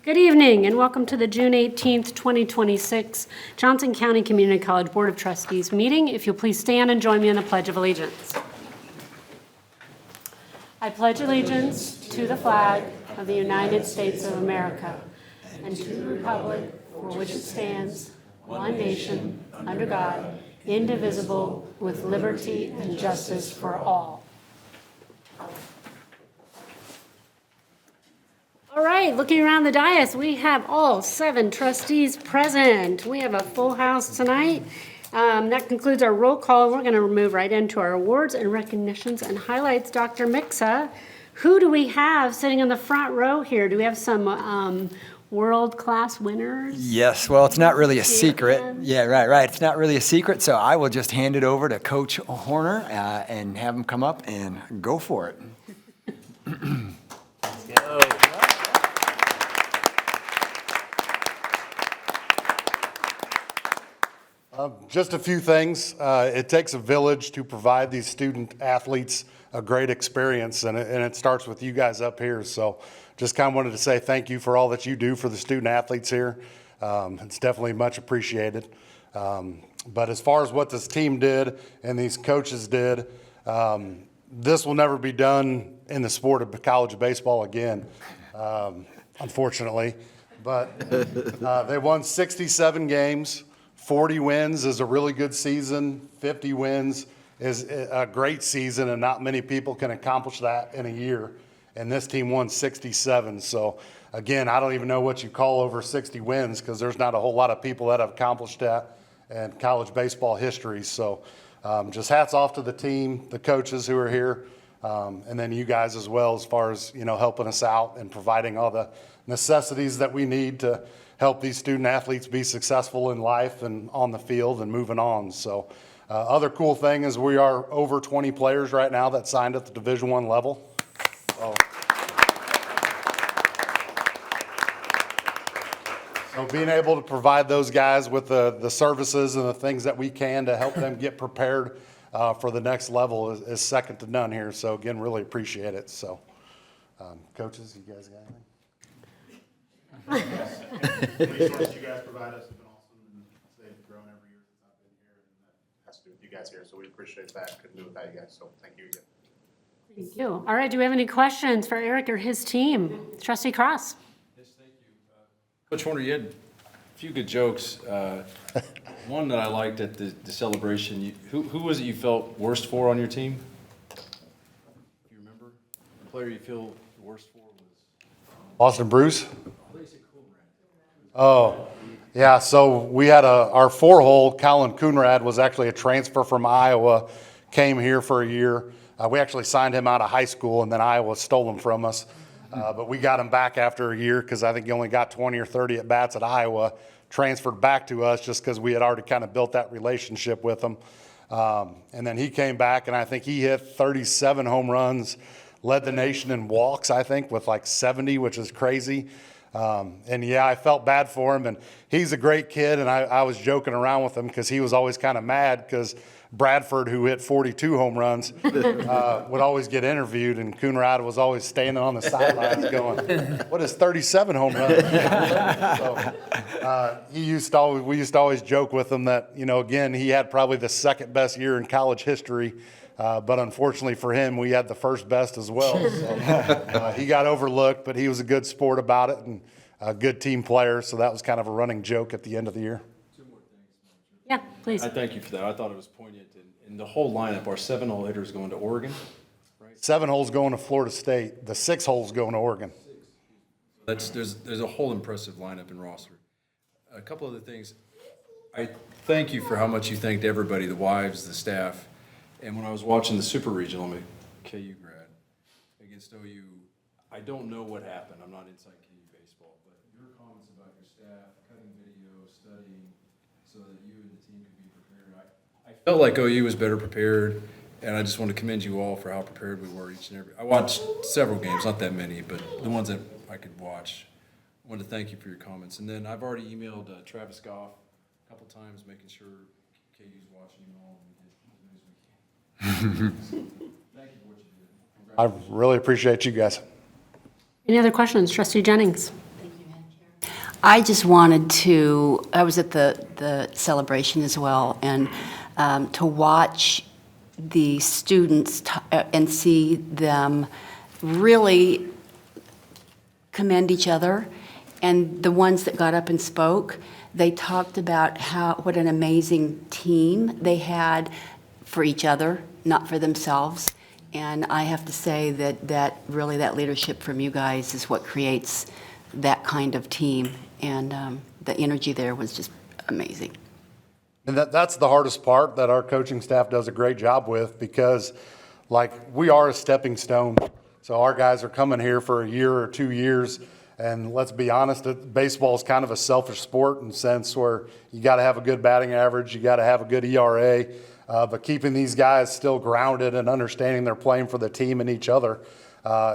Good evening and welcome to the June 18th, 2026 Johnson County Community College Board of Trustees meeting. If you'll please stand and join me in the Pledge of Allegiance. I pledge allegiance to the flag of the United States of America and to the republic for which it stands, one nation, under God, indivisible, with liberty and justice for all. All right, looking around the dais, we have all 7 trustees present. We have a full house tonight. That concludes our roll call. We're going to move right into our awards and recognitions and highlights. Dr. Mixa, who do we have sitting in the front row here? Do we have some world-class winners? Yes, well, it's not really a secret. Yeah, right. It's not really a secret, so I will just hand it over to Coach Horner and have him come up and go for it. Let's go. Just a few things. It takes a village to provide these student athletes a great experience, and it starts with you guys up here. So just kind of wanted to say thank you for all that you do for the student athletes here. It's definitely much appreciated. But as far as what this team did and these coaches did, this will never be done in the sport of college baseball again, unfortunately. But they won 67 games. 40 wins is a really good season. 50 wins is a great season, and not many people can accomplish that in a year. And this team won 67. So, again, I don't even know what you call over 60 wins because there's not a whole lot of people that have accomplished that in college baseball history. So, just hats off to the team, the coaches who are here, and then you guys as well as far as, helping us out and providing all the necessities that we need to help these student athletes be successful in life and on the field and moving on. So other cool thing is we are over 20 players right now that signed at the Division I level. So being able to provide those guys with the services and the things that we can to help them get prepared for the next level is second to none here. So again, really appreciate it. So coaches, you guys got anything? The resources you guys provide us have been awesome, and they've grown every year since I've been here, and that has to do with you guys here, so we appreciate that. Couldn't do it without you guys, so thank you again. Thank you. All right, do we have any questions for Eric or his team? Trustee Cross. Yes, thank you. Coach Horner, you had a few good jokes. One that I liked at the celebration, who was it you felt worst for on your team? Do you remember? The player you feel the worst for was? Austin Bruce? Oh, yeah, so we had our 4-hole, Colin Coonrad, was actually a transfer from Iowa, came here for a year. We actually signed him out of high school, and then Iowa stole him from us. But we got him back after a year because I think he only got 20 or 30 at-bats at Iowa, transferred back to us just because we had already kind of built that relationship with him. And then he came back, and I think he hit 37 home runs, led the nation in walks, I think, with like 70, which is crazy. And yeah, I felt bad for him, and he's a great kid, and I was joking around with him because he was always kind of mad because Bradford, who hit 42 home runs, would always get interviewed, and Coonrad was always standing on the sidelines going, what is 37 home runs? So, we used to always joke with him that, again, he had probably the second best year in college history. But unfortunately for him, we had the first best as well. So, he got overlooked, but he was a good sport about it and a good team player. So that was kind of a running joke at the end of the year. Two more things. Yeah, please. I thank you for that. I thought it was poignant. And the whole lineup, our 7-hole hitters going to Oregon, right? 7 holes going to Florida State. The 6 holes going to Oregon. There's a whole impressive lineup in roster. A couple other things. I thank you for how much you thanked everybody, the wives, the staff. And when I was watching the Super Regional, I'm a KU grad, against OU, I don't know what happened. I'm not inside KU baseball, but your comments about your staff, cutting video, studying, so that you and the team could be prepared. I felt like OU was better prepared, and I just want to commend you all for how prepared we were each and every. I watched several games, not that many, but the ones that I could watch. I wanted to thank you for your comments. And then I've already emailed Travis Goff a couple times, making sure KU's watching you all. Thank you for what you did. I really appreciate you guys. Any other questions? Trustee Jennings. Thank you, Madam Chair. I just wanted to, I was at the celebration as well, and to watch the students and see them really commend each other. And the ones that got up and spoke, they talked about what an amazing team they had for each other, not for themselves. And I have to say that really that leadership from you guys is what creates that kind of team. And the energy there was just amazing. And that's the hardest part that our coaching staff does a great job with, because like we are a stepping stone. So our guys are coming here for a year or 2 years. And let's be honest, baseball is kind of a selfish sport in the sense where you got to have a good batting average, you got to have a good ERA, but keeping these guys still grounded and understanding they're playing for the team and each other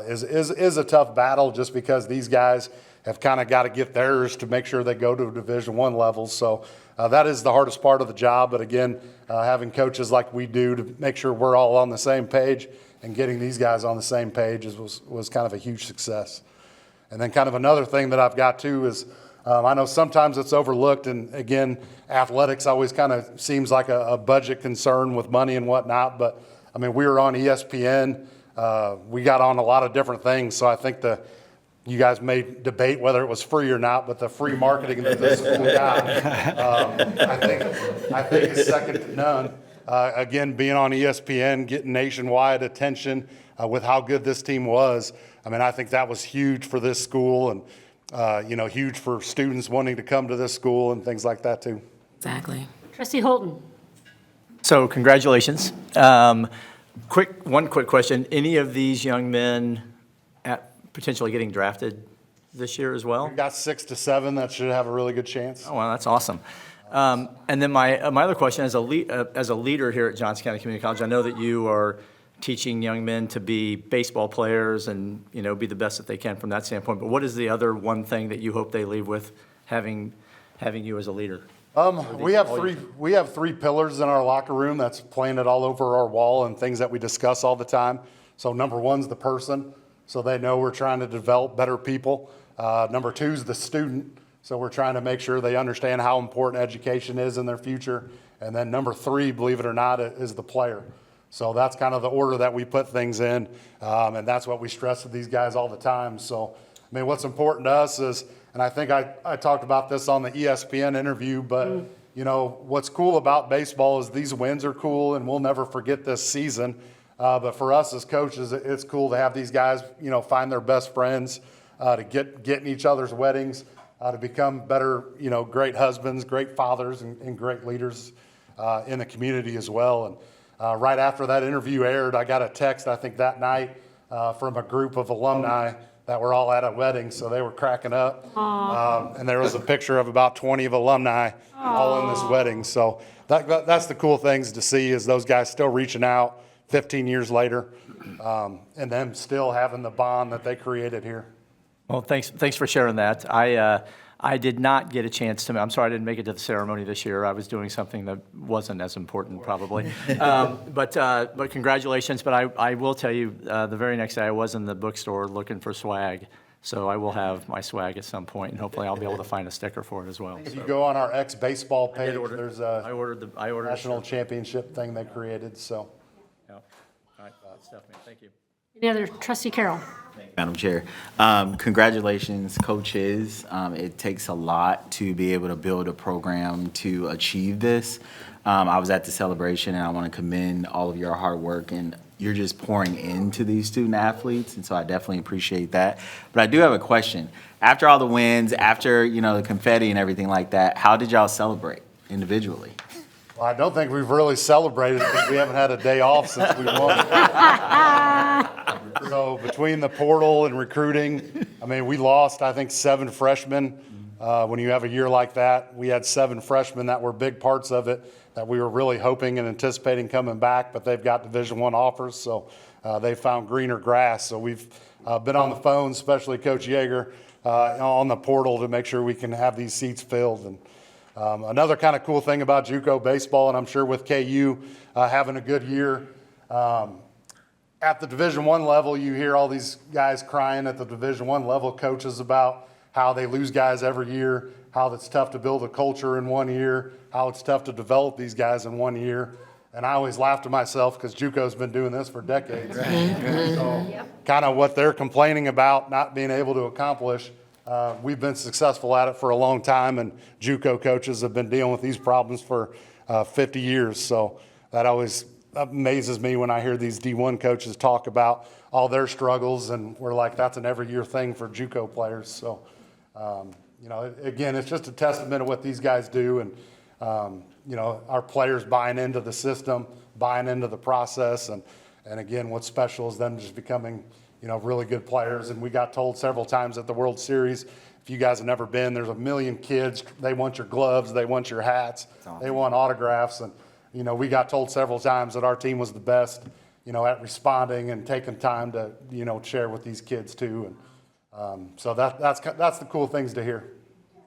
is a tough battle, just because these guys have kind of got to get theirs to make sure they go to a Division I level. So that is the hardest part of the job. But again, having coaches like we do to make sure we're all on the same page and getting these guys on the same page was kind of a huge success. And then kind of another thing that I've got too is I know sometimes it's overlooked, and again, athletics always kind of seems like a budget concern with money and whatnot, but I mean, we were on ESPN, we got on a lot of different things, so I think you guys may debate whether it was free or not, but the free marketing that this school got, I think is second to none. Again, being on ESPN, getting nationwide attention with how good this team was. I mean, I think that was huge for this school, and huge for students wanting to come to this school and things like that too. Exactly. Trustee Holton. So congratulations. One quick question. Any of these young men potentially getting drafted this year as well? We got 6 to 7 that should have a really good chance. Oh, well, that's awesome. And then my other question, as a leader here at Johnson County Community College, I know that you are teaching young men to be baseball players and, be the best that they can from that standpoint. But what is the other one thing that you hope they leave with having you as a leader? We have three pillars in our locker room that's planted all over our wall and things that we discuss all the time. So number 1's the person, so they know we're trying to develop better people. Number 2 is the student, so we're trying to make sure they understand how important education is in their future. And then number 3, believe it or not, is the player. So that's kind of the order that we put things in, and that's what we stress to these guys all the time. So, I mean, what's important to us is, and I think I talked about this on the ESPN interview, but, what's cool about baseball is these wins are cool, and we'll never forget this season. But for us as coaches, it's cool to have these guys, find their best friends, to get in each other's weddings, to become better, great husbands, great fathers, and great leaders in the community as well. And right after that interview aired, I got a text, I think that night, from a group of alumni that were all at a wedding, so they were cracking up. And there was a picture of about 20 of alumni all in this wedding. So that's the cool things to see, is those guys still reaching out 15 years later, and them still having the bond that they created here. Well, thanks for sharing that. I did not get a chance to. I'm sorry I didn't make it to the ceremony this year. I was doing something that wasn't as important, probably. But congratulations. But I will tell you, the very next day I was in the bookstore looking for swag. So I will have my swag at some point, and hopefully I'll be able to find a sticker for it as well. If you go on our ex-baseball page, there's I a ordered national championship thing they created. So. Yeah. All right, good stuff, man. Thank you. Any other? Trustee Carroll. Madam Chair. Congratulations, coaches. It takes a lot to be able to build a program to achieve this. I was at the celebration, and I want to commend all of your hard work, and you're just pouring into these student athletes, and so I definitely appreciate that. But I do have a question. After all the wins, after the confetti and everything like that, how did y'all celebrate individually? Well, I don't think we've really celebrated because we haven't had a day off since we won. So between the portal and recruiting, I mean, we lost, I think, 7 freshmen. When you have a year like that, we had 7 freshmen that were big parts of it that we were really hoping and anticipating coming back, but they've got Division I offers, so they found greener grass. So we've been on the phone, especially Coach Yeager, on the portal to make sure we can have these seats filled. And another kind of cool thing about JUCO baseball, and I'm sure with KU having a good year, at the Division I level, you hear all these guys crying at the Division I level coaches about how they lose guys every year, how it's tough to build a culture in 1 year, how it's tough to develop these guys in 1 year. And I always laugh to myself because JUCO's been doing this for decades. So kind of what they're complaining about not being able to accomplish, we've been successful at it for a long time, and JUCO coaches have been dealing with these problems for 50 years. So that always amazes me when I hear these D1 coaches talk about all their struggles, and we're like, that's an every year thing for JUCO players. So, you know, again, it's just a testament of what these guys do, and you know, our players buying into the system, buying into the process, and again, what's special is them just becoming, you know, really good players. And we got told several times at the World Series, if you guys have never been, there's 1 million kids. They want your gloves, they want your hats, they want autographs, and you know, we got told several times that our team was the best, you know, at responding and taking time to, you know, share with these kids too. And so that's the cool things to hear.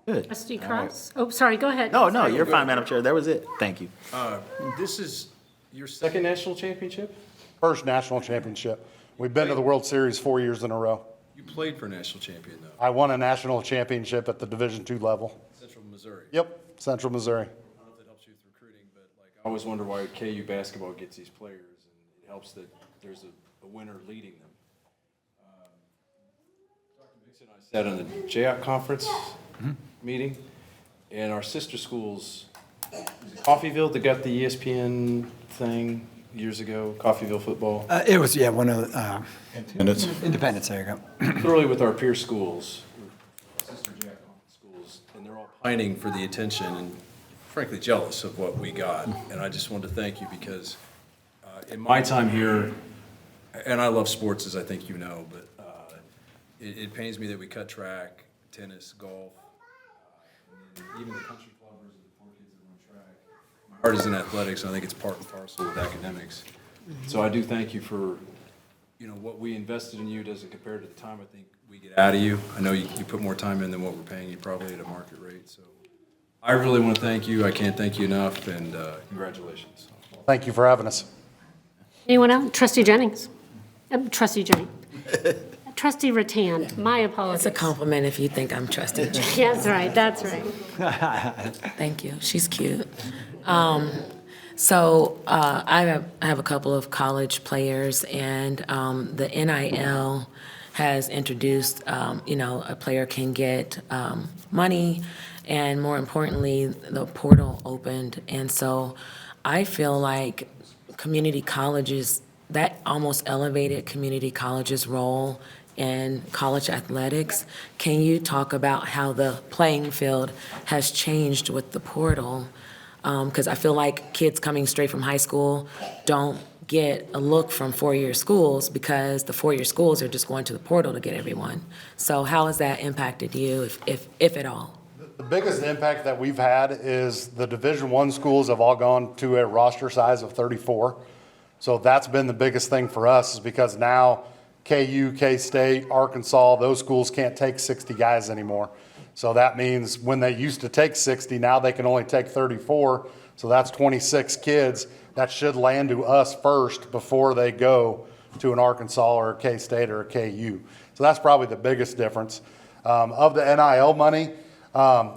Good. Trustee Cross? Oh, sorry, go ahead. No, no, you're fine, Madam Chair. That was it. Thank you. This is your second national championship? First national championship. We've been to the World Series 4 years in a row. You played for national champion, though. I won a national championship at the Division II level. Central Missouri. Yep, Central Missouri. I don't know if that helps you with recruiting, but like, I always wonder why KU basketball gets these players, and it helps that there's a winner leading them. Dr. Vixen and I sat on the JOC conference meeting, and our sister schools, Coffeyville, that got the ESPN thing years ago, Coffeyville football. It was, yeah, one of, Independence, there you go. Literally with our peer schools, sister JOC schools, and they're all pining for the attention and frankly jealous of what we got. And I just wanted to thank you because in my time here, and I love sports as I think you know, but it pains me that we cut track, tennis, golf, even the country clubbers and the poor kids that run track. My heart is in athletics, and I think it's part and parcel with academics. So I do thank you for, you know, what we invested in you doesn't compare to the time I think we get out of you. I know you put more time in than what we're paying you probably at a market rate. So I really want to thank you. I can't thank you enough, and congratulations. Thank you for having us. Anyone else? Trustee Jennings? Trustee Jennings. Trustee Rattan, my apologies. It's a compliment if you think I'm trusting. Yeah, that's right, that's right. Thank you. She's cute. So I have a couple of college players, and the NIL has introduced, you know, a player can get money, and more importantly, the portal opened. And so I feel like community colleges, that almost elevated community colleges' role in college athletics. Can you talk about how the playing field has changed with the portal? Because I feel like kids coming straight from high school don't get a look from four-year schools because the four-year schools are just going to the portal to get everyone. So how has that impacted you, if at all? The biggest impact that we've had is the Division I schools have all gone to a roster size of 34. So that's been the biggest thing for us, is because now KU, K-State, Arkansas, those schools can't take 60 guys anymore. So that means when they used to take 60, now they can only take 34. So that's 26 kids that should land to us first before they go to an Arkansas or a K-State or a KU. So that's probably the biggest difference. Of the NIL money,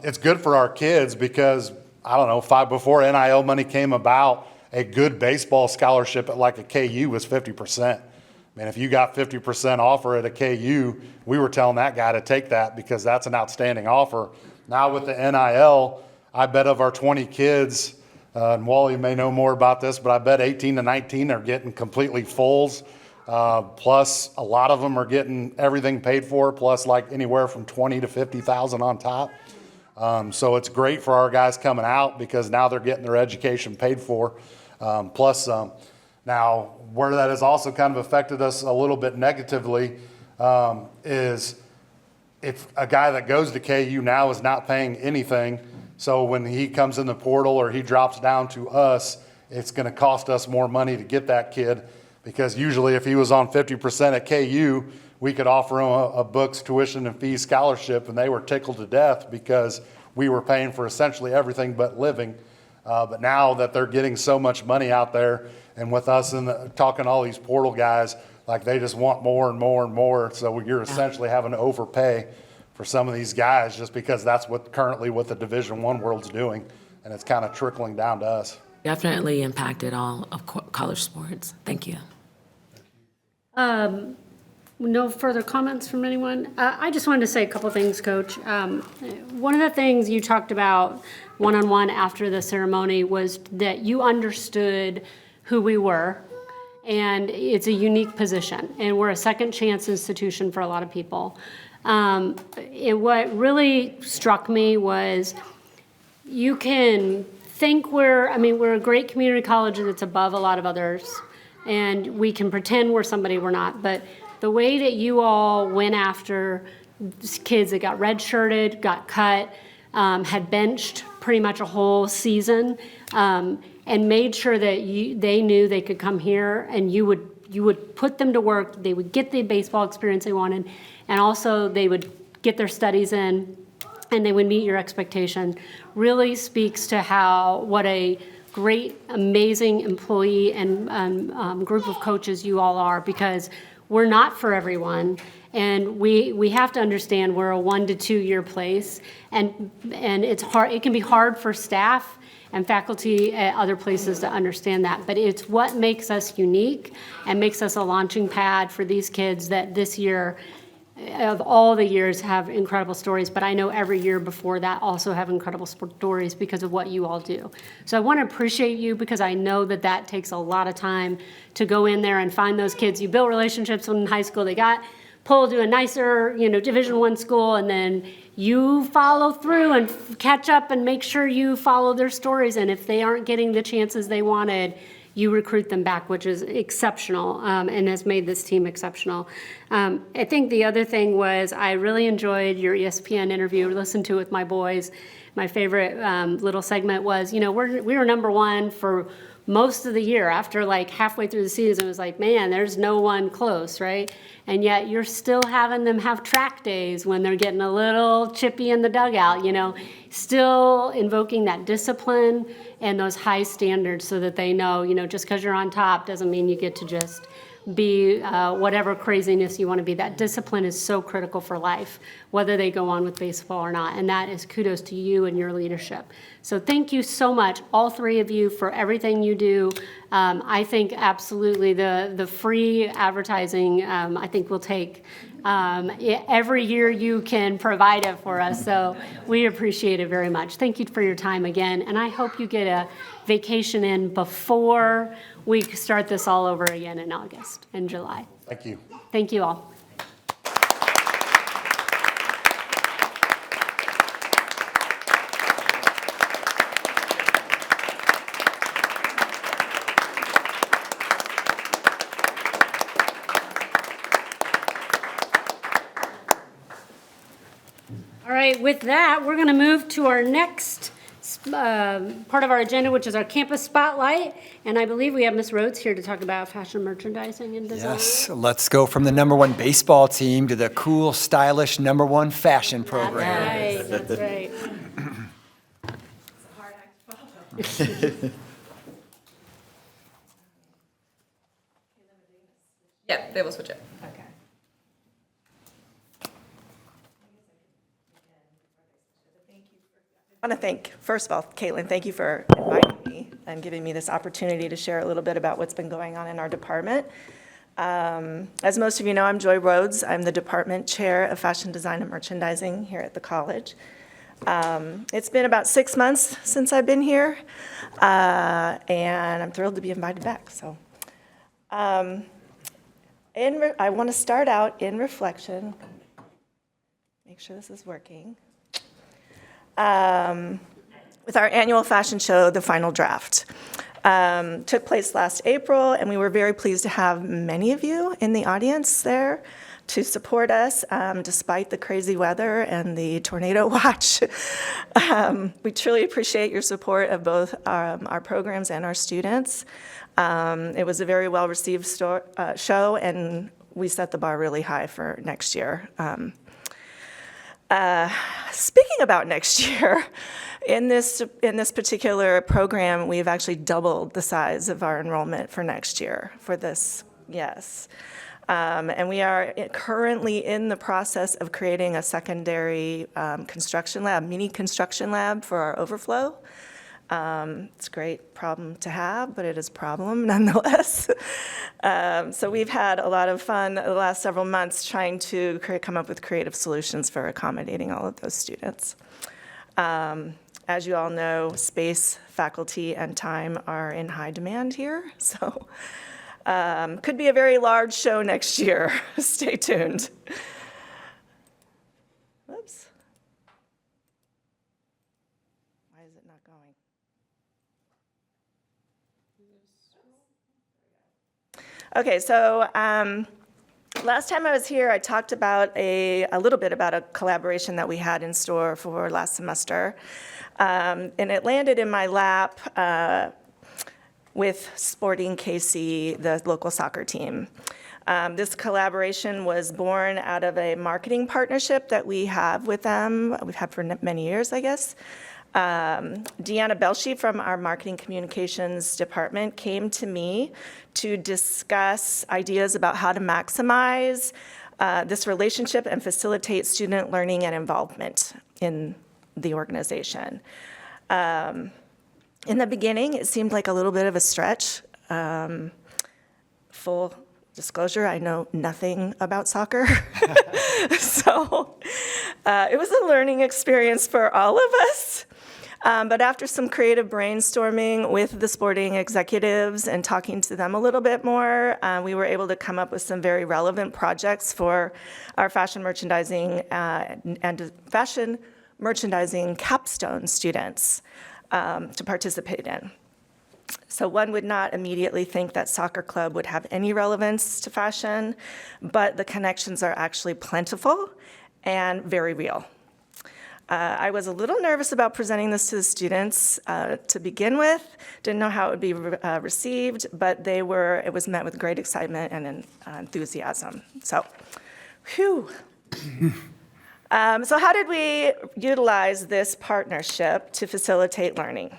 it's good for our kids because, I don't know, before NIL money came about, a good baseball scholarship at like a KU was 50%. I mean, if you got 50% offer at a KU, we were telling that guy to take that because that's an outstanding offer. Now with the NIL, I bet of our 20 kids, and Wally may know more about this, but I bet 18 to 19 are getting completely fulls. Plus, a lot of them are getting everything paid for, plus like anywhere from 20 to 50,000 on top. So it's great for our guys coming out because now they're getting their education paid for, plus some. Now, where that has also kind of affected us a little bit negatively is if a guy that goes to KU now is not paying anything, so when he comes in the portal or he drops down to us, it's going to cost us more money to get that kid, because usually if he was on 50% at KU, we could offer him a books, tuition, and fees scholarship, and they were tickled to death because we were paying for essentially everything but living. But now that they're getting so much money out there, and with us talking to all these portal guys, like they just want more and more and more. So you're essentially having to overpay for some of these guys, just because that's currently what the Division I world's doing, and it's kind of trickling down to us. Definitely impacted all of college sports. Thank you. No further comments from anyone? I just wanted to say a couple things, Coach. One of the things you talked about one-on-one after the ceremony was that you understood who we were, and it's a unique position, and we're a second chance institution for a lot of people. What really struck me was you can think we're a great community college that's above a lot of others, and we can pretend we're somebody we're not, but the way that you all went after kids that got redshirted, got cut, had benched pretty much a whole season, and made sure that they knew they could come here, and you would put them to work, they would get the baseball experience they wanted, and also they would get their studies in, and they would meet your expectation, really speaks to what a great, amazing employee and group of coaches you all are, because we're not for everyone, and we have to understand we're a 1 to 2 year place, and it's hard. It can be hard for staff and faculty at other places to understand that, but it's what makes us unique and makes us a launching pad for these kids that this year, of all the years, have incredible stories, but I know every year before that also have incredible stories because of what you all do. So I want to appreciate you, because I know that takes a lot of time to go in there and find those kids. You built relationships when in high school, they got pulled to a nicer, Division I school, and then you follow through and catch up and make sure you follow their stories, and if they aren't getting the chances they wanted, you recruit them back, which is exceptional, and has made this team exceptional. I think the other thing was I really enjoyed your ESPN interview. I listened to it with my boys. My favorite little segment was, we were number one for most of the year. After like halfway through the season, it was like, man, there's no one close, right? And yet you're still having them have track days when they're getting a little chippy in the dugout, still invoking that discipline and those high standards so that they know, just because you're on top doesn't mean you get to just be whatever craziness you want to be. That discipline is so critical for life, whether they go on with baseball or not. And that is kudos to you and your leadership. So thank you so much, all three of you, for everything you do. I think absolutely the free advertising, I think we'll take every year you can provide it for us. So we appreciate it very much. Thank you for your time again. And I hope you get a vacation in before we start this all over again in August and July. Thank you. Thank you all. All right, with that, we're going to move to our next part of our agenda, which is our campus spotlight. And I believe we have Ms. Rhodes here to talk about fashion merchandising and design. Yes, let's go from the #1 baseball team to the cool, stylish #1 fashion program. Right, that's right. Yeah, they will switch it. Okay. I want to thank, first of all, Caitlin, thank you for inviting me and giving me this opportunity to share a little bit about what's been going on in our department. As most of you know, I'm Joy Rhodes. I'm the department chair of fashion design and merchandising here at the college. It's been about 6 months since I've been here, and I'm thrilled to be invited back. So, I want to start out in reflection. Make sure this is working. With our annual fashion show, The Final Draft. Took place last April, and we were very pleased to have many of you in the audience there to support us, despite the crazy weather and the tornado watch. We truly appreciate your support of both our programs and our students. It was a very well-received show, and we set the bar really high for next year. Speaking about next year, in this particular program, we've actually doubled the size of our enrollment for next year for this, yes. And we are currently in the process of creating a secondary construction lab, mini construction lab for our overflow. It's a great problem to have, but it is a problem nonetheless. So we've had a lot of fun the last several months trying to come up with creative solutions for accommodating all of those students. As you all know, space, faculty, and time are in high demand here, so could be a very large show next year. Stay tuned. Whoops. Why is it not going? Okay, so last time I was here, I talked about a little bit about a collaboration that we had in store for last semester. And it landed in my lap with Sporting KC, the local soccer team. This collaboration was born out of a marketing partnership that we have with them. We've had for many years, I guess. Deanna Belshi from our marketing communications department came to me to discuss ideas about how to maximize this relationship and facilitate student learning and involvement in the organization. In the beginning, it seemed like a little bit of a stretch. Full disclosure, I know nothing about soccer. So it was a learning experience for all of us. But after some creative brainstorming with the sporting executives and talking to them a little bit more, we were able to come up with some very relevant projects for our fashion merchandising and fashion merchandising capstone students to participate in. So one would not immediately think that soccer club would have any relevance to fashion, but the connections are actually plentiful and very real. I was a little nervous about presenting this to the students to begin with. Didn't know how it would be received, but it was met with great excitement and enthusiasm. So, whew. So how did we utilize this partnership to facilitate learning?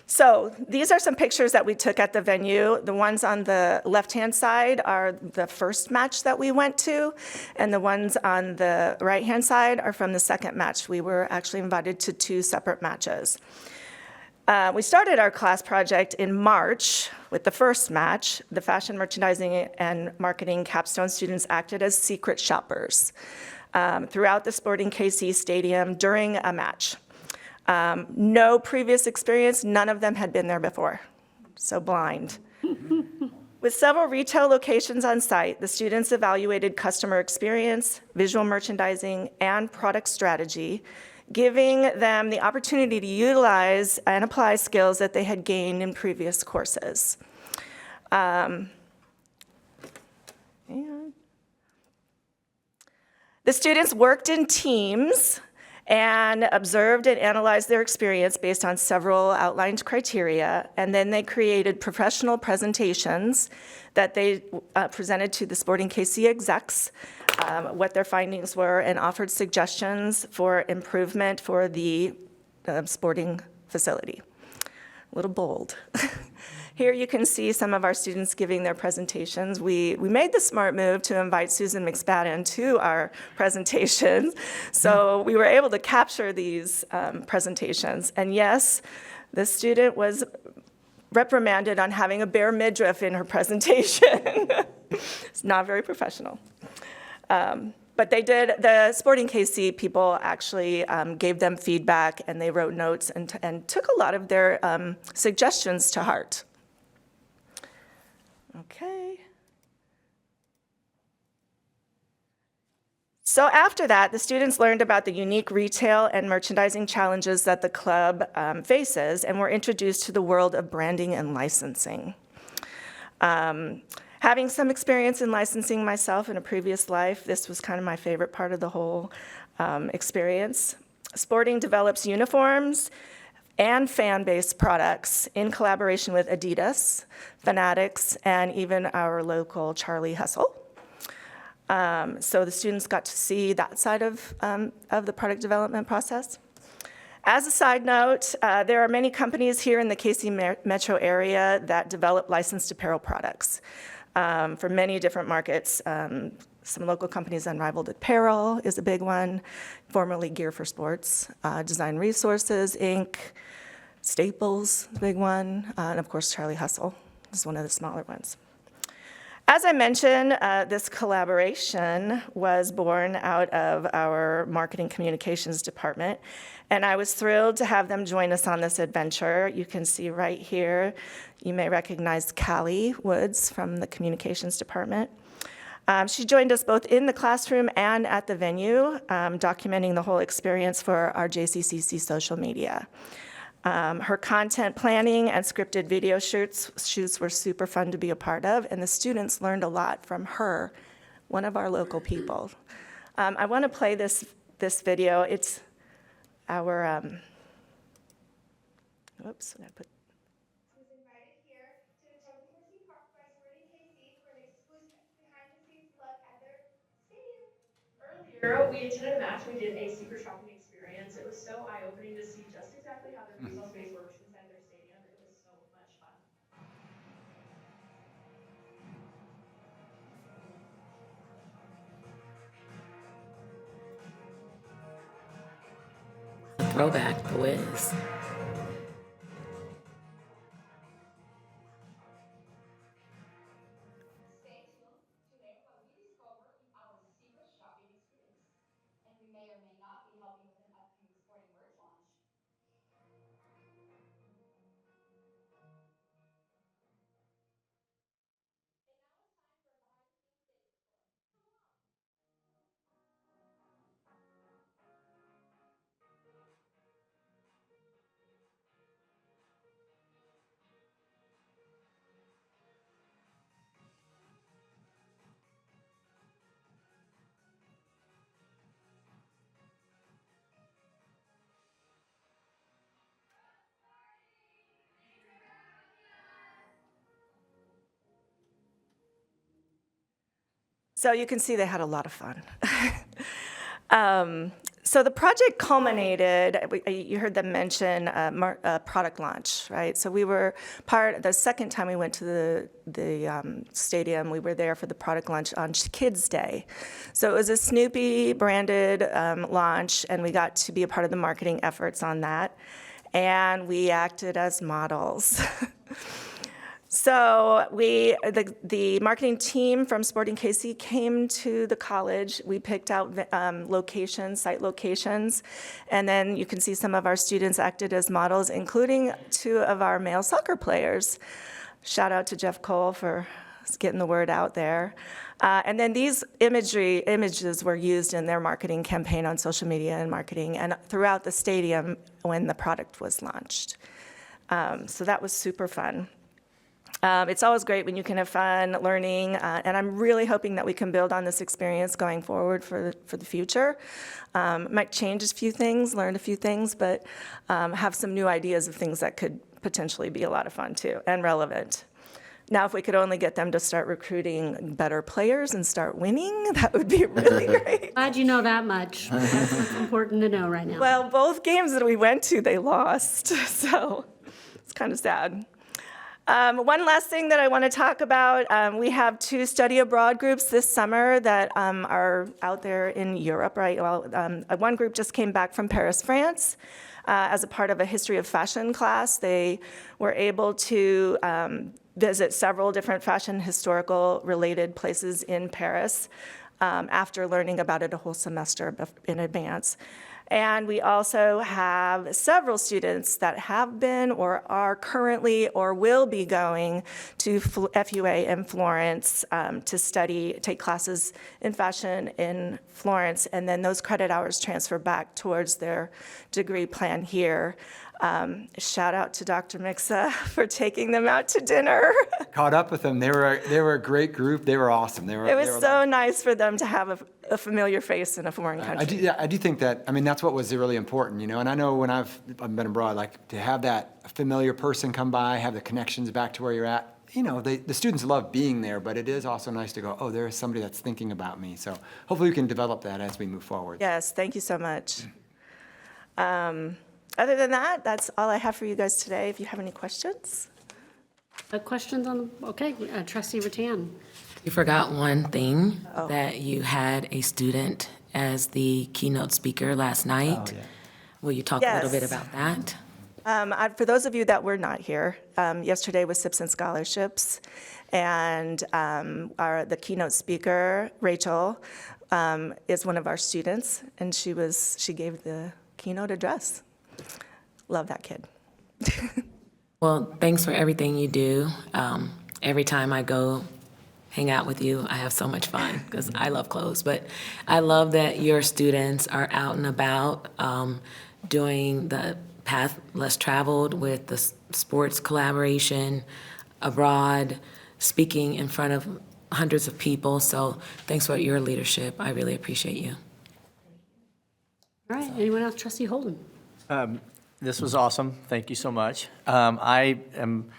So these are some pictures that we took at the venue. The ones on the left-hand side are the first match that we went to, and the ones on the right-hand side are from the second match. We were actually invited to 2 separate matches. We started our class project in March with the first match. The fashion merchandising and marketing capstone students acted as secret shoppers throughout the Sporting KC Stadium during a match. No previous experience, none of them had been there before, so blind. With several retail locations on site, the students evaluated customer experience, visual merchandising, and product strategy, giving them the opportunity to utilize and apply skills that they had gained in previous courses. The students worked in teams and observed and analyzed their experience based on several outlined criteria, and then they created professional presentations that they presented to the Sporting KC execs, what their findings were, and offered suggestions for improvement for the sporting facility. A little bold. Here you can see some of our students giving their presentations. We made the smart move to invite Susan McSpadden to our presentations, so we were able to capture these presentations. And yes, the student was reprimanded on having a bare midriff in her presentation. It's not very professional. But they did, the Sporting KC people actually gave them feedback, and they wrote notes and took a lot of their suggestions to heart. Okay. So after that, the students learned about the unique retail and merchandising challenges that the club faces, and were introduced to the world of branding and licensing. Having some experience in licensing myself in a previous life, this was kind of my favorite part of the whole experience. Sporting develops uniforms and fan-based products in collaboration with Adidas, Fanatics, and even our local Charlie Hustle. So the students got to see that side of the product development process. As a side note, there are many companies here in the KC metro area that develop licensed apparel products for many different markets. Some local companies, Unrivaled Apparel is a big one, formerly Gear for Sports, Design Resources, Inc., Staples, the big one, and of course, Charlie Hustle is one of the smaller ones. As I mentioned, this collaboration was born out of our marketing communications department, and I was thrilled to have them join us on this adventure. You can see right here, you may recognize Callie Woods from the communications department. She joined us both in the classroom and at the venue, documenting the whole experience for our JCCC social media. Her content planning and scripted video shoots were super fun to be a part of, and the students learned a lot from her, one of our local people. I want to play this video. It's our, whoops, I put. Was invited here to the Temple University Park by Sporting KC for an exclusive behind-the-scenes look at their stadium. Earlier, we attended a match. We did a secret shopping experience. It was so eye-opening to see just exactly how their retail space works inside their stadium. It was so much fun. Throwback, The Wiz. Stay tuned to learn how we discover our secret shopping experience. And we may or may not be helping with an upcoming sporting merch launch. So you can see they had a lot of fun. So the project culminated, you heard them mention a product launch, right? So we were the second time we went to the stadium, we were there for the product launch on Kids Day. So it was a Snoopy branded launch, and we got to be a part of the marketing efforts on that. And we acted as models. So the marketing team from Sporting KC came to the college. We picked out site locations, and then you can see some of our students acted as models, including 2 of our male soccer players. Shout out to Jeff Cole for getting the word out there. And then these images were used in their marketing campaign on social media and marketing and throughout the stadium when the product was launched. So that was super fun. It's always great when you can have fun learning, and I'm really hoping that we can build on this experience going forward for the future. Might change a few things, learn a few things, but have some new ideas of things that could potentially be a lot of fun too, and relevant. Now, if we could only get them to start recruiting better players and start winning, that would be really great. Glad you know that much. That's what's important to know right now. Well, both games that we went to, they lost, so it's kind of sad. One last thing that I want to talk about, we have 2 study abroad groups this summer that are out there in Europe, right? Well, one group just came back from Paris, France, as a part of a history of fashion class. They were able to visit several different fashion historical related places in Paris after learning about it a whole semester in advance. And we also have several students that have been or are currently or will be going to FUA in Florence to take classes in fashion in Florence, and then those credit hours transfer back towards their degree plan here. Shout out to Dr. Mixa for taking them out to dinner. Caught up with them. They were a great group. They were awesome. It was so nice for them to have a familiar face in a foreign country. I do think that, I mean, that's what was really important, you know, and I know when I've been abroad, like to have that familiar person come by, have the connections back to where you're at, you know, the students love being there, but it is also nice to go, oh, there is somebody that's thinking about me. So hopefully we can develop that as we move forward. Yes, thank you so much. Other than that, that's all I have for you guys today. If you have any questions. Questions on, okay, trustee Rattan. You forgot one thing, that you had a student as the keynote speaker last night. Will you talk a little bit Yes. about that? For those of you that were not here, yesterday was Sips and Scholarships, and the keynote speaker, Rachel, is one of our students, and she gave the keynote address. Love that kid. Well, thanks for everything you do. Every time I go hang out with you, I have so much fun because I love clothes. But I love that your students are out and about doing the path less traveled with the sports collaboration abroad, speaking in front of hundreds of people. So thanks for your leadership. I really appreciate you. All right, anyone else? Trustee Holden. This was awesome. Thank you so much. I am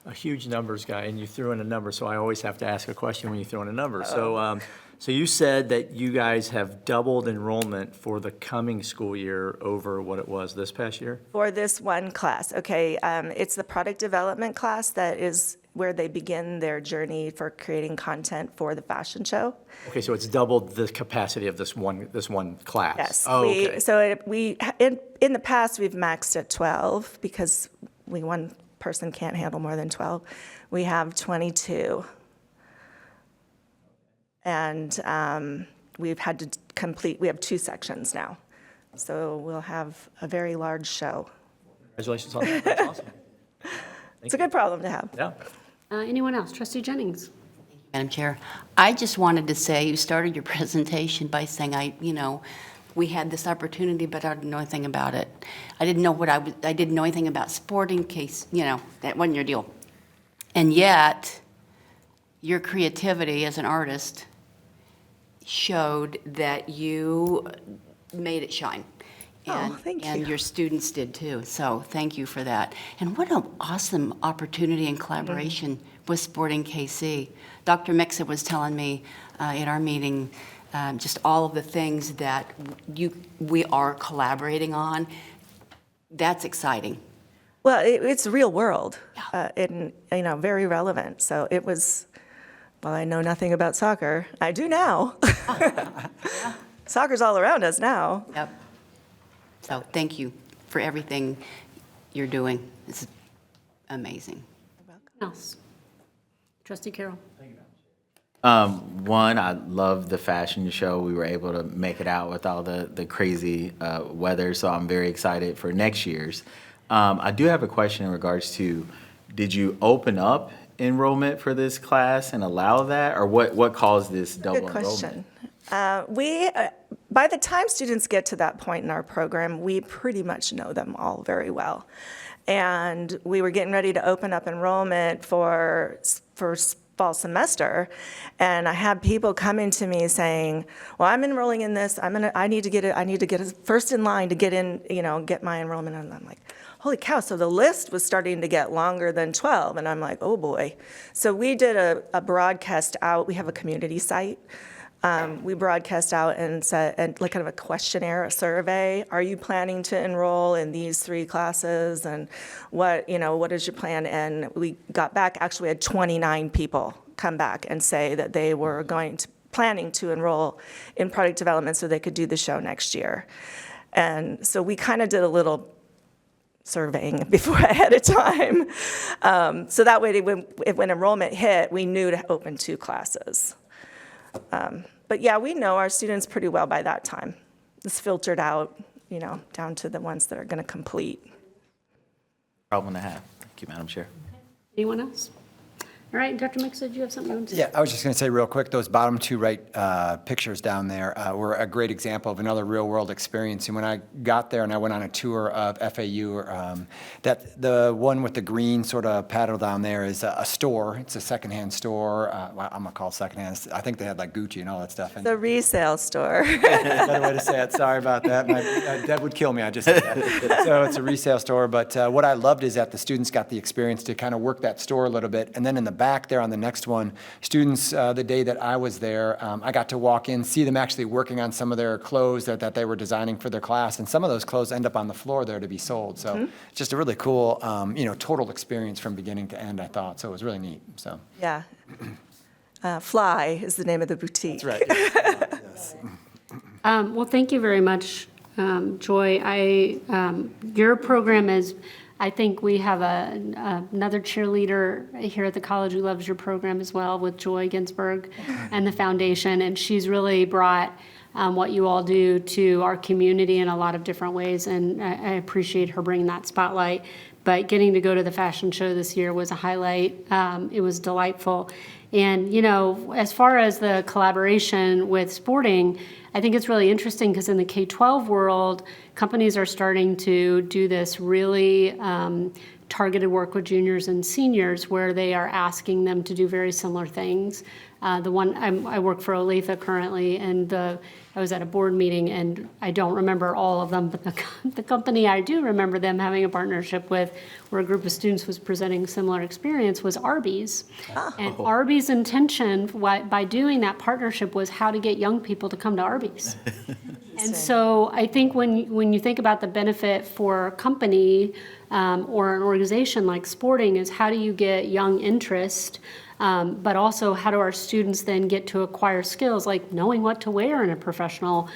a huge numbers guy, and you threw in a number, so I always have to ask a question when you throw in a number. So you said that you guys have doubled enrollment for the coming school year over what it was this past year? For this one class, okay, it's the product development class that is where they begin their journey for creating content for the fashion show. Okay, so it's doubled the capacity of this one class? Yes. Oh, okay. In the past, we've maxed at 12 because one person can't handle more than 12. We have 22. And we have 2 sections now. So we'll have a very large show. Congratulations on that. That's awesome. It's a good problem to have. Yeah. Anyone else? Trustee Jennings. Madam Chair, I just wanted to say, you started your presentation by saying, we had this opportunity, but I didn't know anything about it. I didn't know anything about sport in case, that wasn't your deal. And yet, your creativity as an artist showed that you made it shine. Oh, thank you. And your students did too, so thank you for that. And what an awesome opportunity and collaboration with Sporting KC. Dr. Mixa was telling me in our meeting just all of the things that we are collaborating on. That's exciting. Well, it's real world, and very relevant. So it was. Well, I know nothing about soccer. I do now. Soccer's all around us now. Yep. So thank you for everything you're doing. It's amazing. Else? Trustee Carroll. One, I love the fashion show. We were able to make it out with all the crazy weather, so I'm very excited for next year's. I do have a question in regards to, did you open up enrollment for this class and allow that, or what caused this double Good enrollment? question. By the time students get to that point in our program, we pretty much know them all very well. And we were getting ready to open up enrollment for fall semester, and I had people coming to me saying, "Well, I'm enrolling in this. I need to get it first in line to get in, get my enrollment." And I'm like, holy cow, so the list was starting to get longer than 12, and I'm like, oh boy. So we did a broadcast out. We have a community site. We broadcast out and said, like kind of a questionnaire, a survey. Are you planning to enroll in these 3 classes? And what is your plan? And we got back, actually we had 29 people come back and say that they were planning to enroll in product development so they could do the show next year. And so we kind of did a little surveying before ahead of time. So that way when enrollment hit, we knew to open 2 classes. But yeah, we know our students pretty well by that time. It's filtered out, down to the ones that are going to complete. Problem to have. Thank you, Madam Chair. Anyone else? All right, Dr. Mixa, did you have something you wanted to say? Yeah, I was just going to say real quick, those bottom 2 pictures down there were a great example of another real-world experience. And when I got there and I went on a tour of FAU, that the one with the green sort of paddle down there is a store. It's a secondhand store. I'm going to call it secondhand. I think they had like Gucci and all that stuff. The resale store. Better way to say it. Sorry about that. Deb would kill me. I just said that. So it's a resale store. But what I loved is that the students got the experience to kind of work that store a little bit. And then in the back there on the next one, students, the day that I was there, I got to walk in, see them actually working on some of their clothes that they were designing for their class, and some of those clothes end up on the floor there to be sold. So it's just a really cool, total experience from beginning to end, I thought. So it was really neat. So Yeah. Fly is the name of the boutique. that's right. Yes. Well, thank you very much, Joy. Your program is, I think we have another cheerleader here at the college who loves your program as well, with Joy Ginsburg and the foundation, and she's really brought what you all do to our community in a lot of different ways, and I appreciate her bringing that spotlight. But getting to go to the fashion show this year was a highlight. It was delightful. And, as far as the collaboration with sporting, I think it's really interesting because in the K-12 world, companies are starting to do this really targeted work with juniors and seniors where they are asking them to do very similar things. I work for Olathe currently, and I was at a board meeting, and I don't remember all of them, but the company I do remember them having a partnership with, where a group of students was presenting similar experience, was Arby's. And Arby's intention by doing that partnership was how to get young people to come to Arby's. And so I think when you think about the benefit for a company or an organization like sporting, is how do you get young interest, but also how do our students then get to acquire skills like knowing what to wear in a professional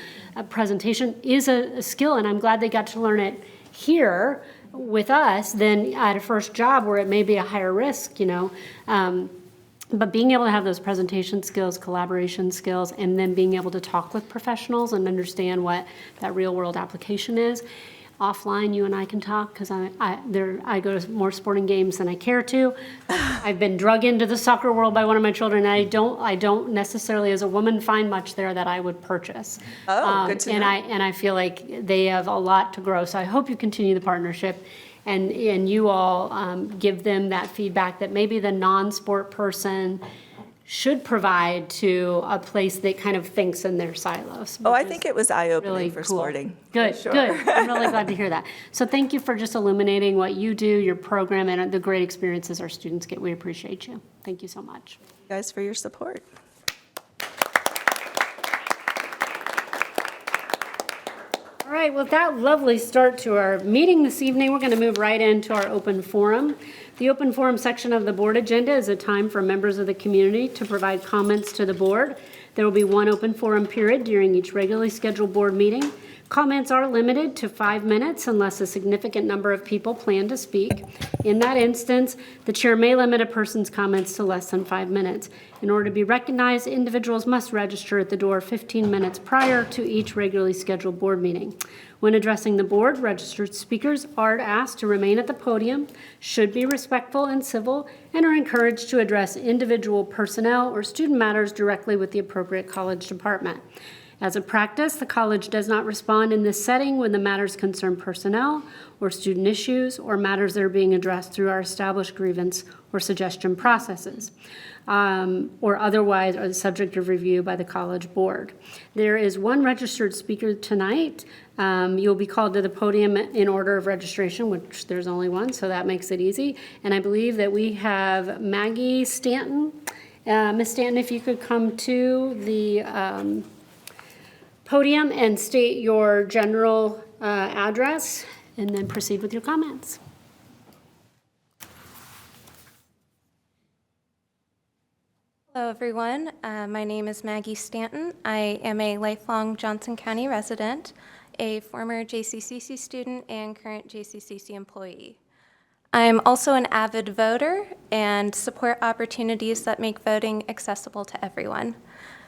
presentation is a skill, and I'm glad they got to learn it here with us than at a first job where it may be a higher risk, But being able to have those presentation skills, collaboration skills, and then being able to talk with professionals and understand what that real world application is. Offline, you and I can talk because I go to more sporting games than I care to. I've been drug into the soccer world by one of my children, and I don't necessarily, as a woman, find much there that I would purchase. Good to know. And I feel like they have a lot to grow. So I hope you continue the partnership, and you all give them that feedback that maybe the non-sport person should provide to a place that kind of thinks in their silos. I think it was eye-opening Really for cool. sporting. Good, Sure. good. I'm really glad to hear that. So thank you for just illuminating what you do, your program, and the great experiences our students get. We appreciate you. Thank you so much. Thank you guys for your support. All right, with that lovely start to our meeting this evening, we're going to move right into our open forum. The open forum section of the board agenda is a time for members of the community to provide comments to the board. There will be one open forum period during each regularly scheduled board meeting. Comments are limited to 5 minutes unless a significant number of people plan to speak. In that instance, the chair may limit a person's comments to less than 5 minutes. In order to be recognized, individuals must register at the door 15 minutes prior to each regularly scheduled board meeting. When addressing the board, registered speakers are asked to remain at the podium, should be respectful and civil, and are encouraged to address individual personnel or student matters directly with the appropriate college department. As a practice, the college does not respond in this setting when the matters concern personnel or student issues or matters that are being addressed through our established grievance or suggestion processes, or otherwise are the subject of review by the college board. There is one registered speaker tonight. You'll be called to the podium in order of registration, which there's only one, so that makes it easy. And I believe that we have Maggie Stanton. Ms. Stanton, if you could come to the podium and state your general address, and then proceed with your comments. Hello, everyone. My name is Maggie Stanton. I am a lifelong Johnson County resident, a former JCCC student, and current JCCC employee. I'm also an avid voter and support opportunities that make voting accessible to everyone.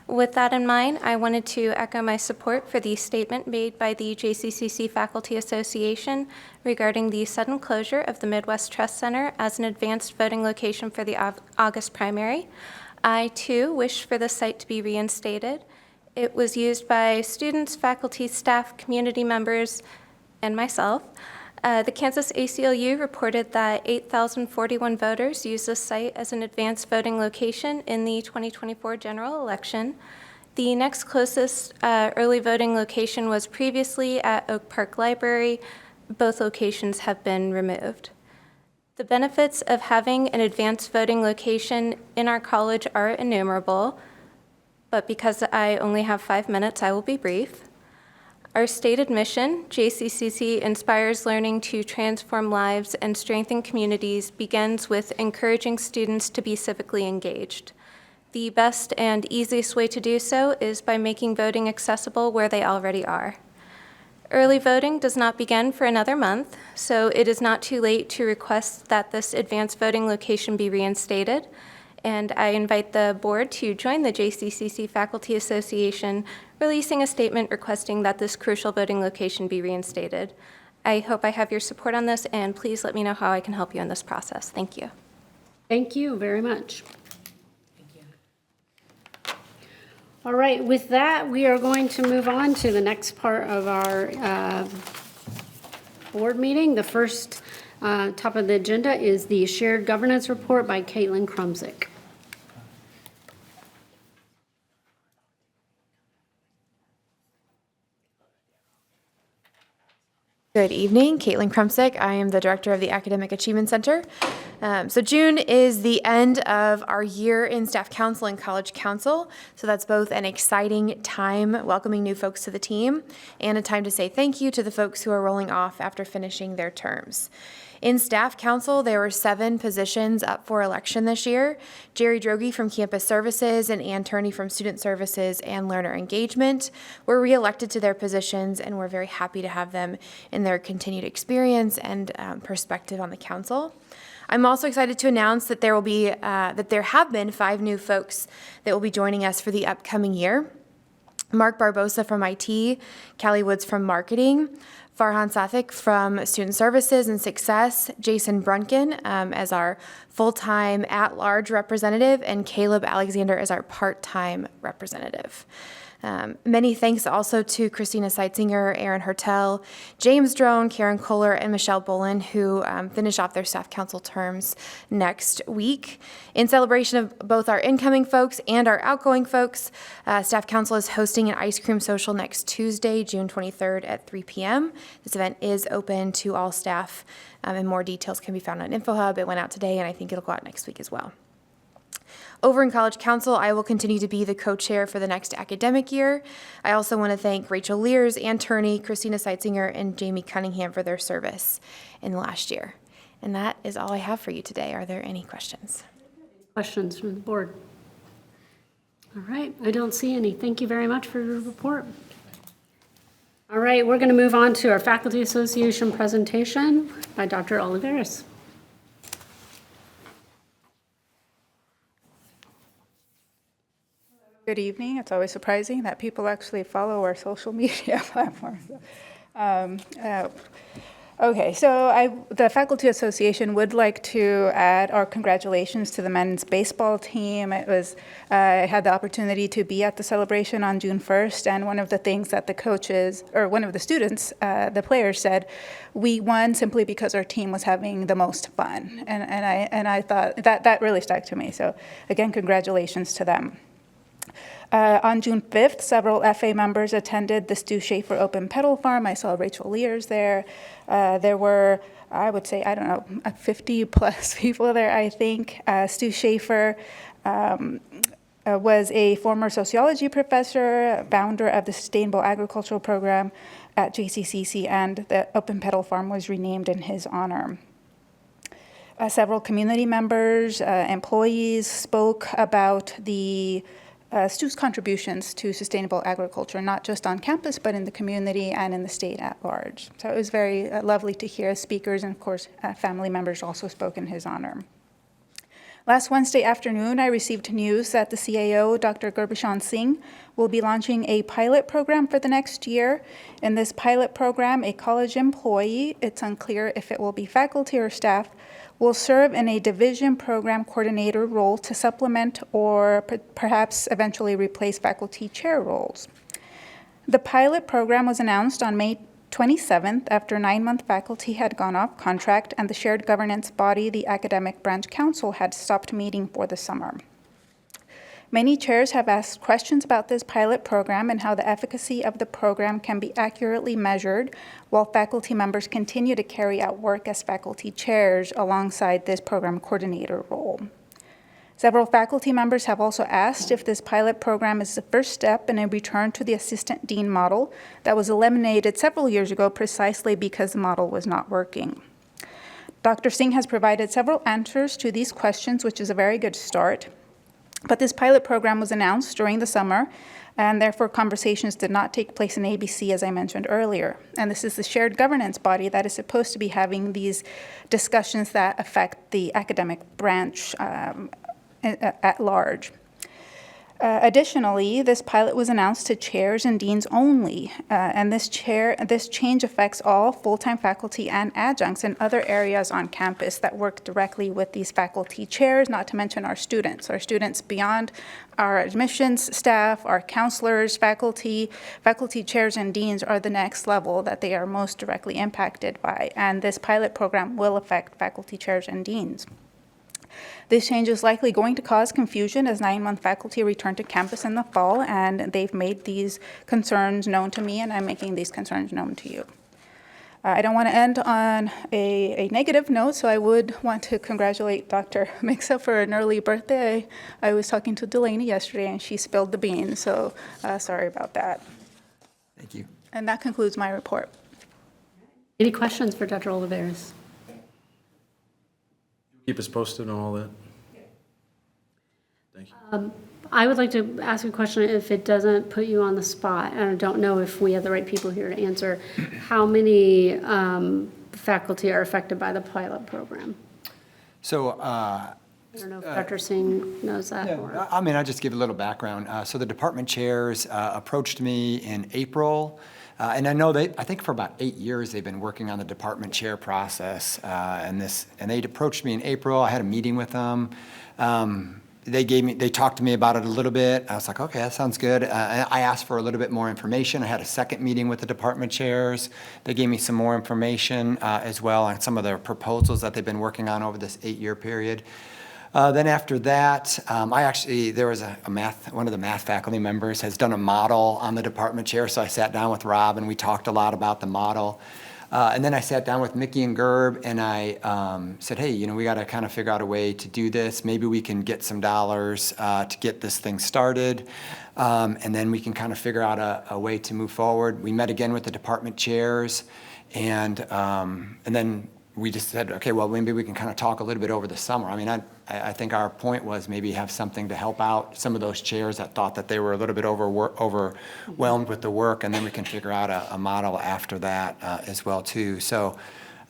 With that in mind, I wanted to echo my support for the statement made by the JCCC Faculty Association regarding the sudden closure of the Midwest Trust Center as an advanced voting location for the August primary. I, too, wish for the site to be reinstated. It was used by students, faculty, staff, community members, and myself. The Kansas ACLU reported that 8,041 voters used this site as an advanced voting location in the 2024 general election. The next closest early voting location was previously at Oak Park Library. Both locations have been removed. The benefits of having an advanced voting location in our college are innumerable, but because I only have 5 minutes, I will be brief. Our stated mission, JCCC inspires learning to transform lives and strengthen communities, begins with encouraging students to be civically engaged. The best and easiest way to do so is by making voting accessible where they already are. Early voting does not begin for another month, so it is not too late to request that this advanced voting location be reinstated. And I invite the board to join the JCCC Faculty Association, releasing a statement requesting that this crucial voting location be reinstated. I hope I have your support on this, and please let me know how I can help you in this process. Thank you. Thank you very much. All right, with that, we are going to move on to the next part of our board meeting. The first top of the agenda is the Shared Governance Report by Caitlin Krumsick. Good evening, Caitlin Krumsick. I am the director of the Academic Achievement Center. So June is the end of our year in Staff Council and College Council. So that's both an exciting time welcoming new folks to the team and a time to say thank you to the folks who are rolling off after finishing their terms. In Staff Council, there were 7 positions up for election this year. Jerry Droege from Campus Services and Ann Turney from Student Services and Learner Engagement were reelected to their positions, and we're very happy to have them in their continued experience and perspective on the council. I'm also excited to announce that there have been 5 new folks that will be joining us for the upcoming year. Mark Barbosa from IT, Callie Woods from Marketing, Farhan Sathik from Student Services and Success, Jason Brunkin as our full-time at-large representative, and Caleb Alexander as our part-time representative. Many thanks also to Christina Seitzinger, Aaron Hertel, James Drone, Karen Kohler, and Michelle Bolin, who finish off their Staff Council terms next week. In celebration of both our incoming folks and our outgoing folks, Staff Council is hosting an ice cream social next Tuesday, June 23rd at 3 p.m. This event is open to all staff, and more details can be found on InfoHub. It went out today, and I think it'll go out next week as well. Over in College Council, I will continue to be the co-chair for the next academic year. I also want to thank Rachel Lears, Ann Turney, Christina Seitzinger, and Jamie Cunningham for their service in the last year. And that is all I have for you today. Are there any questions? Questions from the board? All right, I don't see any. Thank you very much for your report. All right, we're going to move on to our Faculty Association presentation by Dr. Oliveris. Good evening. It's always surprising that people actually follow our social media platforms. Okay, so the Faculty Association would like to add our congratulations to the men's baseball team. I had the opportunity to be at the celebration on June 1st, and one of the things that the coaches, or one of the students, the players said, we won simply because our team was having the most fun. And I thought that really stuck to me. So again, congratulations to them. On June 5th, several FA members attended the Stu Schaefer Open Pedal Farm. I saw Rachel Lears there. There were, I would say, 50 plus people there, I think. Stu Schaefer was a former sociology professor, founder of the Sustainable Agricultural Program at JCCC, and the Open Pedal Farm was renamed in his honor. Several community members, employees spoke about the Stu's contributions to sustainable agriculture, not just on campus, but in the community and in the state at large. So it was very lovely to hear speakers, and of course, family members also spoke in his honor. Last Wednesday afternoon, I received news that the CAO, Dr. Gurbishan Singh, will be launching a pilot program for the next year. In this pilot program, a college employee, it's unclear if it will be faculty or staff, will serve in a division program coordinator role to supplement or perhaps eventually replace faculty chair roles. The pilot program was announced on May 27th after 9-month faculty had gone off contract and the shared governance body, the Academic Branch Council, had stopped meeting for the summer. Many chairs have asked questions about this pilot program and how the efficacy of the program can be accurately measured while faculty members continue to carry out work as faculty chairs alongside this program coordinator role. Several faculty members have also asked if this pilot program is the first step in a return to the assistant dean model that was eliminated several years ago precisely because the model was not working. Dr. Singh has provided several answers to these questions, which is a very good start. But this pilot program was announced during the summer, and therefore conversations did not take place in ABC, as I mentioned earlier. And this is the shared governance body that is supposed to be having these discussions that affect the academic branch at large. Additionally, this pilot was announced to chairs and deans only, and this change affects all full-time faculty and adjuncts in other areas on campus that work directly with these faculty chairs, not to mention our students. Our students beyond our admissions staff, our counselors, faculty chairs and deans are the next level that they are most directly impacted by, and this pilot program will affect faculty chairs and deans. This change is likely going to cause confusion as 9-month faculty return to campus in the fall, and they've made these concerns known to me, and I'm making these concerns known to you. I don't want to end on a negative note, so I would want to congratulate Dr. Mixa for an early birthday. I was talking to Delaney yesterday, and she spilled the beans, so sorry about that. Thank you. And that concludes my report. Any questions for Dr. Oliveras? Keep us posted on all that. Thank you. I would like to ask a question if it doesn't put you on the spot. And I don't know if we have the right people here to answer. How many faculty are affected by the pilot program? So, I don't know if Dr. Singh knows that. Or... I mean, I'll just give a little background. So the department chairs approached me in April. And I know I think for about 8 years, they've been working on the department chair process. And they approached me in April. I had a meeting with them. They talked to me about it a little bit. I was like, okay, that sounds good. I asked for a little bit more information. I had a second meeting with the department chairs. They gave me some more information as well on some of their proposals that they've been working on over this 8-year period. Then after that, there was one of the math faculty members has done a model on the department chair, so I sat down with Rob and we talked a lot about the model. And then I sat down with Mickey and Gerb and I said, hey, we got to kind of figure out a way to do this. Maybe we can get some dollars to get this thing started. And then we can kind of figure out a way to move forward. We met again with the department chairs and then we just said, okay, well, maybe we can kind of talk a little bit over the summer. I mean, I think our point was maybe have something to help out some of those chairs that thought that they were a little bit overwhelmed with the work, and then we can figure out a model after that as well, too. So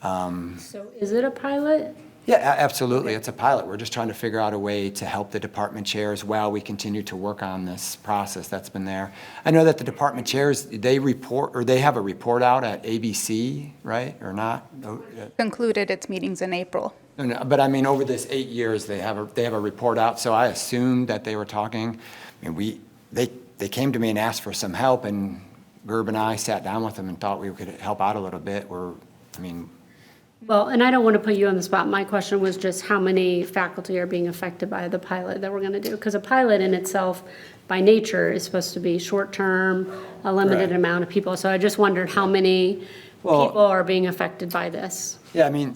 is it a pilot? Yeah, absolutely. It's a pilot. We're just trying to figure out a way to help the department chairs while we continue to work on this process that's been there. I know that the department chairs, they have a report out at ABC, right, or not? Concluded its meetings in April. No, but I mean, over this 8 years, they have a report out, so I assumed that they were talking. I mean, they came to me and asked for some help, and Gerb and I sat down with them and thought we could help out a little bit. Well, and I don't want to put you on the spot. My question was just how many faculty are being affected by the pilot that we're going to do? Because a pilot in itself, by nature, is supposed to be short-term, a limited amount of people. So I just wondered how many people are being affected by this. Yeah, I mean,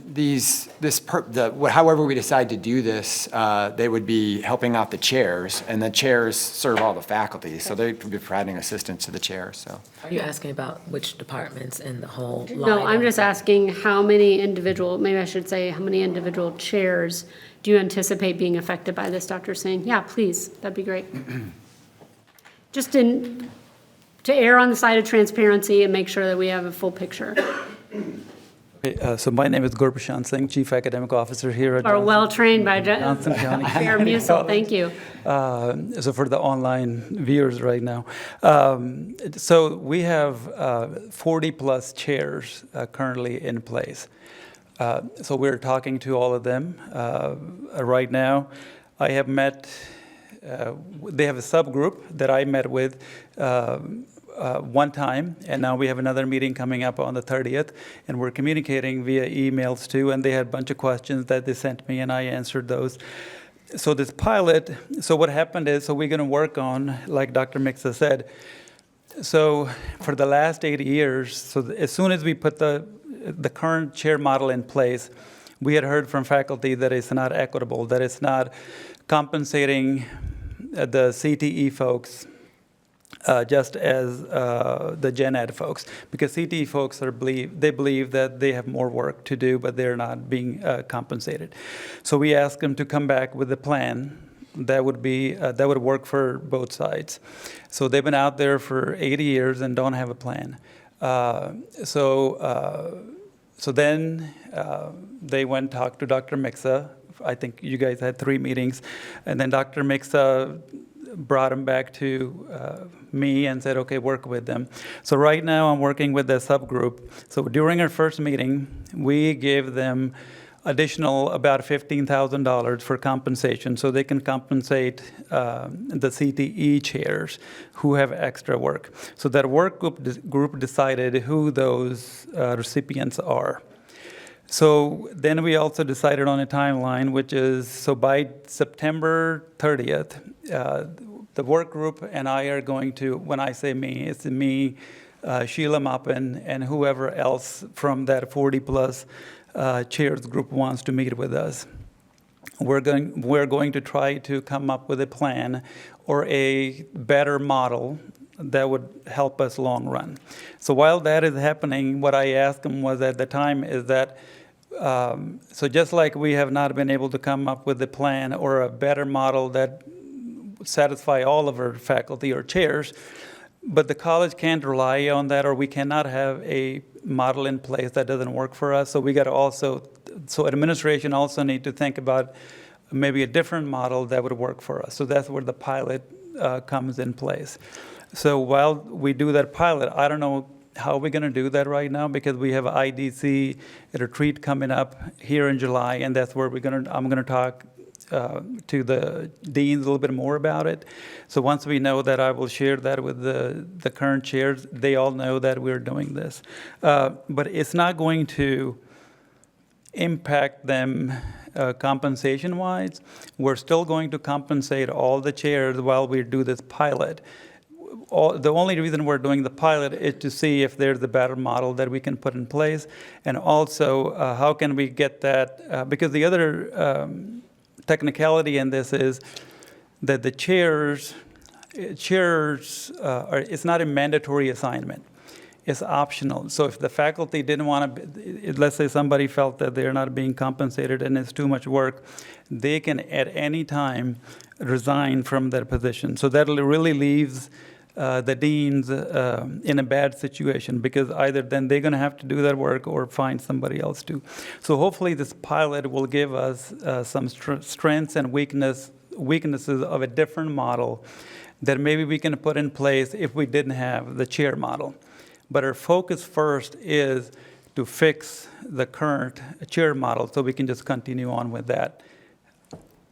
however we decide to do this, they would be helping out the chairs, and the chairs serve all the faculty, so they would be providing assistance to the chairs. So, Are you asking about which departments in the whole line? No, I'm just asking how many individual chairs do you anticipate being affected by this, Dr. Singh? Yeah, please, that'd be great. Just to err on the side of transparency and make sure that we have a full picture. So my name is Gurbashan Singh, Chief Academic Officer here at well-trained by Johnson County. Fair Musil, thank you. So for the online viewers right now. So we have 40-plus chairs currently in place. So we're talking to all of them right now. I have met, they have a subgroup that I met with one time, and now we have another meeting coming up on the 30th, and we're communicating via emails too, and they had a bunch of questions that they sent me, and I answered those. So this pilot, so what happened is, so we're going to work on, like Dr. Mixa said, so for the last 80 years, so as soon as we put the current chair model in place, we had heard from faculty that it's not equitable, that it's not compensating the CTE folks just as the Gen Ed folks, because CTE folks believe that they have more work to do, but they're not being compensated. So we asked them to come back with a plan that would work for both sides. So they've been out there for 80 years and don't have a plan. So then they went and talked to Dr. Mixa. I think you guys had 3 meetings, and then Dr. Mixa brought them back to me and said, okay, work with them. So right now I'm working with the subgroup. So during our first meeting, we gave them additional about $15,000 for compensation, so they can compensate the CTE chairs who have extra work. So that work group decided who those recipients are. So then we also decided on a timeline, which is, so by September 30th, the work group and I are going to, when I say me, it's me, Sheila Maupin, and whoever else from that 40-plus chairs group wants to meet with us. We're going to try to come up with a plan or a better model that would help us long run. So while that is happening, what I asked them was at the time is that, so just like we have not been able to come up with a plan or a better model that satisfy all of our faculty or chairs, but the college can't rely on that, or we cannot have a model in place that doesn't work for us. So we got to also, so administration also need to think about maybe a different model that would work for us. So that's where the pilot comes in place. So while we do that pilot, I don't know how we're going to do that right now, because we have IDC retreat coming up here in July, and that's where I'm going to talk to the deans a little bit more about it. So once we know that, I will share that with the current chairs. They all know that we're doing this. But it's not going to impact them compensation-wise. We're still going to compensate all the chairs while we do this pilot. The only reason we're doing the pilot is to see if there's a better model that we can put in place. And also, how can we get that, because the other technicality in this is that the chairs it's not a mandatory assignment. It's optional. So if the faculty didn't want to, let's say somebody felt that they're not being compensated and it's too much work, they can at any time resign from their position. So that really leaves the deans in a bad situation, because either then they're going to have to do that work or find somebody else to. So hopefully this pilot will give us some strengths and weaknesses of a different model that maybe we can put in place if we didn't have the chair model. But our focus first is to fix the current chair model so we can just continue on with that.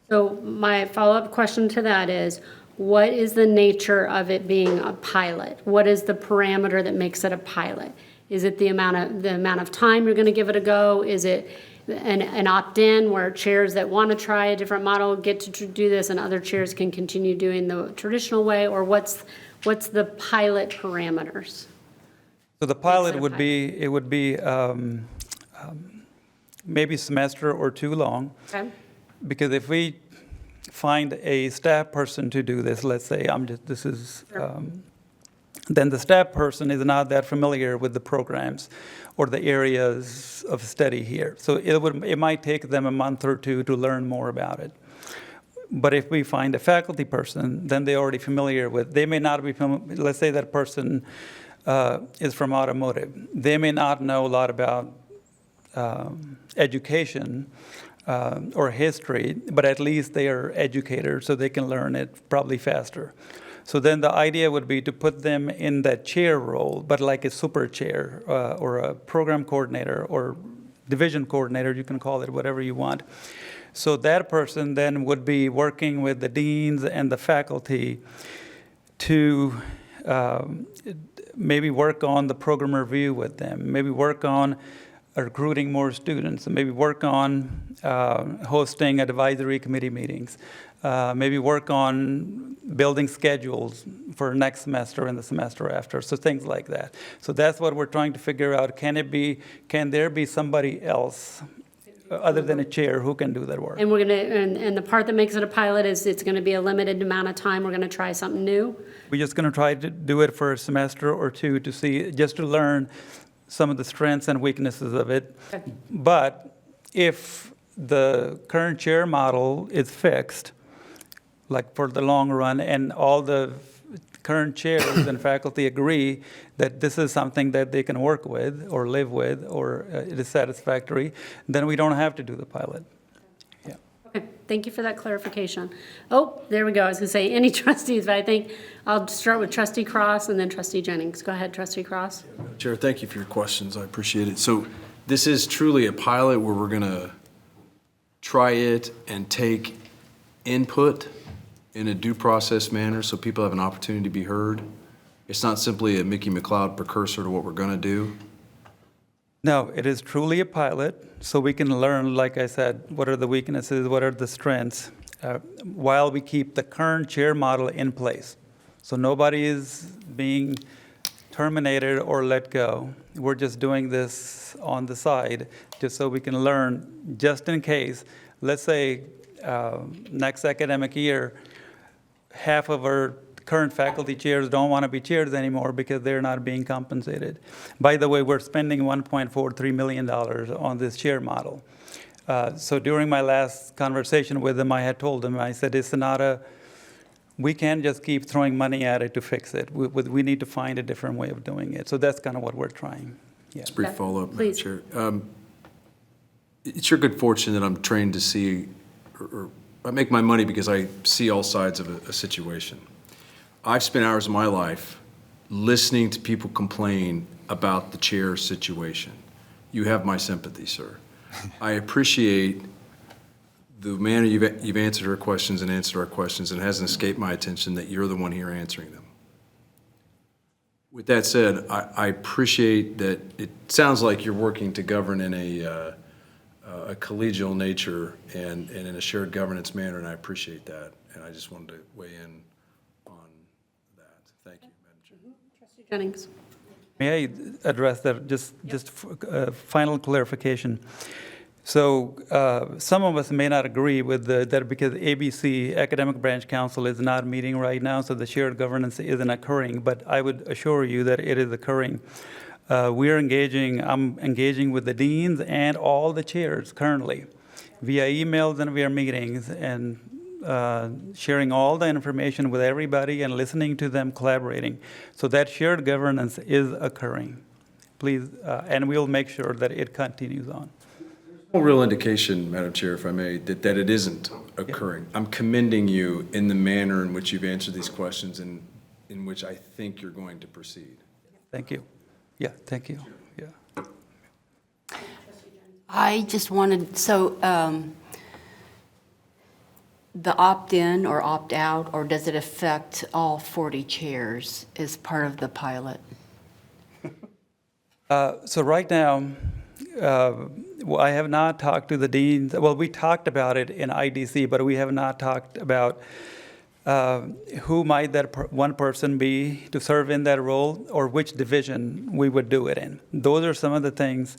So my follow-up question to that is, what is the nature of it being a pilot? What is the parameter that makes it a pilot? Is it the amount of time you're going to give it a go? Is it an opt-in where chairs that want to try a different model get to do this and other chairs can continue doing the traditional way? Or what's the pilot parameters? So the pilot would be, it would be maybe a semester or 2 long. Okay. Because if we find a staff person to do this, let's say then the staff person is not that familiar with the programs or the areas of study here. So it might take them a month or 2 to learn more about it. But if we find a faculty person, then they're already familiar with, they may not be, let's say that person is from automotive. They may not know a lot about education or history, but at least they are educators, so they can learn it probably faster. So then the idea would be to put them in that chair role, but like a super chair or a program coordinator or division coordinator, you can call it whatever you want. So that person then would be working with the deans and the faculty to maybe work on the program review with them, maybe work on recruiting more students, maybe work on hosting advisory committee meetings, maybe work on building schedules for next semester and the semester after, so things like that. So that's what we're trying to figure out. Can there be somebody else other than a chair who can do that work? And we're gonna, and the part that makes it a pilot is it's gonna be a limited amount of time. We're gonna try something new. We're just going to try to do it for a semester or two to see, just to learn some of the strengths and weaknesses of it. Okay. But if the current chair model is fixed, like for the long run, and all the current chairs and faculty agree that this is something that they can work with or live with, or it is satisfactory, then we don't have to do the pilot. Yeah. Okay, thank you for that clarification. Oh, there we go. I was gonna say any trustees, but I think I'll start with trustee Cross and then trustee Jennings. Go ahead, trustee Cross. Chair, thank you for your questions. I appreciate it. So this is truly a pilot where we're going to try it and take input in a due process manner so people have an opportunity to be heard. It's not simply a Mickey McLeod precursor to what we're going to do. No, it is truly a pilot, so we can learn, like I said, what are the weaknesses, what are the strengths, while we keep the current chair model in place. So nobody is being terminated or let go. We're just doing this on the side, just so we can learn, just in case. Let's say next academic year, half of our current faculty chairs don't want to be chairs anymore because they're not being compensated. By the way, we're spending $1.43 million on this chair model. So during my last conversation with them, I had told them, I said, it's not a, we can't just keep throwing money at it to fix it. We need to find a different way of doing it. So that's kind of what we're trying. Yeah. Just a brief follow-up, Madam Please. Chair. It's your good fortune that I'm trained to see, or I make my money because I see all sides of a situation. I've spent hours of my life listening to people complain about the chair situation. You have my sympathy, sir. I appreciate the manner you've answered our questions and answered our questions, and it hasn't escaped my attention that you're the one here answering them. With that said, I appreciate that it sounds like you're working to govern in a collegial nature and in a shared governance manner, and I appreciate that. And I just wanted to weigh in on that. Thank you, Madam Chair. Trustee Jennings. May I address that, just final clarification? So some of us may not agree with that because ABC, Academic Branch Council, is not meeting right now, so the shared governance isn't occurring, but I would assure you that it is occurring. I'm engaging with the deans and all the chairs currently via emails and via meetings, and sharing all the information with everybody and listening to them, collaborating. So that shared governance is occurring. Please, and we'll make sure that it continues on. No real indication, Madam Chair, if I may, that it isn't occurring. I'm commending you in the manner in which you've answered these questions and in which I think you're going to proceed. Thank you. Yeah, thank you. Yeah. I just wanted, so the opt-in or opt-out, or does it affect all 40 chairs as part of the pilot? So right now, I have not talked to the deans. Well, we talked about it in IDC, but we have not talked about who might that one person be to serve in that role, or which division we would do it in. Those are some of the things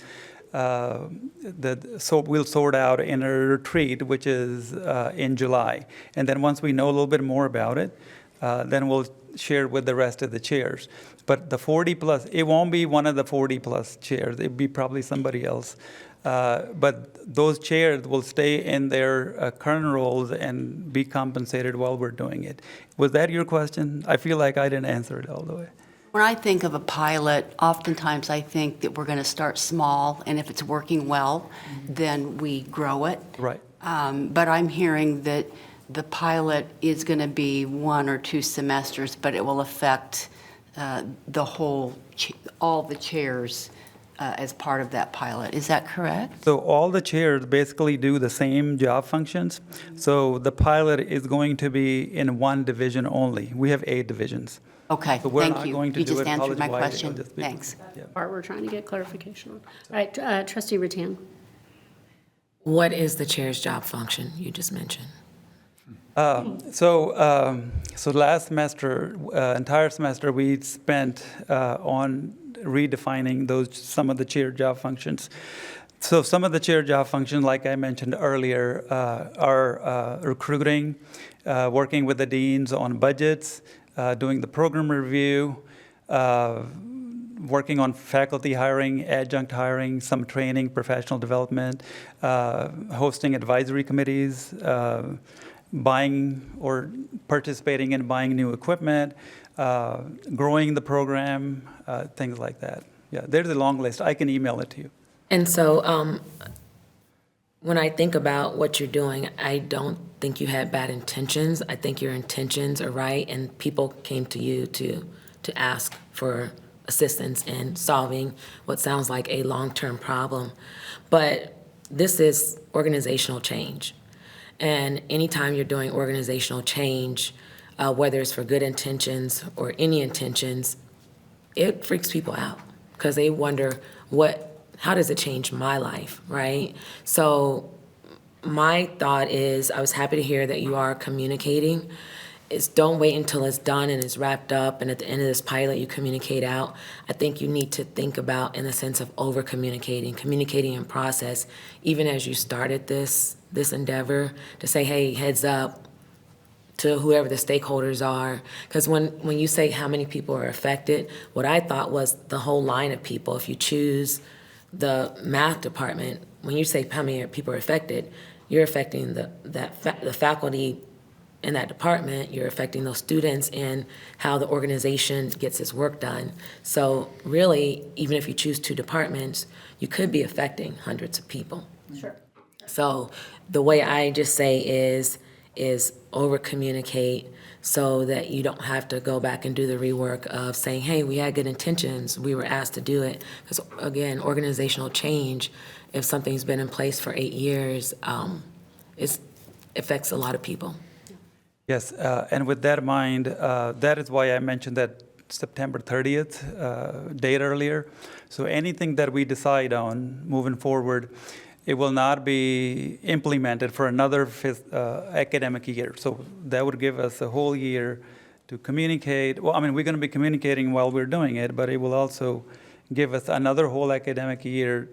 that we'll sort out in a retreat, which is in July. And then once we know a little bit more about it, then we'll share with the rest of the chairs. But the 40 plus, it won't be one of the 40 plus chairs. It'll be probably somebody else. But those chairs will stay in their current roles and be compensated while we're doing it. Was that your question? I feel like I didn't answer it all the way. When I think of a pilot, oftentimes I think that we're going to start small, and if it's working well, then we grow it. Right. But I'm hearing that the pilot is going to be 1 or 2 semesters, but it will affect the whole, all the chairs as part of that pilot. Is that correct? So all the chairs basically do the same job functions. So the pilot is going to be in one division only. We have 8 divisions. Okay, So we're thank not you. going to You do just it answered my college-wide, question. it'll just be- Thanks. Part we're trying to get clarification on. All right, trustee Rattan. What is the chair's job function you just mentioned? So last semester, entire semester, we spent on redefining some of the chair job functions. So some of the chair job functions, like I mentioned earlier, are recruiting, working with the deans on budgets, doing the program review, working on faculty hiring, adjunct hiring, some training, professional development, hosting advisory committees, buying or participating in buying new equipment, growing the program, things like that. Yeah, there's a long list. I can email it to you. And so when I think about what you're doing, I don't think you had bad intentions. I think your intentions are right, and people came to you to ask for assistance in solving what sounds like a long-term problem. But this is organizational change. And anytime you're doing organizational change, whether it's for good intentions or any intentions, it freaks people out because they wonder, how does it change my life, right? So my thought is, I was happy to hear that you are communicating. Don't wait until it's done and it's wrapped up, and at the end of this pilot, you communicate out. I think you need to think about in the sense of over-communicating, communicating in process, even as you started this endeavor, to say, hey, heads up to whoever the stakeholders are. Because when you say how many people are affected, what I thought was the whole line of people. If you choose the math department, when you say how many people are affected, you're affecting the faculty in that department, you're affecting those students and how the organization gets its work done. So really, even if you choose 2 departments, you could be affecting hundreds of people. Sure. So the way I just say is over-communicate so that you don't have to go back and do the rework of saying, hey, we had good intentions, we were asked to do it. Because again, organizational change, if something's been in place for 8 years, it affects a lot of people. Yes, and with that in mind, that is why I mentioned that September 30th date earlier. So anything that we decide on moving forward, it will not be implemented for another academic year. So that would give us a whole year to communicate. Well, I mean, we're going to be communicating while we're doing it, but it will also give us another whole academic year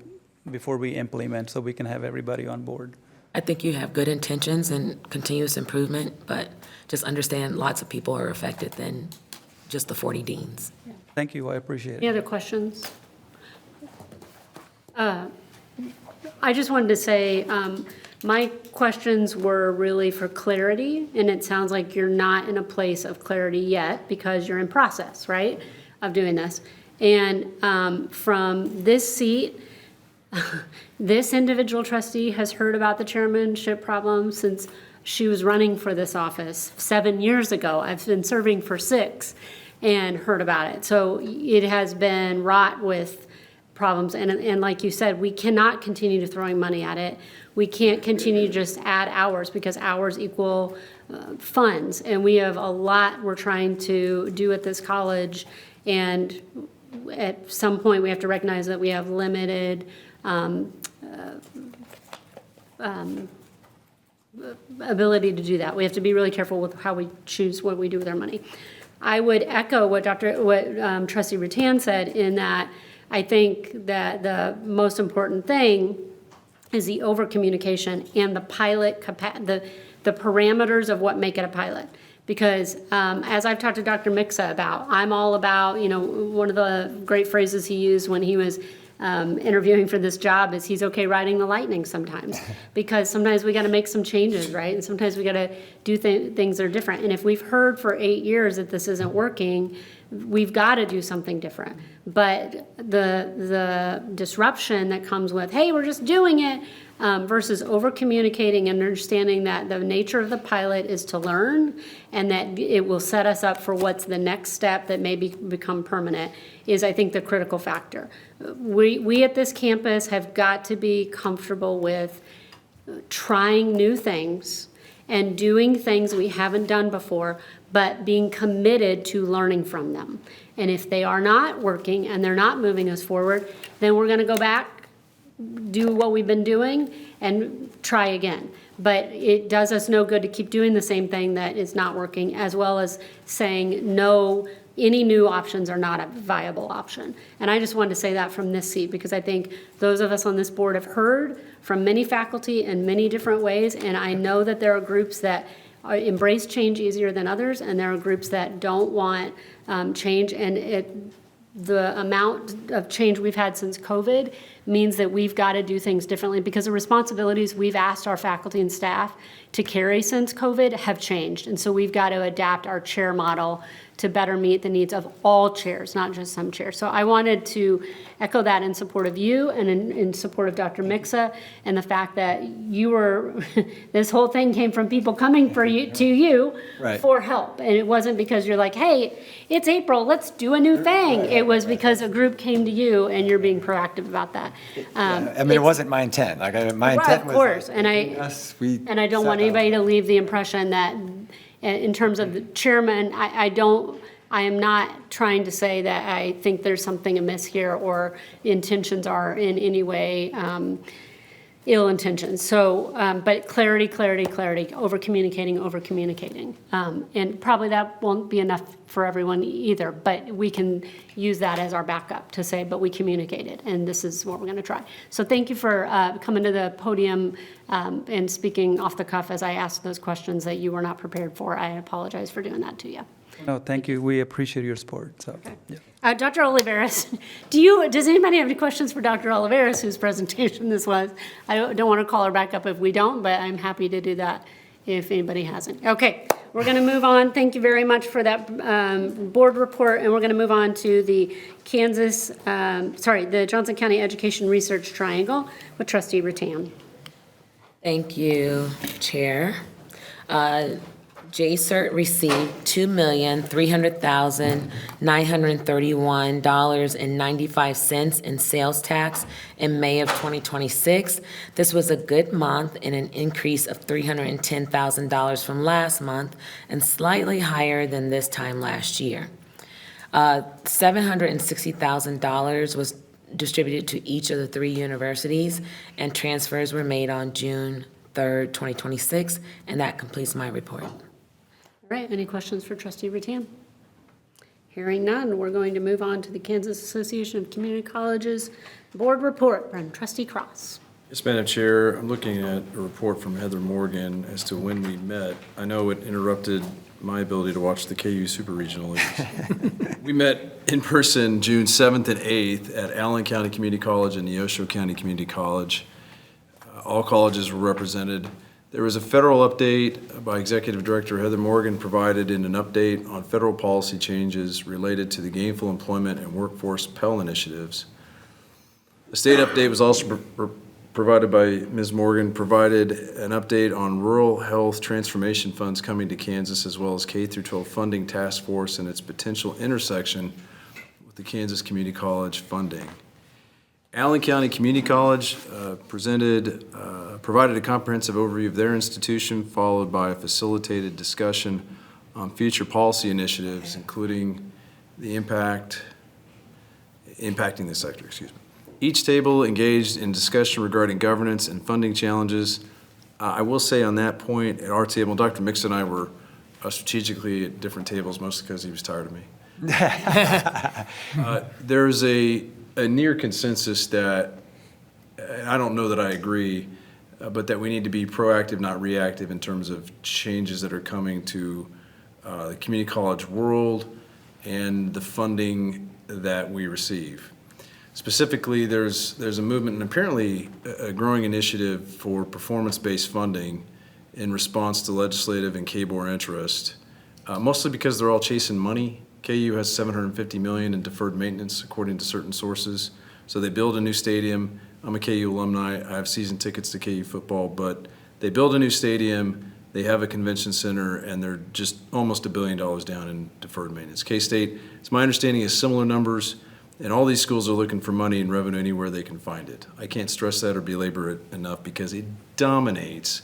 before we implement, so we can have everybody on board. I think you have good intentions and continuous improvement, but just understand lots of people are affected than just the 40 deans. Thank you, I appreciate it. Any other questions? I just wanted to say, my questions were really for clarity, and it sounds like you're not in a place of clarity yet because you're in process, right, of doing this. And from this seat, this individual trustee has heard about the chairmanship problem since she was running for this office 7 years ago. I've been serving for 6 and heard about it. So it has been wrought with problems. And like you said, we cannot continue to throwing money at it. We can't continue to just add hours because hours equal funds. And we have a lot we're trying to do at this college. And at some point, we have to recognize that we have limited ability to do that. We have to be really careful with how we choose what we do with our money. I would echo what Trustee Rattan said in that I think that the most important thing is the over-communication and the pilot, the parameters of what make it a pilot. Because as I've talked to Dr. Mixa about, I'm all about, one of the great phrases he used when he was interviewing for this job is he's okay riding the lightning sometimes. Because sometimes we got to make some changes, right? And sometimes we got to do things that are different. And if we've heard for 8 years that this isn't working, we've got to do something different. But the disruption that comes with, hey, we're just doing it, versus over-communicating and understanding that the nature of the pilot is to learn and that it will set us up for what's the next step that may become permanent is, I think, the critical factor. We at this campus have got to be comfortable with trying new things and doing things we haven't done before, but being committed to learning from them. And if they are not working and they're not moving us forward, then we're going to go back, do what we've been doing, and try again. But it does us no good to keep doing the same thing that is not working, as well as saying no, any new options are not a viable option. And I just wanted to say that from this seat, because I think those of us on this board have heard from many faculty in many different ways, and I know that there are groups that embrace change easier than others, and there are groups that don't want change, and the amount of change we've had since COVID means that we've got to do things differently, because the responsibilities we've asked our faculty and staff to carry since COVID have changed. And so we've got to adapt our chair model to better meet the needs of all chairs, not just some chairs. So I wanted to echo that in support of you and in support of Dr. Mixa, and the fact that you were, this whole thing came from people coming to you Right. for help. And it wasn't because you're like, hey, it's April, let's do a new thing. It was because a group came to you and you're being proactive about that. I mean, it wasn't my intent. Like, my intent was. Of course, like, and yes, I don't want anybody to leave the impression that, in terms of the chairman, I am not trying to say that I think there's something amiss here or intentions are in any way ill intentions. So, but clarity, over communicating. And probably that won't be enough for everyone either, but we can use that as our backup to say, but we communicated, and this is what we're going to try. So thank you for coming to the podium and speaking off the cuff as I asked those questions that you were not prepared for. I apologize for doing that to you. No, thank you. We appreciate your support. So, yeah. Dr. Oliveras, does anybody have any questions for Dr. Oliveras, whose presentation this was? I don't want to call her back up if we don't, but I'm happy to do that if anybody hasn't. Okay, we're going to move on. Thank you very much for that board report, and we're going to move on to the the Johnson County Education Research Triangle with Trustee Rattan. Thank you, Chair. JCERT received $2,300,931.95 in sales tax in May of 2026. This was a good month and an increase of $310,000 from last month and slightly higher than this time last year. $760,000 was distributed to each of the 3 universities, and transfers were made on June 3rd, 2026, and that completes my report. All right, any questions for Trustee Rattan? Hearing none, we're going to move on to the Kansas Association of Community Colleges Board Report from Trustee Cross. Yes, Madam Chair, I'm looking at a report from Heather Morgan as to when we met. I know it interrupted my ability to watch the KU Super Regional Leagues. We met in person June 7th and 8th at Allen County Community College and Neosho County Community College. All colleges were represented. There was a federal update by Executive Director Heather Morgan provided in an update on federal policy changes related to the gainful employment and workforce Pell initiatives. The state update was also provided by Ms. Morgan, provided an update on rural health transformation funds coming to Kansas, as well as K-12 funding task force and its potential intersection with the Kansas Community College funding. Allen County Community College provided a comprehensive overview of their institution, followed by a facilitated discussion on future policy initiatives, including the impacting the sector, Each table engaged in discussion regarding governance and funding challenges. I will say on that point, at our table, Dr. Mixa and I were strategically at different tables, mostly because he was tired of me. There's a near consensus that, I don't know that I agree, but that we need to be proactive, not reactive, in terms of changes that are coming to the community college world and the funding that we receive. Specifically, there's a movement and apparently a growing initiative for performance-based funding in response to legislative and KBOR interest, mostly because they're all chasing money. KU has $750 million in deferred maintenance, according to certain sources. So they build a new stadium. I'm a KU alumni. I have season tickets to KU football, but they build a new stadium, they have a convention center, and they're just almost $1 billion down in deferred maintenance. K-State, it's my understanding, is similar numbers, and all these schools are looking for money and revenue anywhere they can find it. I can't stress that or belabor it enough because it dominates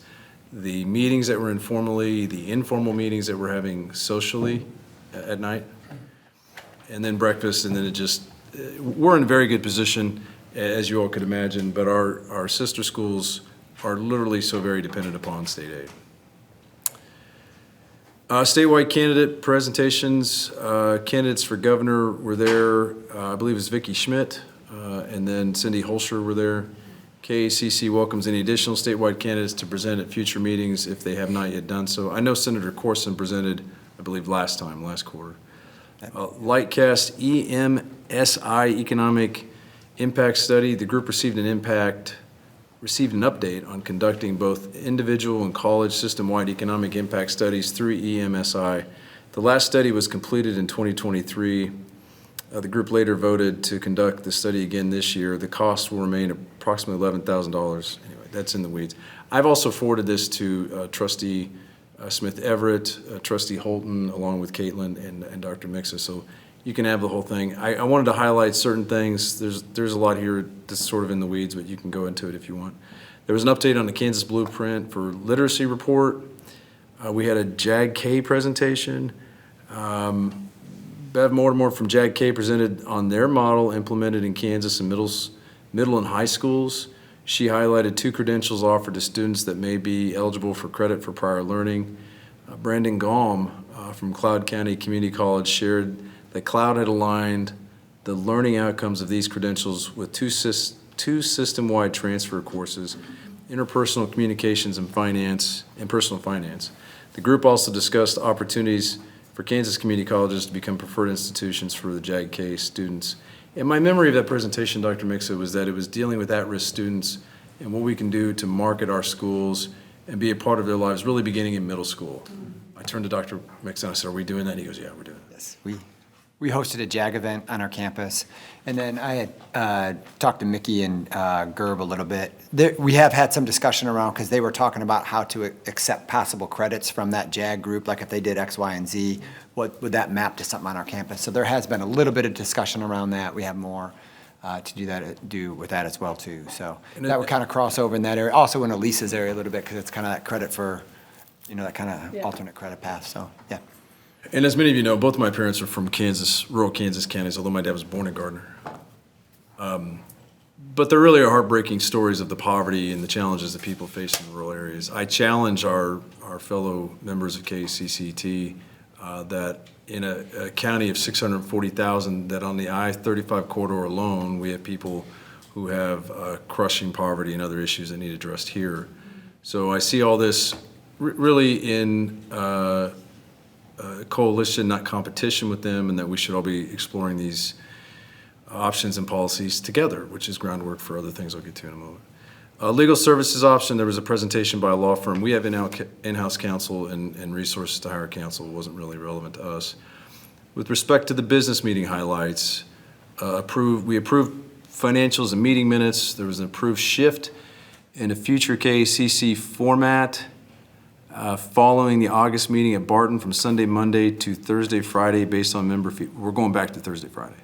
the meetings that were informally, the informal meetings that we're having socially at night, and then breakfast, and then it just, we're in a very good position, as you all could imagine, but our sister schools are literally so very dependent upon state aid. Statewide candidate presentations, candidates for governor were there, I believe it was Vicki Schmidt, and then Cindy Holscher were there. KCC welcomes any additional statewide candidates to present at future meetings if they have not yet done so. I know Senator Corson presented, I believe, last quarter. Lightcast EMSI Economic Impact Study. The group received an update on conducting both individual and college system-wide economic impact studies through EMSI. The last study was completed in 2023. The group later voted to conduct the study again this year. The cost will remain approximately $11,000. Anyway, that's in the weeds. I've also forwarded this to Trustee Smith Everett, Trustee Holton, along with Caitlin and Dr. Mixa, so you can have the whole thing. I wanted to highlight certain things. There's a lot here that's sort of in the weeds, but you can go into it if you want. There was an update on the Kansas Blueprint for Literacy Report. We had a JAG-K presentation. Bev Mortimer from JAG-K presented on their model implemented in Kansas and middle and high schools. She highlighted 2 credentials offered to students that may be eligible for credit for prior learning. Brandon Gaum from Cloud County Community College shared that Cloud had aligned the learning outcomes of these credentials with two system-wide transfer courses, interpersonal communications and finance and personal finance. The group also discussed opportunities for Kansas community colleges to become preferred institutions for the JAG-K students. And my memory of that presentation, Dr. Mixa, was that it was dealing with at-risk students and what we can do to market our schools and be a part of their lives, really beginning in middle school. I turned to Dr. Mixa and I said, are we doing that? And he goes, yeah, we're doing it. Yes, we hosted a JAG event on our campus, and then I had talked to Mickey and Gerb a little bit. We have had some discussion around, because they were talking about how to accept possible credits from that JAG group, like if they did X, Y, and Z, what would that map to something on our campus? So there has been a little bit of discussion around that. We have more to do with that as well, too. So that would kind of cross over in that area, also in Elisa's area a little bit, because it's kind of that credit for, that kind of alternate credit path, so, yeah. And as many of you know, both my parents are from Kansas, rural Kansas counties, although my dad was born in Gardner. But there really are heartbreaking stories of the poverty and the challenges that people face in rural areas. I challenge our fellow members of KCCT that in a county of 640,000, that on the I-35 corridor alone, we have people who have crushing poverty and other issues that need addressed here. So I see all this really in coalition, not competition with them, and that we should all be exploring these options and policies together, which is groundwork for other things I'll get to in a moment. Legal services option, there was a presentation by a law firm. We have in-house counsel and resources to hire counsel. It wasn't really relevant to us. With respect to the business meeting highlights, we approved financials and meeting minutes. There was an approved shift in a future KCC format following the August meeting at Barton from Sunday, Monday to Thursday, Friday based on member fee. We're going back to Thursday, Friday.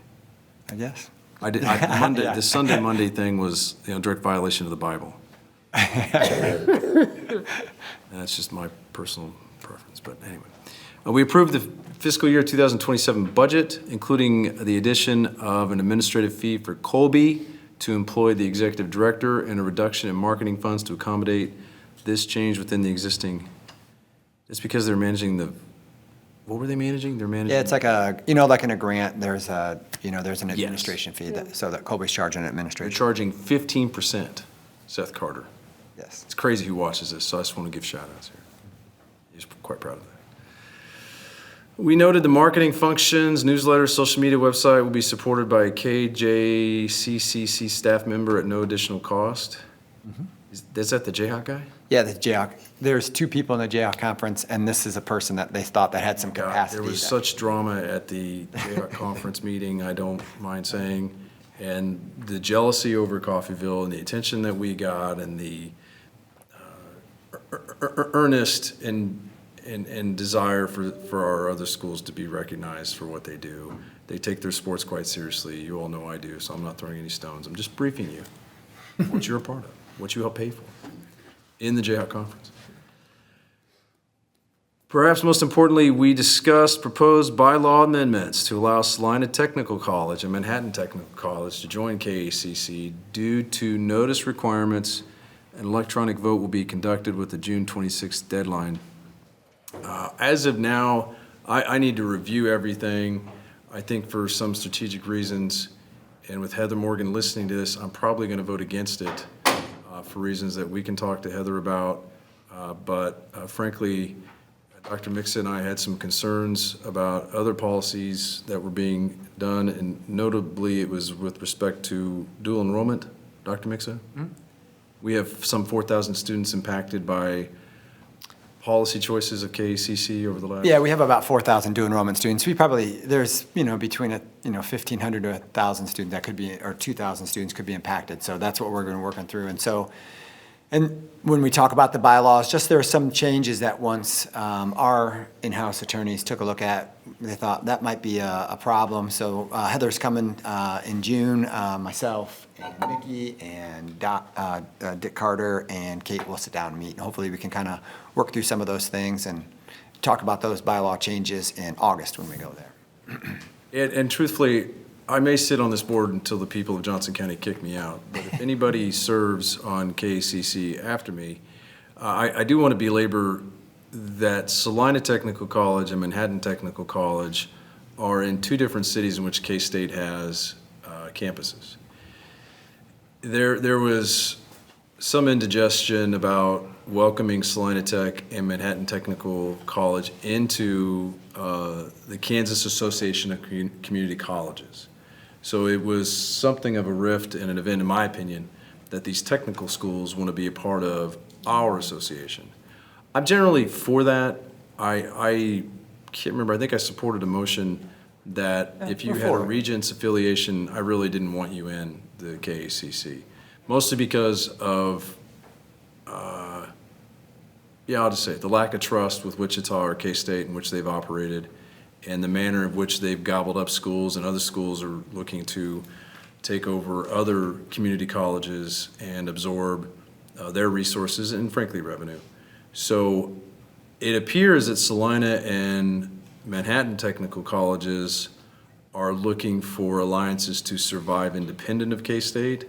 I guess. The Sunday, Monday thing was direct violation of the Bible. That's just my personal preference, but anyway. We approved the fiscal year 2027 budget, including the addition of an administrative fee for Colby to employ the executive director and a reduction in marketing funds to accommodate this change within the existing. It's because they're managing what were they managing? They're managing. Yeah, it's like like in a grant, there's an administration fee, so that Colby's charging an administration. They're charging 15%, Seth Carter. Yes. It's crazy who watches this, so I just want to give shout outs here. He's quite proud of that. We noted the marketing functions, newsletter, social media website will be supported by a KJCCC staff member at no additional cost. Mm-hmm. Is that the Jayhawk guy? Yeah, the Jayhawk. There's 2 people in the Jayhawk conference, and this is a person that they thought that had some capacity. There was such drama at the Jayhawk conference meeting, I don't mind saying, and the jealousy over Coffeyville and the attention that we got and the earnest and desire for our other schools to be recognized for what they do. They take their sports quite seriously. You all know I do, so I'm not throwing any stones. I'm just briefing you what you're a part of, what you help pay for in the Jayhawk conference. Perhaps most importantly, we discussed proposed bylaw amendments to allow Salina Technical College and Manhattan Technical College to join KACC due to notice requirements. An electronic vote will be conducted with the June 26th deadline. As of now, I need to review everything. I think for some strategic reasons, and with Heather Morgan listening to this, I'm probably going to vote against it for reasons that we can talk to Heather about. But frankly, Dr. Mixon and I had some concerns about other policies that were being done, and notably it was with respect to dual enrollment. Dr. Mixon? Mm-hmm. We have some 4,000 students impacted by policy choices of KACC over the last. Yeah, we have about 4,000 dual enrollment students. There's, between 1,500 to 1,000 students that could be, or 2,000 students could be impacted. So that's what we're going to work on through. And when we talk about the bylaws, just there are some changes that once our in-house attorneys took a look at, they thought that might be a problem. So Heather's coming in June, myself and Nikki and Dick Carter and Kate will sit down and meet. And hopefully we can kind of work through some of those things and talk about those bylaw changes in August when we go there. And truthfully, I may sit on this board until the people of Johnson County kick me out, but if anybody serves on KACC after me, I do want to belabor that Salina Technical College and Manhattan Technical College are in two different cities in which K-State has campuses. There was some indigestion about welcoming Salina Tech and Manhattan Technical College into the Kansas Association of Community Colleges. So it was something of a rift and an event, in my opinion, that these technical schools want to be a part of our association. I'm generally for that. I can't remember, I think I supported a motion that if you had a Regents affiliation, I really didn't want you in the KACC. Mostly because of, I'll just say it, the lack of trust with Wichita or K-State in which they've operated, and the manner in which they've gobbled up schools, and other schools are looking to take over other community colleges and absorb their resources and frankly revenue. So it appears that Salina and Manhattan Technical Colleges are looking for alliances to survive independent of K-State.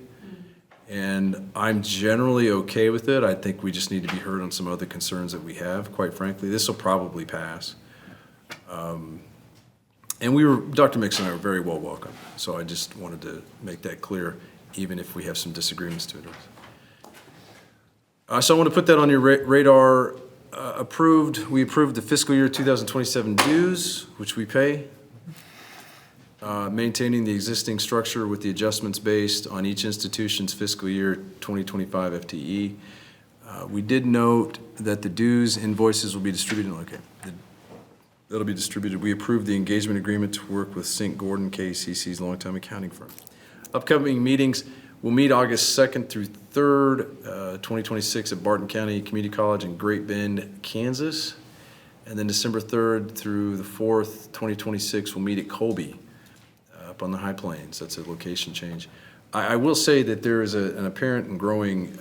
And I'm generally okay with it. I think we just need to be heard on some other concerns that we have, quite frankly. This will probably pass. And Dr. Mixon and I were very well welcome. So I just wanted to make that clear, even if we have some disagreements to it. So I want to put that on your radar. We approved the fiscal year 2027 dues, which we pay. Maintaining the existing structure with the adjustments based on each institution's fiscal year 2025 FTE. We did note that the dues invoices will be distributed. Okay, that'll be distributed. We approved the engagement agreement to work with St. Gordon, KCC's longtime accounting firm. Upcoming meetings, we'll meet August 2nd through 3rd, 2026 at Barton County Community College in Great Bend, Kansas. And then December 3rd through the 4th, 2026, we'll meet at Colby, up on the High Plains. That's a location change. I will say that there is an apparent and growing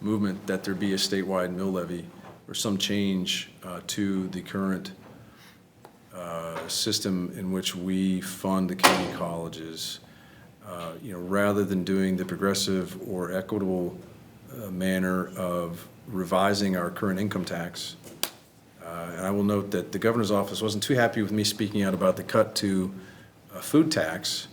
movement that there be a statewide mill levy or some change to the current system in which we fund the county colleges. Rather than doing the progressive or equitable manner of revising our current income tax. And I will note that the governor's office wasn't too happy with me speaking out about the cut to food tax.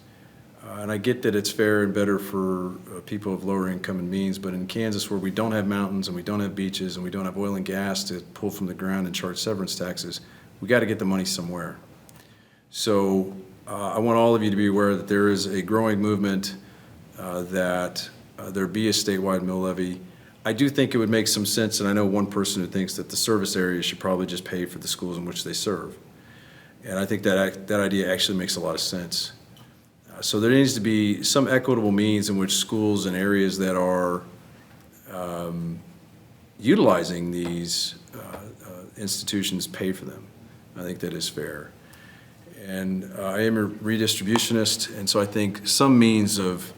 And I get that it's fair and better for people of lower income and means, but in Kansas where we don't have mountains and we don't have beaches and we don't have oil and gas to pull from the ground and charge severance taxes, we got to get the money somewhere. So I want all of you to be aware that there is a growing movement that there be a statewide mill levy. I do think it would make some sense, and I know one person who thinks that the service areas should probably just pay for the schools in which they serve. And I think that idea actually makes a lot of sense. So there needs to be some equitable means in which schools and areas that are utilizing these institutions pay for them. I think that is fair. And I am a redistributionist, and so I think some means of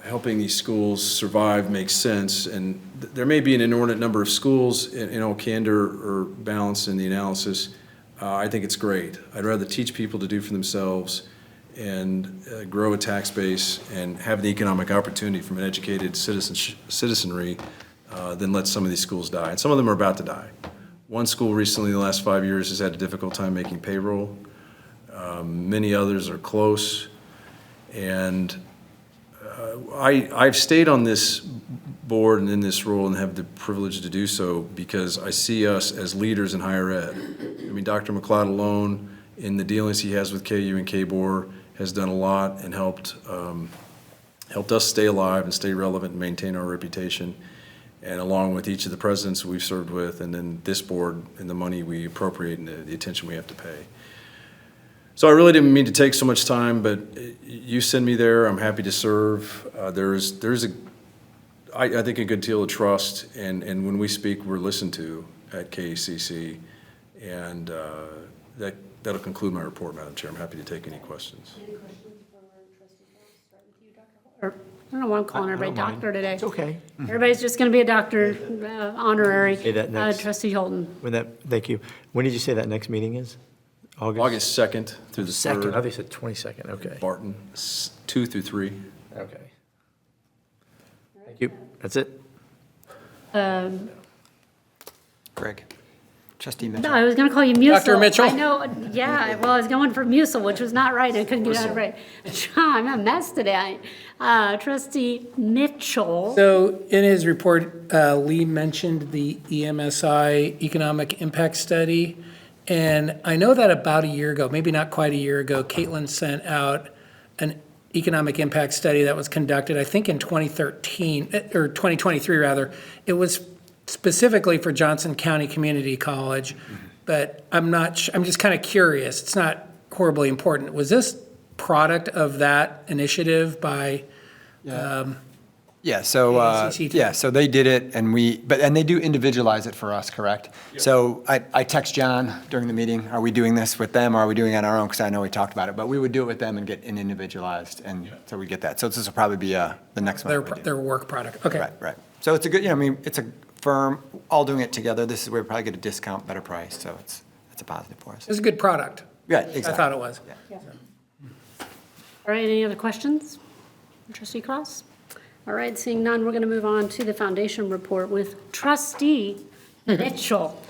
helping these schools survive makes sense. And there may be an inordinate number of schools, in all candor or balance in the analysis. I think it's great. I'd rather teach people to do for themselves and grow a tax base and have the economic opportunity from an educated citizenry than let some of these schools die. And some of them are about to die. One school recently in the last 5 years has had a difficult time making payroll. Many others are close. And I've stayed on this board and in this role and have the privilege to do so because I see us as leaders in higher ed. I mean, Dr. McLeod alone, in the dealings he has with KU and KBOR, has done a lot and helped us stay alive and stay relevant and maintain our reputation. And along with each of the presidents we've served with, and then this board and the money we appropriate and the attention we have to pay. So I really didn't mean to take so much time, but you send me there, I'm happy to serve. There's I think a good deal of trust, and when we speak, we're listened to at KCC, and that'll conclude my report, Madam Chair. I'm happy to take any questions. Any questions for Trustee Cross? Start with you, Dr. Holder. I don't know why I'm calling everybody doctor today. It's okay. Everybody's just going to be a doctor, honorary. Say that next. Trustee Holden. Thank you. When did you say that next meeting is? August 2nd through the 3rd. I think you said 22nd, okay. Barton, 2 through 3. Okay. Thank you. That's it? Greg, Trustee Mitchell. No, I was going to call you Musil. Dr. Mitchell? I know, yeah, well, I was going for Musil, which was not right. I couldn't get it out right. I'm a mess today. Trustee Mitchell. So in his report, Lee mentioned the EMSI Economic Impact Study. And I know that about a year ago, maybe not quite a year ago, Caitlin sent out an economic impact study that was conducted, I think in 2013, or 2023 rather. It was specifically for Johnson County Community College, but I'm just kind of curious. It's not horribly important. Was this product of that initiative by? So they did it, and they do individualize it for us, correct? Yep. So I text John during the meeting, are we doing this with them, or are we doing it on our own? Because I know we talked about it, but we would do it with them and get it individualized, and so we get that. So this will probably be the next one. Their work product, okay. Right. So it's a good, it's a firm, all doing it together. This is where we probably get a discount, better price, so it's a positive for us. It's a good product. Yeah, exactly. I thought it was. Yeah. All right, any other questions? Trustee Cross? All right, seeing none, we're going to move on to the foundation report with Trustee Mitchell.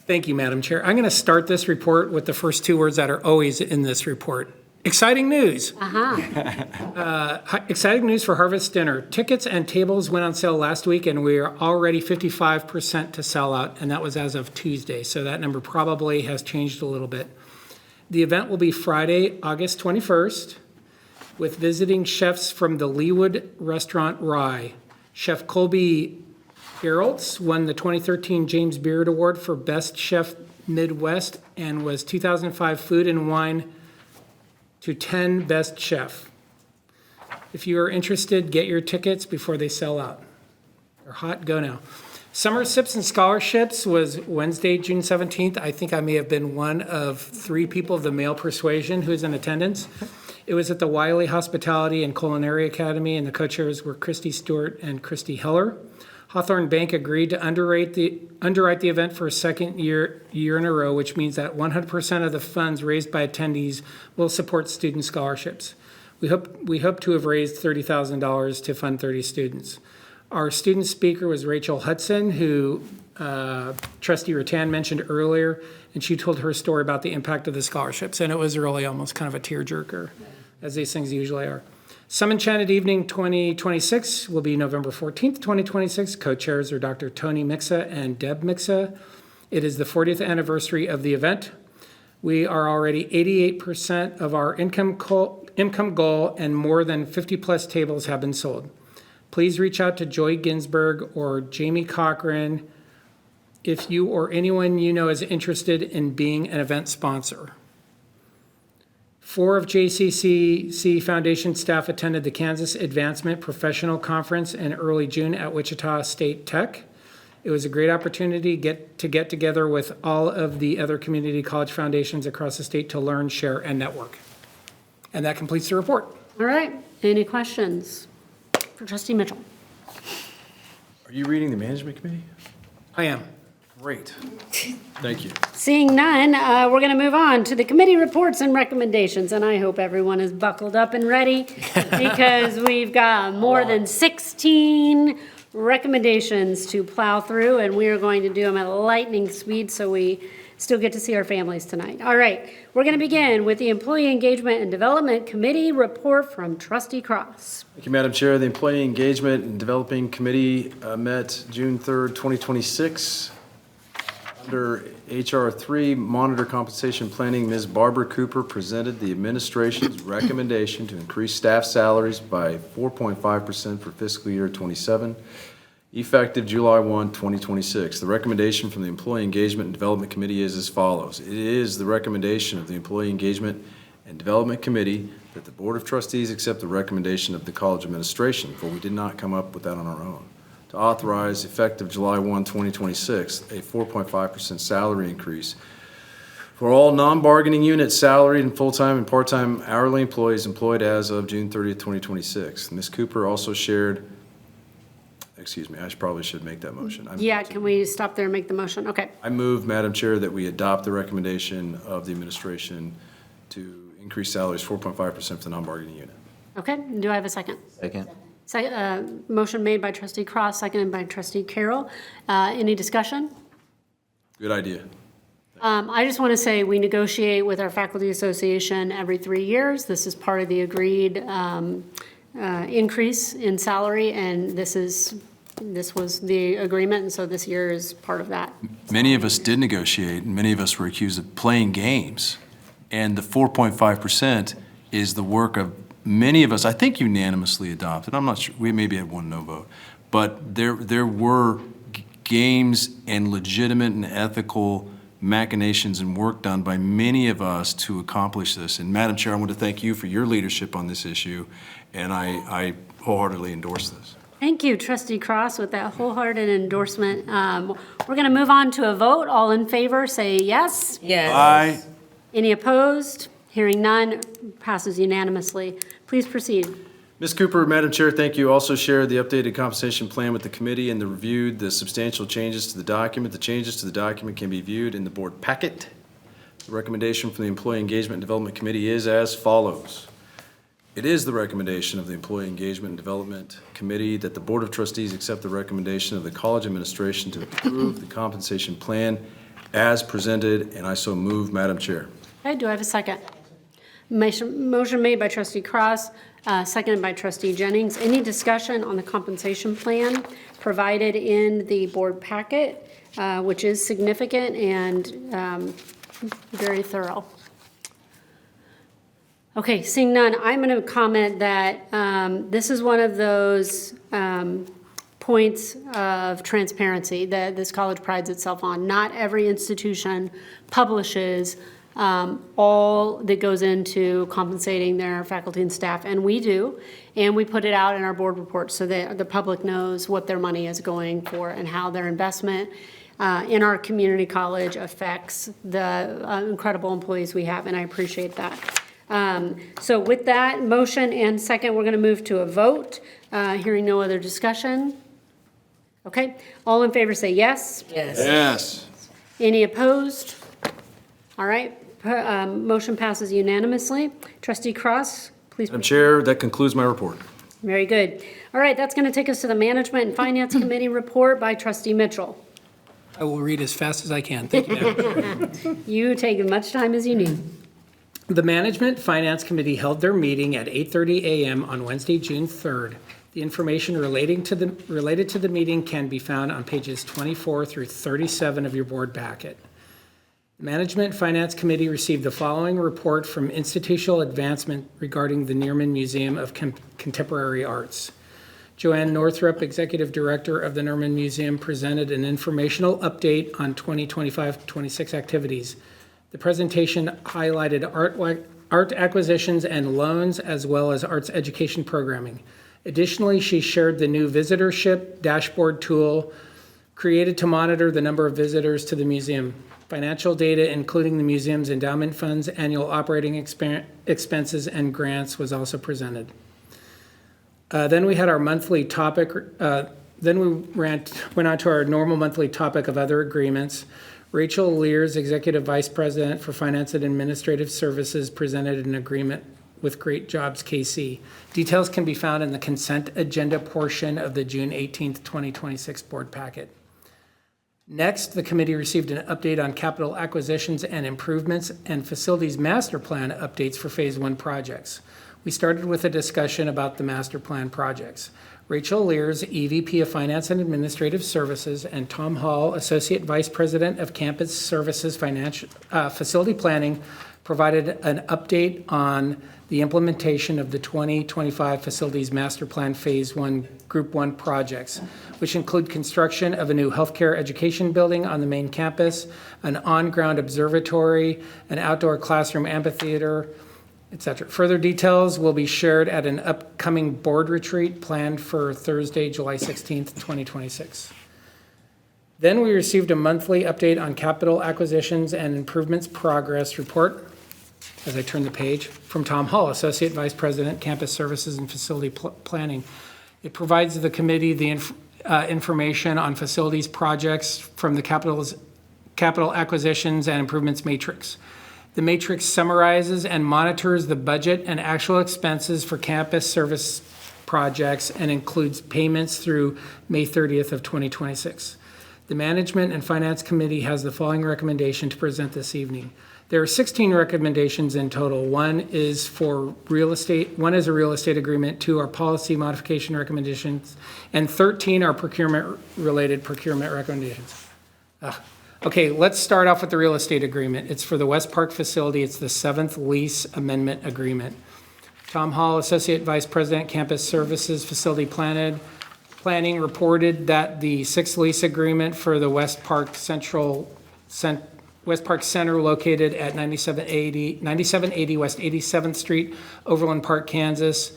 Thank you, Madam Chair. I'm going to start this report with the first two words that are always in this report. Exciting news. Exciting news for Harvest Dinner. Tickets and tables went on sale last week, and we are already 55% to sell out, and that was as of Tuesday, so that number probably has changed a little bit. The event will be Friday, August 21st. With visiting chefs from the Leawood Restaurant Rye. Chef Colby Geraltz won the 2013 James Beard Award for Best Chef Midwest and was 2005 Food and Wine to 10 Best Chef. If you are interested, get your tickets before they sell out. They're hot, go now. Summer Sips and Scholarships was Wednesday, June 17th. I think I may have been one of 3 people of the male persuasion who's in attendance. It was at the Wiley Hospitality and Culinary Academy, and the co-chairs were Christy Stewart and Christy Heller. Hawthorne Bank agreed to underwrite the event for a second year in a row, which means that 100% of the funds raised by attendees will support student scholarships. We hope to have raised $30,000 to fund 30 students. Our student speaker was Rachel Hudson, who Trustee Rattan mentioned earlier, and she told her story about the impact of the scholarships, and it was really almost kind of a tearjerker, as these things usually are. Some Enchanted Evening 2026 will be November 14th, 2026. Co-chairs are Dr. Tony Mixa and Deb Mixa. It is the 40th anniversary of the event. We are already 88% of our income goal, and more than 50-plus tables have been sold. Please reach out to Joy Ginsburg or Jamie Cochran if you or anyone you know is interested in being an event sponsor. 4 of JCCC Foundation staff attended the Kansas Advancement Professional Conference in early June at Wichita State Tech. It was a great opportunity to get together with all of the other community college foundations across the state to learn, share, and network. And that completes the report. All right, Any questions for trustee Mitchell? Are you reading the management committee? I am. Great. Thank you. Seeing none, we're going to move on to the committee reports and recommendations, and I hope everyone is buckled up and ready because we've got more than 16 recommendations to plow through, and we are going to do them at lightning speed so we still get to see our families tonight. All right, we're going to begin with the Employee Engagement and Development Committee report from Trustee Cross. Thank you, Madam Chair. The Employee Engagement and Developing Committee met June 3rd, 2026. Under HR 3, Monitor Compensation Planning, Ms. Barbara Cooper presented the administration's recommendation to increase staff salaries by 4.5% for fiscal year 27, effective July 1, 2026. The recommendation from the Employee Engagement and Development Committee is as follows. It is the recommendation of the Employee Engagement and Development Committee that the Board of Trustees accept the recommendation of the college administration, for we did not come up with that on our own, to authorize, effective July 1, 2026, a 4.5% salary increase for all non-bargaining unit salaried and full-time and part-time hourly employees employed as of June 30th, 2026. Ms. Cooper also shared, excuse me, I probably should make that motion. Yeah, can we stop there and make the motion? Okay. I move, Madam Chair, that we adopt the recommendation of the administration to increase salaries 4.5% for the non-bargaining unit. Okay, do I have a second? Second. Motion made by trustee Cross, seconded by trustee Carroll. Any discussion? Good idea. I just want to say we negotiate with our faculty association every 3 years. This is part of the agreed increase in salary, and this was the agreement, and so this year is part of that. Many of us did negotiate, and many of us were accused of playing games. And the 4.5% is the work of many of us, I think unanimously adopted. I'm not sure, we maybe had one no vote. But there were games and legitimate and ethical machinations and work done by many of us to accomplish this. And Madam Chair, I want to thank you for your leadership on this issue, and I wholeheartedly endorse this. Thank you, trustee Cross, with that wholehearted endorsement. We're going to move on to a vote. All in favor, say yes. Yes. Aye. Any opposed? Hearing none, passes unanimously. Please proceed. Ms. Cooper, Madam Chair, thank you. Also shared the updated compensation plan with the committee and reviewed the substantial changes to the document. The changes to the document can be viewed in the board packet. The recommendation from the Employee Engagement and Development Committee is as follows. It is the recommendation of the Employee Engagement and Development Committee that the Board of Trustees accept the recommendation of the college administration to approve the compensation plan as presented, and I so move, Madam Chair. Okay, do I have a second? Motion made by trustee Cross, seconded by trustee Jennings. Any discussion on the compensation plan provided in the board packet, which is significant and very thorough? Okay, seeing none, I'm going to comment that this is one of those points of transparency that this college prides itself on. Not every institution publishes all that goes into compensating their faculty and staff, and we do, and we put it out in our board report so that the public knows what their money is going for and how their investment in our community college affects the incredible employees we have, and I appreciate that. So with that motion and second, we're going to move to a vote. Hearing no other discussion. Okay, all in favor say yes. Yes. Yes. Any opposed? All right, motion passes unanimously. Trustee Cross, please. Madam Chair, that concludes my report. Very good. All right, that's going to take us to the Management and Finance Committee report by trustee Mitchell. I will read as fast as I can. Thank you, Madam. You take as much time as you need. The Management Finance Committee held their meeting at 8:30 a.m. on Wednesday, June 3rd. The information related to the meeting can be found on pages 24 through 37 of your board packet. The Management Finance Committee received the following report from Institutional Advancement regarding the Neerman Museum of Contemporary Arts. Joanne Northrup, Executive Director of the Neerman Museum, presented an informational update on 2025-26 activities. The presentation highlighted art acquisitions and loans, as well as arts education programming. Additionally, she shared the new visitorship dashboard tool created to monitor the number of visitors to the museum. Financial data, including the museum's endowment funds, annual operating expenses, and grants, was also presented. Then we had our monthly topic, then we went on to our normal monthly topic of other agreements. Rachel Lears, Executive Vice President for Finance and Administrative Services, presented an agreement with Great Jobs KC. Details can be found in the consent agenda portion of the June 18th, 2026 board packet. Next, the committee received an update on capital acquisitions and improvements and facilities master plan updates for phase 1 projects. We started with a discussion about the master plan projects. Rachel Lears, EVP of Finance and Administrative Services, and Tom Hall, Associate Vice President of Campus Services Facility Planning, provided an update on the implementation of the 2025 Facilities Master Plan Phase 1 Group 1 projects, which include construction of a new healthcare education building on the main campus, an on-ground observatory, an outdoor classroom amphitheater, etc. Further details will be shared at an upcoming board retreat planned for Thursday, July 16th, 2026. Then we received a monthly update on capital acquisitions and improvements progress report, as I turn the page, from Tom Hall, Associate Vice President, Campus Services and Facility Planning. It provides the committee the information on facilities projects from the capital acquisitions and improvements matrix. The matrix summarizes and monitors the budget and actual expenses for campus service projects and includes payments through May 30th of 2026. The Management and Finance Committee has the following recommendation to present this evening. There are 16 recommendations in total. One is for real estate, one is a real estate agreement, 2 are policy modification recommendations, and 13 are procurement-related procurement recommendations. Okay, let's start off with the real estate agreement. It's for the West Park facility. It's the 7th lease amendment agreement. Tom Hall, Associate Vice President, Campus Services Facility Planning, reported that the 6th lease agreement for the West Park Center located at 9780 West 87th Street, Overland Park, Kansas,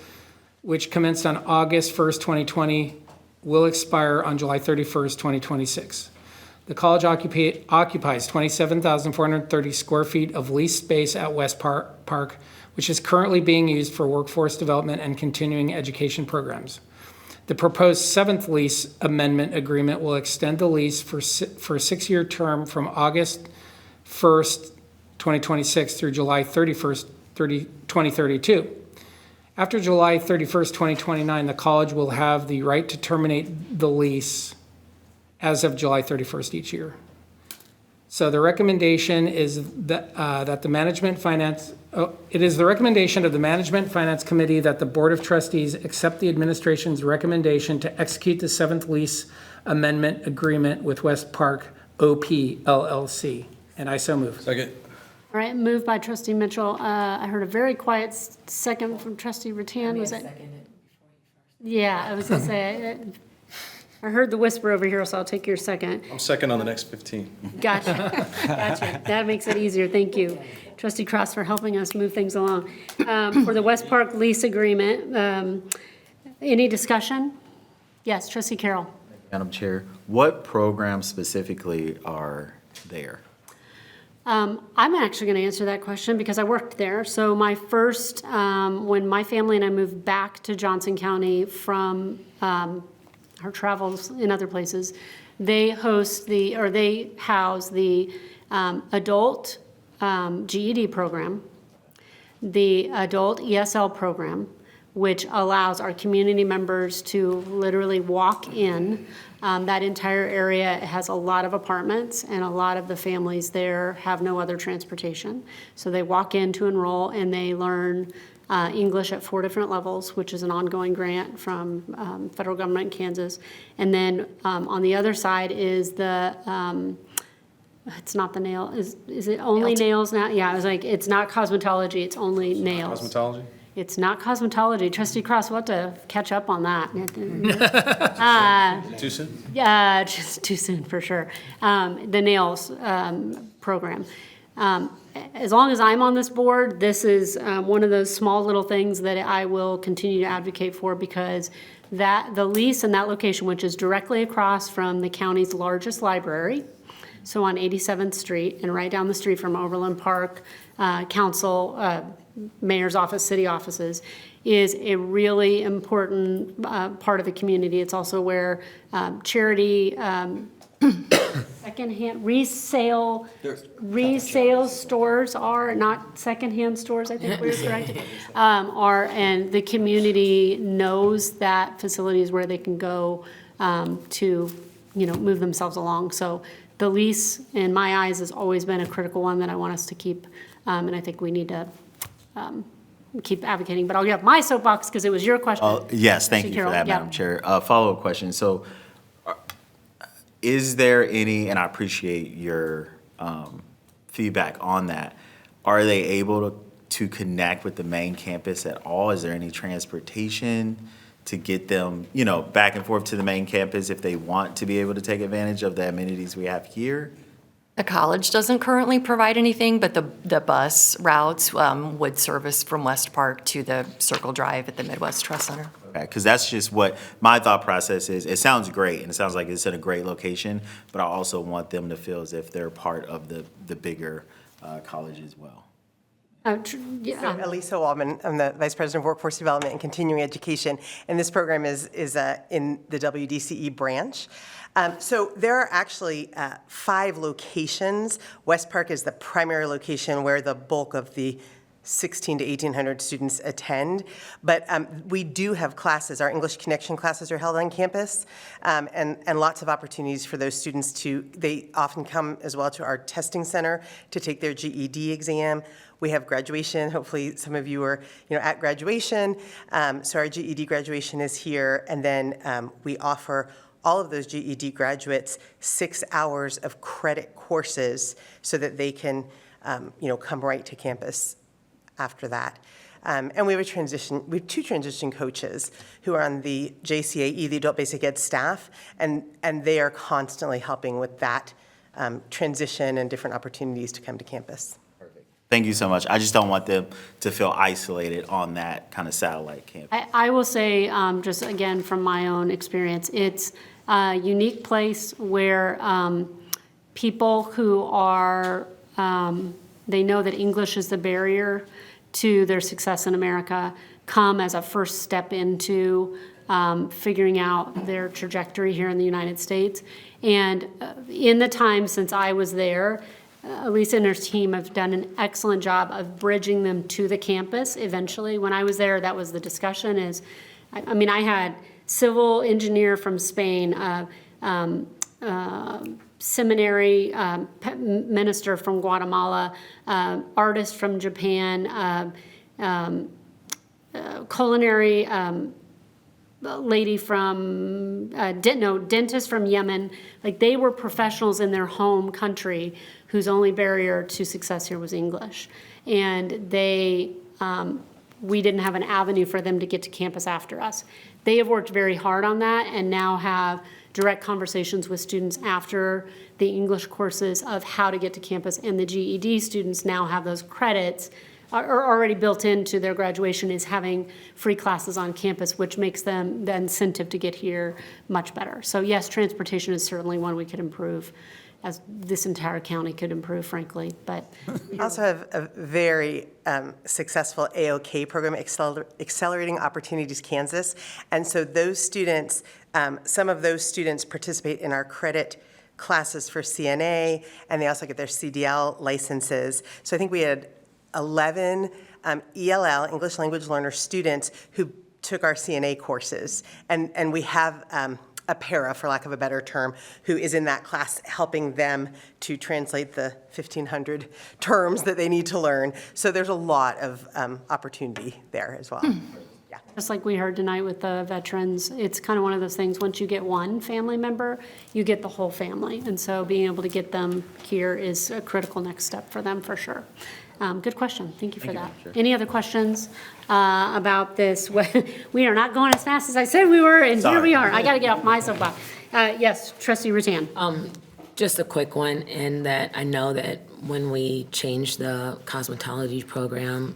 which commenced on August 1st, 2020, will expire on July 31st, 2026. The college occupies 27,430 square feet of leased space at West Park, which is currently being used for workforce development and continuing education programs. The proposed 7th lease amendment agreement will extend the lease for a 6-year term from August 1st, 2026 through July 31st, 2032. After July 31st, 2029, the college will have the right to terminate the lease as of July 31st each year. So the recommendation is that it is the recommendation of the Management Finance Committee that the Board of Trustees accept the administration's recommendation to execute the 7th lease amendment agreement with West Park OP LLC. And I so move. Second. All right, moved by trustee Mitchell. I heard a very quiet second from trustee Rattan. Was it? Yeah, I was gonna say, I heard the whisper over here, so I'll take your second. I'm second on the next 15. Gotcha, gotcha. That makes it easier, thank you. Trustee Cross for helping us move things along. For the West Park lease agreement, any discussion? Yes, trustee Carroll. Madam Chair, what programs specifically are there? I'm actually going to answer that question because I worked there. So my first, when my family and I moved back to Johnson County from our travels in other places, they house the adult GED program, the adult ESL program, which allows our community members to literally walk in. That entire area has a lot of apartments, and a lot of the families there have no other transportation. So they walk in to enroll, and they learn English at 4 different levels, which is an ongoing grant from federal government in Kansas. And then on the other side is the, it's not the nail, is it only nails now? Yeah, I was like, it's not cosmetology, it's only nails. Cosmetology? It's not cosmetology. Trustee Cross, we'll have to catch up on that. Too soon? Yeah, just too soon for sure. The nails program. As long as I'm on this board, this is one of those small little things that I will continue to advocate for, because the lease in that location, which is directly across from the county's largest library, so on 87th Street and right down the street from Overland Park Council, Mayor's office, city offices, is a really important part of the community. It's also where charity, secondhand, resale stores are, not secondhand stores, I think we're correct, are, and the community knows that facilities where they can go to, move themselves along. So the lease, in my eyes, has always been a critical one that I want us to keep, and I think we need to keep advocating. But I'll get off my soapbox because it was your question. Yes, thank you for that, Madam Chair. Follow-up question. So is there any, and I appreciate your feedback on that, are they able to connect with the main campus at all? Is there any transportation to get them, back and forth to the main campus if they want to be able to take advantage of the amenities we have here? The college doesn't currently provide anything, but the bus routes would service from West Park to the Circle Drive at the Midwest Trust Center. Okay, because that's just what my thought process is. It sounds great, and it sounds like it's in a great location, but I also want them to feel as if they're part of the bigger college as well. So Elisa Waldman, I'm the Vice President of Workforce Development and Continuing Education, and this program is in the WDCE branch. So there are actually 5 locations. West Park is the primary location where the bulk of the 1,600 to 1,800 students attend, but we do have classes. Our English Connection classes are held on campus, and lots of opportunities for those students they often come as well to our testing center to take their GED exam. We have graduation. Hopefully some of you are at graduation. So our GED graduation is here, and then we offer all of those GED graduates 6 hours of credit courses so that they can come right to campus after that. And we have two transition coaches who are on the JCAE, the Adult Basic Ed staff, and they are constantly helping with that transition and different opportunities to come to campus. Thank you so much. I just don't want them to feel isolated on that kind of satellite campus. I will say, just again, from my own experience, it's a unique place where people who are, they know that English is the barrier to their success in America, come as a first step into figuring out their trajectory here in the United States. And in the time since I was there, Elisa and her team have done an excellent job of bridging them to the campus eventually. When I was there, that was the discussion is, I had civil engineer from Spain, seminary minister from Guatemala, artist from Japan, culinary lady from, dentist from Yemen. Like, they were professionals in their home country whose only barrier to success here was English. And we didn't have an avenue for them to get to campus after us. They have worked very hard on that and now have direct conversations with students after the English courses of how to get to campus, and the GED students now have those credits are already built into their graduation is having free classes on campus, which makes them the incentive to get here much better. So yes, transportation is certainly one we could improve, as this entire county could improve, frankly. But we also have a very successful AOK program, Accelerating Opportunities Kansas. And so those students, some of those students participate in our credit classes for CNA, and they also get their CDL licenses. So I think we had 11 ELL, English Language Learner students who took our CNA courses. And we have a para, for lack of a better term, who is in that class helping them to translate the 1,500 terms that they need to learn. So there's a lot of opportunity there as well. Yeah. Just like we heard tonight with the veterans, it's kind of one of those things, once you get one family member, you get the whole family. And so being able to get them here is a critical next step for them, for sure. Good question. Thank you for that. Any other questions about this? We are not going as fast as I said we were, and here we are. I got to get off my soapbox. Yes, Trustee Rattan. Just a quick one, in that I know that when we changed the cosmetology program,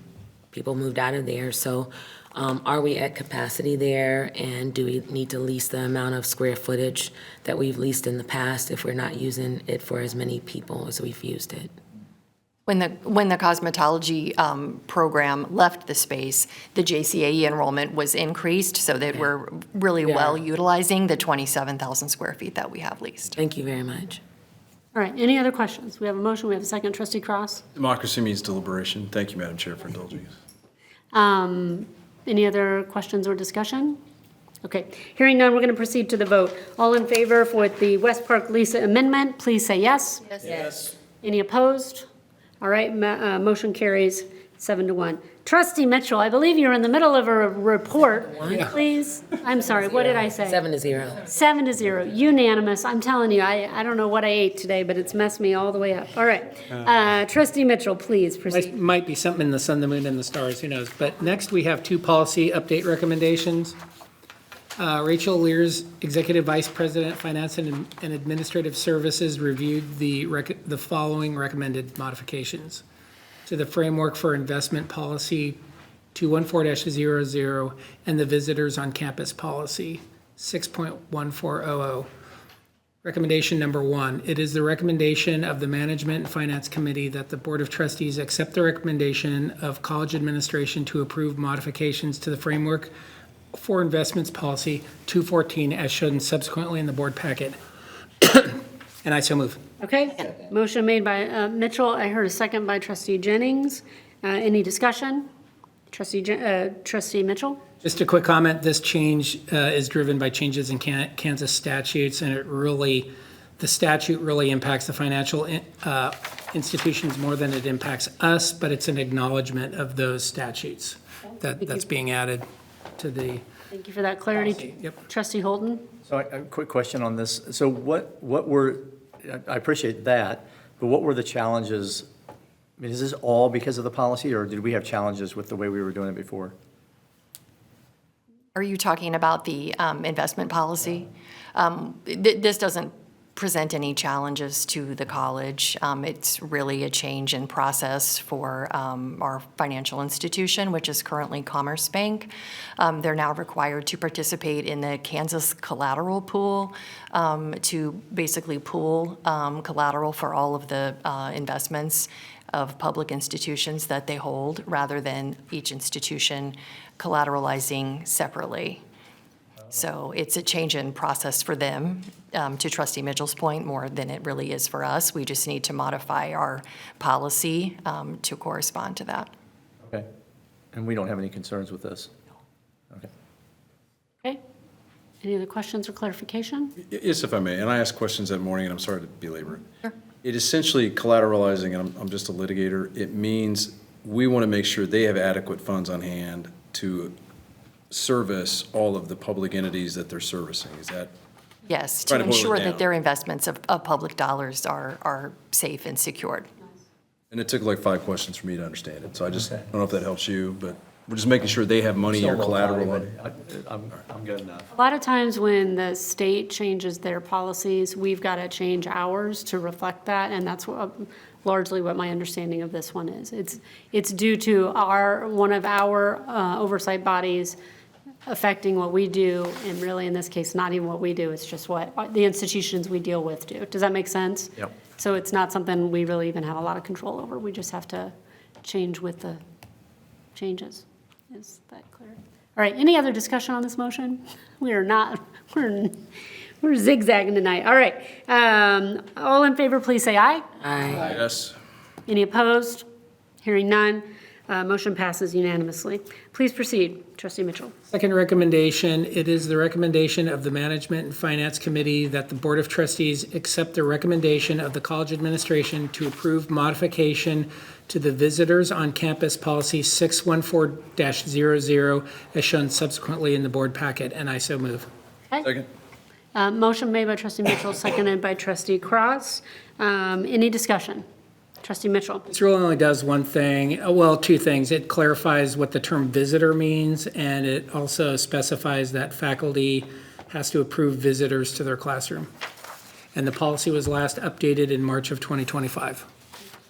people moved out of there. So are we at capacity there, and do we need to lease the amount of square footage that we've leased in the past if we're not using it for as many people as we've used it? When the cosmetology program left the space, the JCAE enrollment was increased so that we're really well utilizing the 27,000 square feet that we have leased. Thank you very much. All right, any other questions? We have a motion, we have a second. Trustee Cross? Democracy means deliberation. Thank you, Madam Chair, for indulging us. Any other questions or discussion? Okay, hearing none, we're going to proceed to the vote. All in favor for the West Park lease amendment, please say yes. Yes. Any opposed? All right, motion carries 7-1. Trustee Mitchell, I believe you're in the middle of a report. Please, I'm sorry, what did I say? 7-0. 7-0, unanimous. I'm telling you, I don't know what I ate today, but it's messed me all the way up. All right, Trustee Mitchell, please proceed. Might be something in the sun, the moon, and the stars, who knows? But next, we have 2 policy update recommendations. Rachel Lears, Executive Vice President, Finance and Administrative Services, reviewed the following recommended modifications to the Framework for Investment Policy 214-00 and the Visitors on Campus Policy 6.1400. Recommendation number 1, it is the recommendation of the Management and Finance Committee that the Board of Trustees accept the recommendation of college administration to approve modifications to the Framework for Investments Policy 214 as shown subsequently in the board packet. And I so move. Okay, motion made by Mitchell. I heard a second by Trustee Jennings. Any discussion? Trustee Mitchell? Just a quick comment, this change is driven by changes in Kansas statutes, and the statute really impacts the financial institutions more than it impacts us, but it's an acknowledgement of those statutes that's being added to the. Thank you for that clarity. Yep. Trustee Holden? So a quick question on this. So what were, I appreciate that, but what were the challenges? I mean, is this all because of the policy, or did we have challenges with the way we were doing it before? Are you talking about the investment policy? This doesn't present any challenges to the college. It's really a change in process for our financial institution, which is currently Commerce Bank. They're now required to participate in the Kansas collateral pool to basically pool collateral for all of the investments of public institutions that they hold, rather than each institution collateralizing separately. So it's a change in process for them, to Trustee Mitchell's point, more than it really is for us. We just need to modify our policy to correspond to that. Okay. And we don't have any concerns with this? Okay. Okay. Any other questions or clarification? Yes, if I may, and I asked questions that morning, and I'm sorry to belabor it. Sure. It essentially collateralizing, and I'm just a litigator, it means we want to make sure they have adequate funds on hand to service all of the public entities that they're servicing. Is that? Yes, to ensure that their investments of public dollars are safe and secured. And it took like 5 questions for me to understand it, so I just, I don't know if that helps you, but we're just making sure they have money or collateral on it. I'm good enough. A lot of times when the state changes their policies, we've got to change ours to reflect that, and that's largely what my understanding of this one is. It's due to one of our oversight bodies affecting what we do, and really in this case, not even what we do, it's just what the institutions we deal with do. Does that make sense? Yep. So it's not something we really even have a lot of control over. We just have to change with the changes. Is that clear? All right, any other discussion on this motion? We're zigzagging tonight. All right, all in favor, please say aye. Aye. Yes. Any opposed? Hearing none, motion passes unanimously. Please proceed, Trustee Mitchell. Second recommendation, it is the recommendation of the Management and Finance Committee that the Board of Trustees accept the recommendation of the college administration to approve modification to the Visitors on Campus Policy 614-00 as shown subsequently in the board packet, and I so move. Okay. Second. Motion made by Trustee Mitchell, seconded by Trustee Cross. Any discussion? Trustee Mitchell. This really only does one thing, well, 2 things. It clarifies what the term visitor means, and it also specifies that faculty has to approve visitors to their classroom. And the policy was last updated in March of 2025.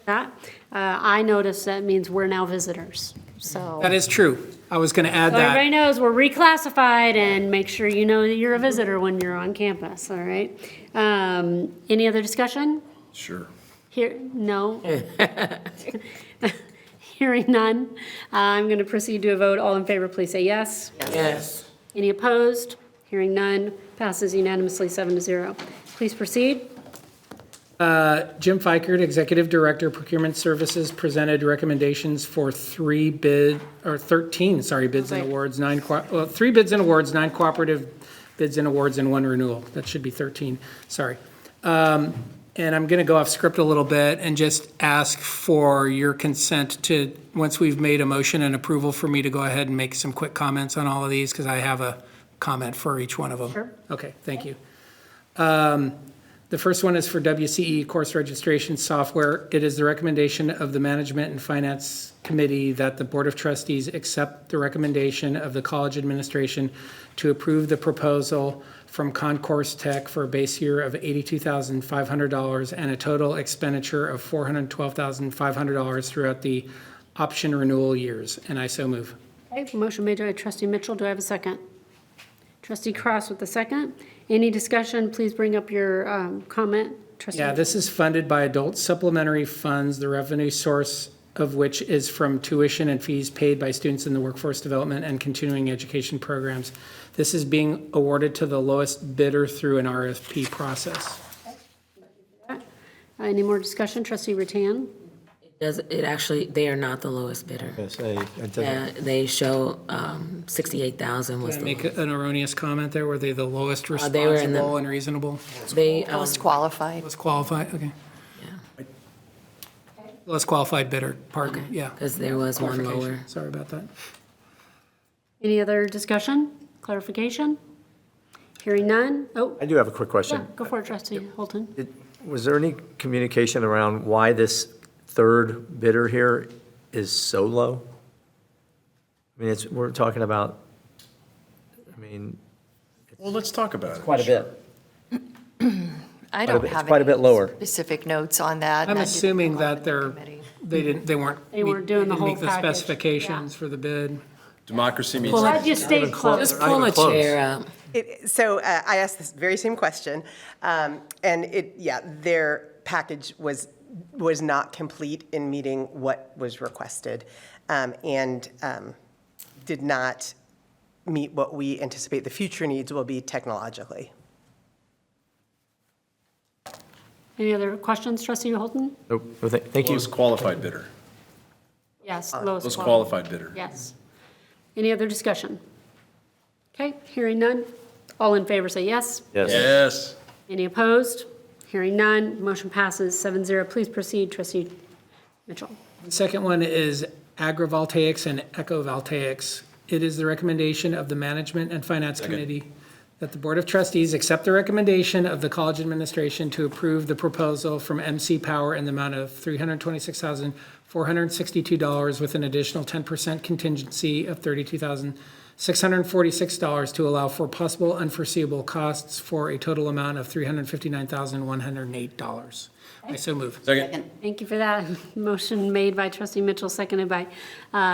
That, I noticed that means we're now visitors, so. That is true. I was going to add So that. everybody knows we're reclassified, and make sure you know that you're a visitor when you're on campus, all right? Any other discussion? Sure. No. Hearing none, I'm going to proceed to a vote. All in favor, please say yes. Yes. Any opposed? Hearing none, passes unanimously 7-0. Please proceed. Jim Fikert, Executive Director, Procurement Services, presented recommendations for 13 bids and awards, 3 bids and awards, 9 cooperative bids and awards, and 1 renewal. That should be 13, sorry. And I'm going to go off script a little bit and just ask for your consent to, once we've made a motion and approval, for me to go ahead and make some quick comments on all of these, because I have a comment for each one of them. Sure. Okay, thank you. The first one is for WCE course registration software. It is the recommendation of the Management and Finance Committee that the Board of Trustees accept the recommendation of the college administration to approve the proposal from Concourse Tech for a base year of $82,500 and a total expenditure of $412,500 throughout the option renewal years. And I so move. Okay, motion made by trustee Mitchell. Do I have a second? Trustee Cross with the second. Any discussion? Please bring up your comment. Trustee Yeah, Mitchell. this is funded by adult supplementary funds, the revenue source of which is from tuition and fees paid by students in the workforce development and continuing education programs. This is being awarded to the lowest bidder through an RFP process. Any more discussion? Trustee Rattan? It actually, they are not the lowest bidder. They show 68,000 was Did I the make lowest. an erroneous comment there? Were they the lowest They were in the- responsible and reasonable? They, Most qualified. Lowest qualified, okay. Yeah. Less qualified bidder, pardon, yeah. because there was one Clarification. lower. Sorry about that. Any other discussion? Clarification? Hearing none? Oh, I do have a quick yeah, question. go for it, trustee Holton. Was there any communication around why this third bidder here is so low? I mean, we're talking about, Well, let's talk about it. quite a bit. I Quite a don't bit- have it's quite a any bit lower. specific notes on that. I'm That didn't assuming come up that in the committee. they weren't. They weren't doing the didn't whole meet the package, specifications for the bid. Democracy means. Glad you stayed close. Just pull a chair out. So I asked this very same question, and their package was not complete in meeting what was requested, and did not meet what we anticipate the future needs will be technologically. Any other questions, trustee Holton? Nope. Well, thank you. Lowest qualified bidder. Yes, lowest Lowest qualified. qualified bidder. Yes. Any other discussion? Okay, hearing none. All in favor say yes. Yes. Any opposed? Hearing none, motion passes 7-0. Please proceed, trustee Mitchell. The second one is agrivoltaics and ecovoltaics. It is the recommendation of the Management and Finance Committee that the Board of Trustees accept the recommendation of the college administration to approve the proposal from MC Power in the amount of $326,462 with an additional 10% contingency of $32,646 to allow for possible unforeseeable costs for a total amount of $359,108. I so move. Second. Thank you for that. Motion made by trustee Mitchell, seconded by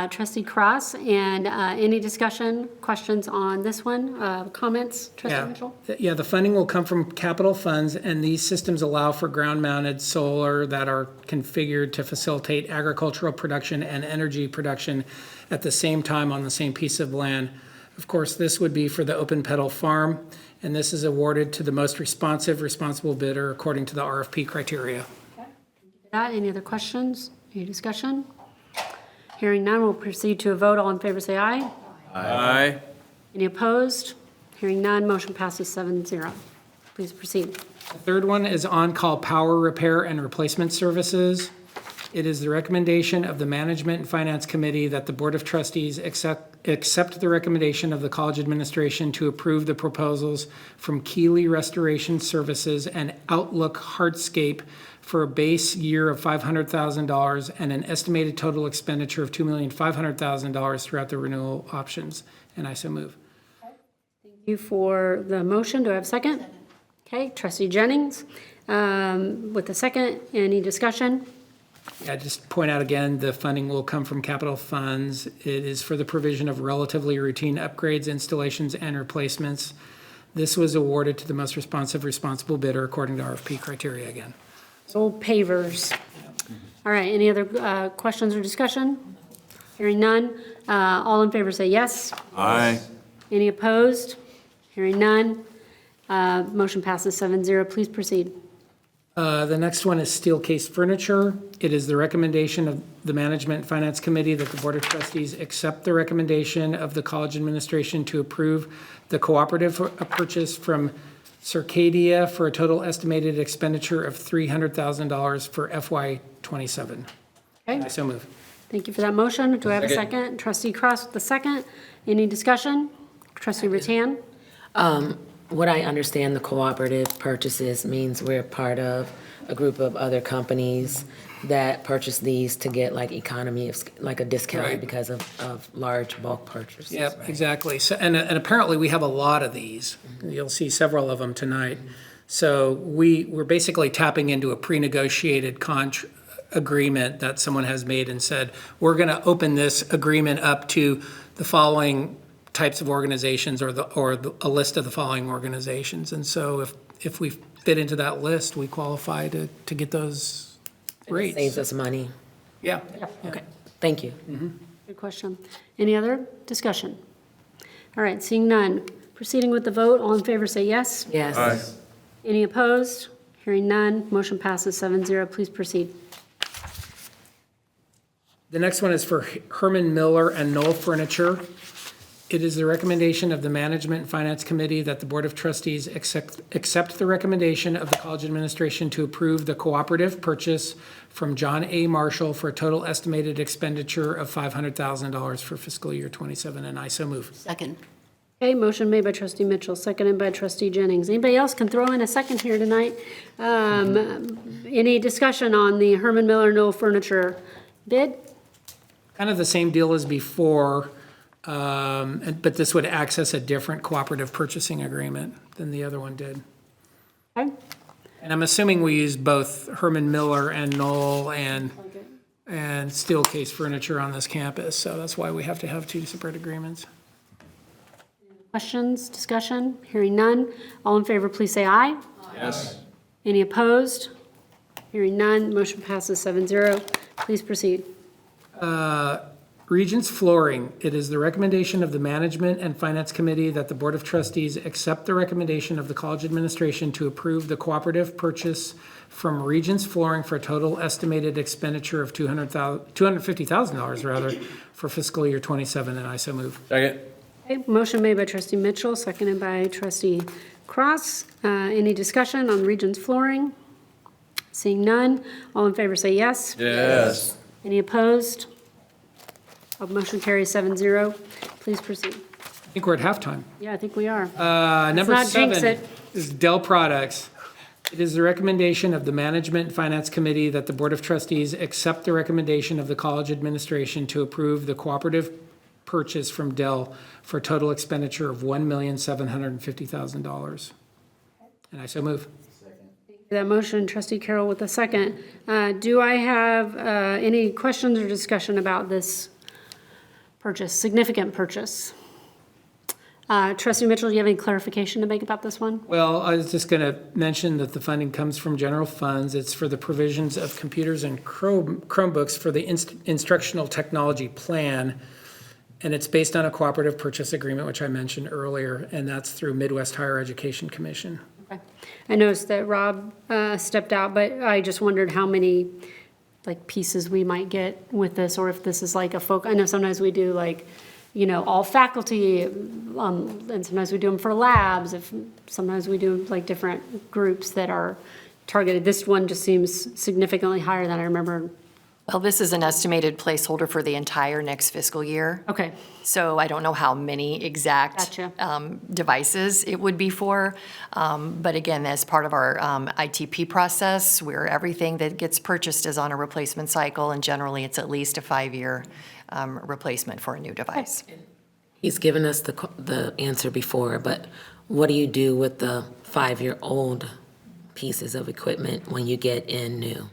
trustee Cross. And any discussion, questions on this one? Comments, trustee Mitchell? Yeah, the funding will come from capital funds, and these systems allow for ground-mounted solar that are configured to facilitate agricultural production and energy production at the same time on the same piece of land. Of course, this would be for the open pedal farm, and this is awarded to the most responsible bidder according to the RFP criteria. Any other questions? Any discussion? Hearing none, we'll proceed to a vote. All in favor say aye. Aye. Any opposed? Hearing none, motion passes 7-0. Please proceed. The third one is on-call power repair and replacement services. It is the recommendation of the Management and Finance Committee that the Board of Trustees accept the recommendation of the college administration to approve the proposals from Keeley Restoration Services and Outlook Hardscape for a base year of $500,000 and an estimated total expenditure of $2,500,000 throughout the renewal options. And I so move. Thank you for the motion. Do I have a second? Okay, trustee Jennings with the second. Any discussion? I just point out again, the funding will come from capital funds. It is for the provision of relatively routine upgrades, installations, and replacements. This was awarded to the most responsible bidder according to RFP criteria again. Old pavers. All right, any other questions or discussion? Hearing none. All in favor say yes. Aye. Any opposed? Hearing none. Motion passes 7-0. Please proceed. The next one is Steelcase Furniture. It is the recommendation of the Management and Finance Committee that the Board of Trustees accept the recommendation of the college administration to approve the cooperative purchase from Circadia for a total estimated expenditure of $300,000 for FY '27. Okay. I so move. Thank you for that motion. Do I have a Second. second? Trustee Cross with the second. Any discussion? Trustee Rattan? What I understand the cooperative purchases means we're part of a group of other companies that purchase these to get like economy of, like a discount Right. because of large bulk purchases. Yep, right? exactly. So, and apparently we have a lot of these. You'll see several of them tonight. So we're basically tapping into a pre-negotiated agreement that someone has made and said, we're going to open this agreement up to the following types of organizations or a list of the following organizations. And so if we fit into that list, we qualify to get those And it rates. saves us money. Yeah. Okay, thank you. Good question. Any other discussion? All right, seeing none. Proceeding with the vote, all in favor say yes. Yes. Aye. Any opposed? Hearing none. Motion passes 7-0. Please proceed. The next one is for Herman Miller and Knoll Furniture. It is the recommendation of the Management and Finance Committee that the Board of Trustees accept the recommendation of the college administration to approve the cooperative purchase from John A. Marshall for a total estimated expenditure of $500,000 for fiscal year '27, and I so move. Second. Okay, motion made by trustee Mitchell, seconded by trustee Jennings. Anybody else can throw in a second here tonight? Any discussion on the Herman Miller Knoll Furniture bid? Kind of the same deal as before, but this would access a different cooperative purchasing agreement than the other one did. Okay. And I'm assuming we use both Herman Miller and Knoll and Steelcase Furniture on this campus, so that's why we have to have two separate agreements. Questions, discussion? Hearing none. All in favor, please say aye. Yes. Any opposed? Hearing none. Motion passes 7-0. Please proceed. Regents Flooring, it is the recommendation of the Management and Finance Committee that the Board of Trustees accept the recommendation of the college administration to approve the cooperative purchase from Regents Flooring for a total estimated expenditure of $250,000 rather for fiscal year '27, and I so move. Second. Okay, motion made by trustee Mitchell, seconded by trustee Cross. Any discussion on Regents Flooring? Seeing none. All in favor say yes. Yes. Any opposed? Motion carries 7-0. Please proceed. I think we're at halftime. Yeah, I think we are. Number not jinx 7 it. is Dell Products. It is the recommendation of the Management and Finance Committee that the Board of Trustees accept the recommendation of the college administration to approve the cooperative purchase from Dell for a total expenditure of $1,750,000. And I so move. That motion, trustee Carroll with a second. Do I have any questions or discussion about this purchase, significant purchase? Trustee Mitchell, do you have any clarification to make about this one? Well, I was just going to mention that the funding comes from general funds. It's for the provisions of computers and Chromebooks for the instructional technology plan. And it's based on a cooperative purchase agreement, which I mentioned earlier, and that's through Midwest Higher Education Commission. Okay. I noticed that Rob stepped out, but I just wondered how many like pieces we might get with this, or if this is like a I know sometimes we do like, you know, all faculty, and sometimes we do them for labs. Sometimes we do like different groups that are targeted. This one just seems significantly higher than I remember. Well, this is an estimated placeholder for the entire next fiscal year. Okay. So I don't know how many exact devices it would be for. But again, as part of our ITP process, where everything that gets purchased is on a replacement cycle, and generally it's at least a 5-year replacement for a new device. He's given us the answer before, but what do you do with the 5-year-old pieces of equipment when you get in new?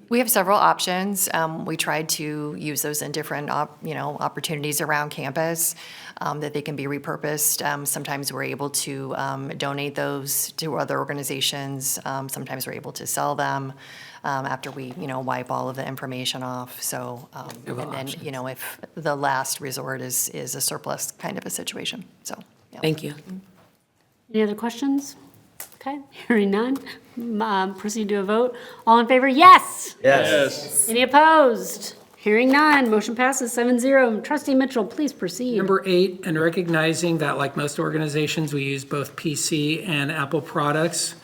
We have several options. We tried to use those in different, opportunities around campus, that they can be repurposed. Sometimes we're able to donate those to other organizations. Sometimes we're able to sell them after we, wipe all of the information off. So, and then, if the last resort is a surplus kind of a situation, so. Yeah. Thank you. Any other questions? Okay, hearing none, proceed to a vote. All in favor, yes? Yes. Any opposed? Hearing none, motion passes 7-0. Trustee Mitchell, please proceed. Number 8, and recognizing that like most organizations, we use both PC and Apple products.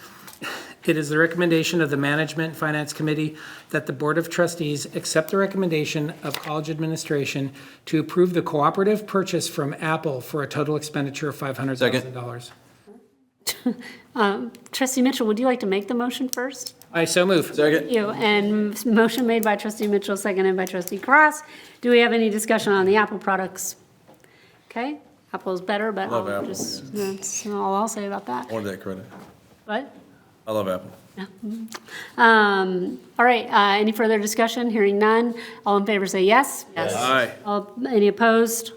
It is the recommendation of the Management and Finance Committee that the Board of Trustees accept the recommendation of college administration to approve the cooperative purchase from Apple for a total expenditure of $500,000. Trustee Mitchell, would you like to make the motion first? I so move. Second. Thank you. And motion made by Trustee Mitchell, seconded by Trustee Cross. Do we have any discussion on the Apple products? Okay, Apple's better, but Love Apple. that's all I'll say about that. I wanted that credit. What? I love Apple. All right, any further discussion? Hearing none. All in favor say yes. Yes. Aye. Any opposed?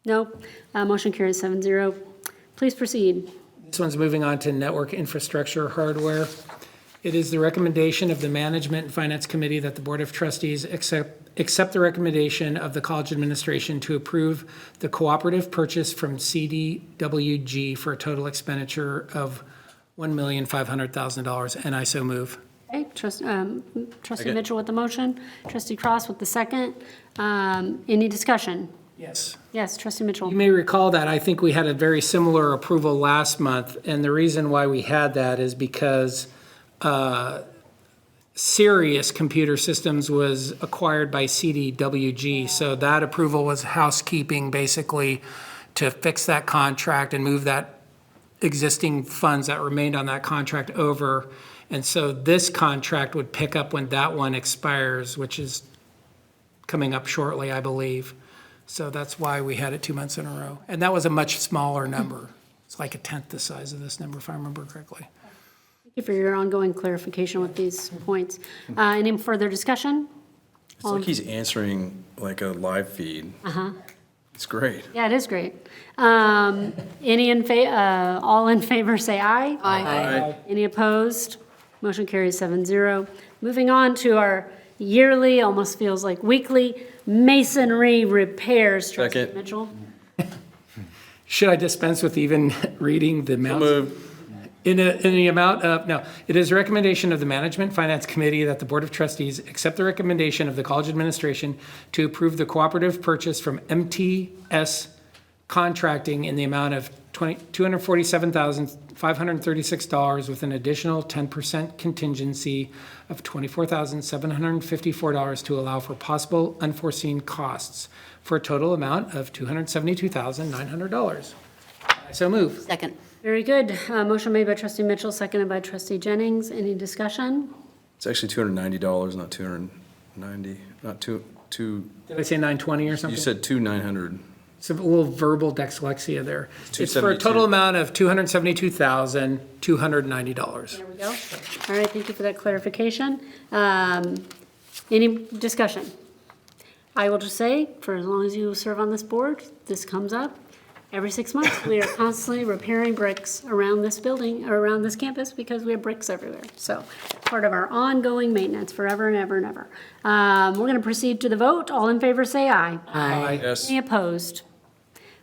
No. Motion carries 7-0. Please proceed. This one's moving on to network infrastructure hardware. It is the recommendation of the Management and Finance Committee that the Board of Trustees accept the recommendation of the college administration to approve the cooperative purchase from CDWG for a total expenditure of $1,500,000, and I so move. Okay, Trustee Mitchell with the motion, Trustee Cross with the second. Any discussion? Yes. Yes, Trustee Mitchell. You may recall that I think we had a very similar approval last month, and the reason why we had that is because Sirius Computer Systems was acquired by CDWG, so that approval was housekeeping, basically, to fix that contract and move that existing funds that remained on that contract over. And so this contract would pick up when that one expires, which is coming up shortly, I believe. So that's why we had it 2 months in a row. And that was a much smaller number. It's like a tenth the size of this number, if I remember correctly. Thank you for your ongoing clarification with these points. Any further discussion? It's like he's answering like a live feed. Uh-huh. It's great. Yeah, it is great. Any all in favor say aye. Aye. Any opposed? Motion carries 7-0. Moving on to our yearly, almost feels like weekly, masonry repairs. Trustee Second. Mitchell. Should I dispense with even reading the amounts? Moved. In the amount of, no, it is a recommendation of the Management Finance Committee that the Board of Trustees accept the recommendation of the college administration to approve the cooperative purchase from MTS Contracting in the amount of $247,536 with an additional 10% contingency of $24,754 to allow for possible unforeseen costs for a total amount of $272,900. I so move. Second. Very good. Motion made by Trustee Mitchell, seconded by Trustee Jennings. Any discussion? It's actually $290, not 290, not two. Did I say 920 or something? You said 2,900. It's a little verbal dyslexia there. It's for a 272. total amount of $272,290. There we go. All right, thank you for that clarification. Any discussion? I will just say, for as long as you serve on this board, this comes up every 6 months. We are constantly repairing bricks around this building, or around this campus, because we have bricks everywhere. So, part of our ongoing maintenance forever and ever and ever. We're going to proceed to the vote. All in favor say aye. Aye. Yes. Any opposed?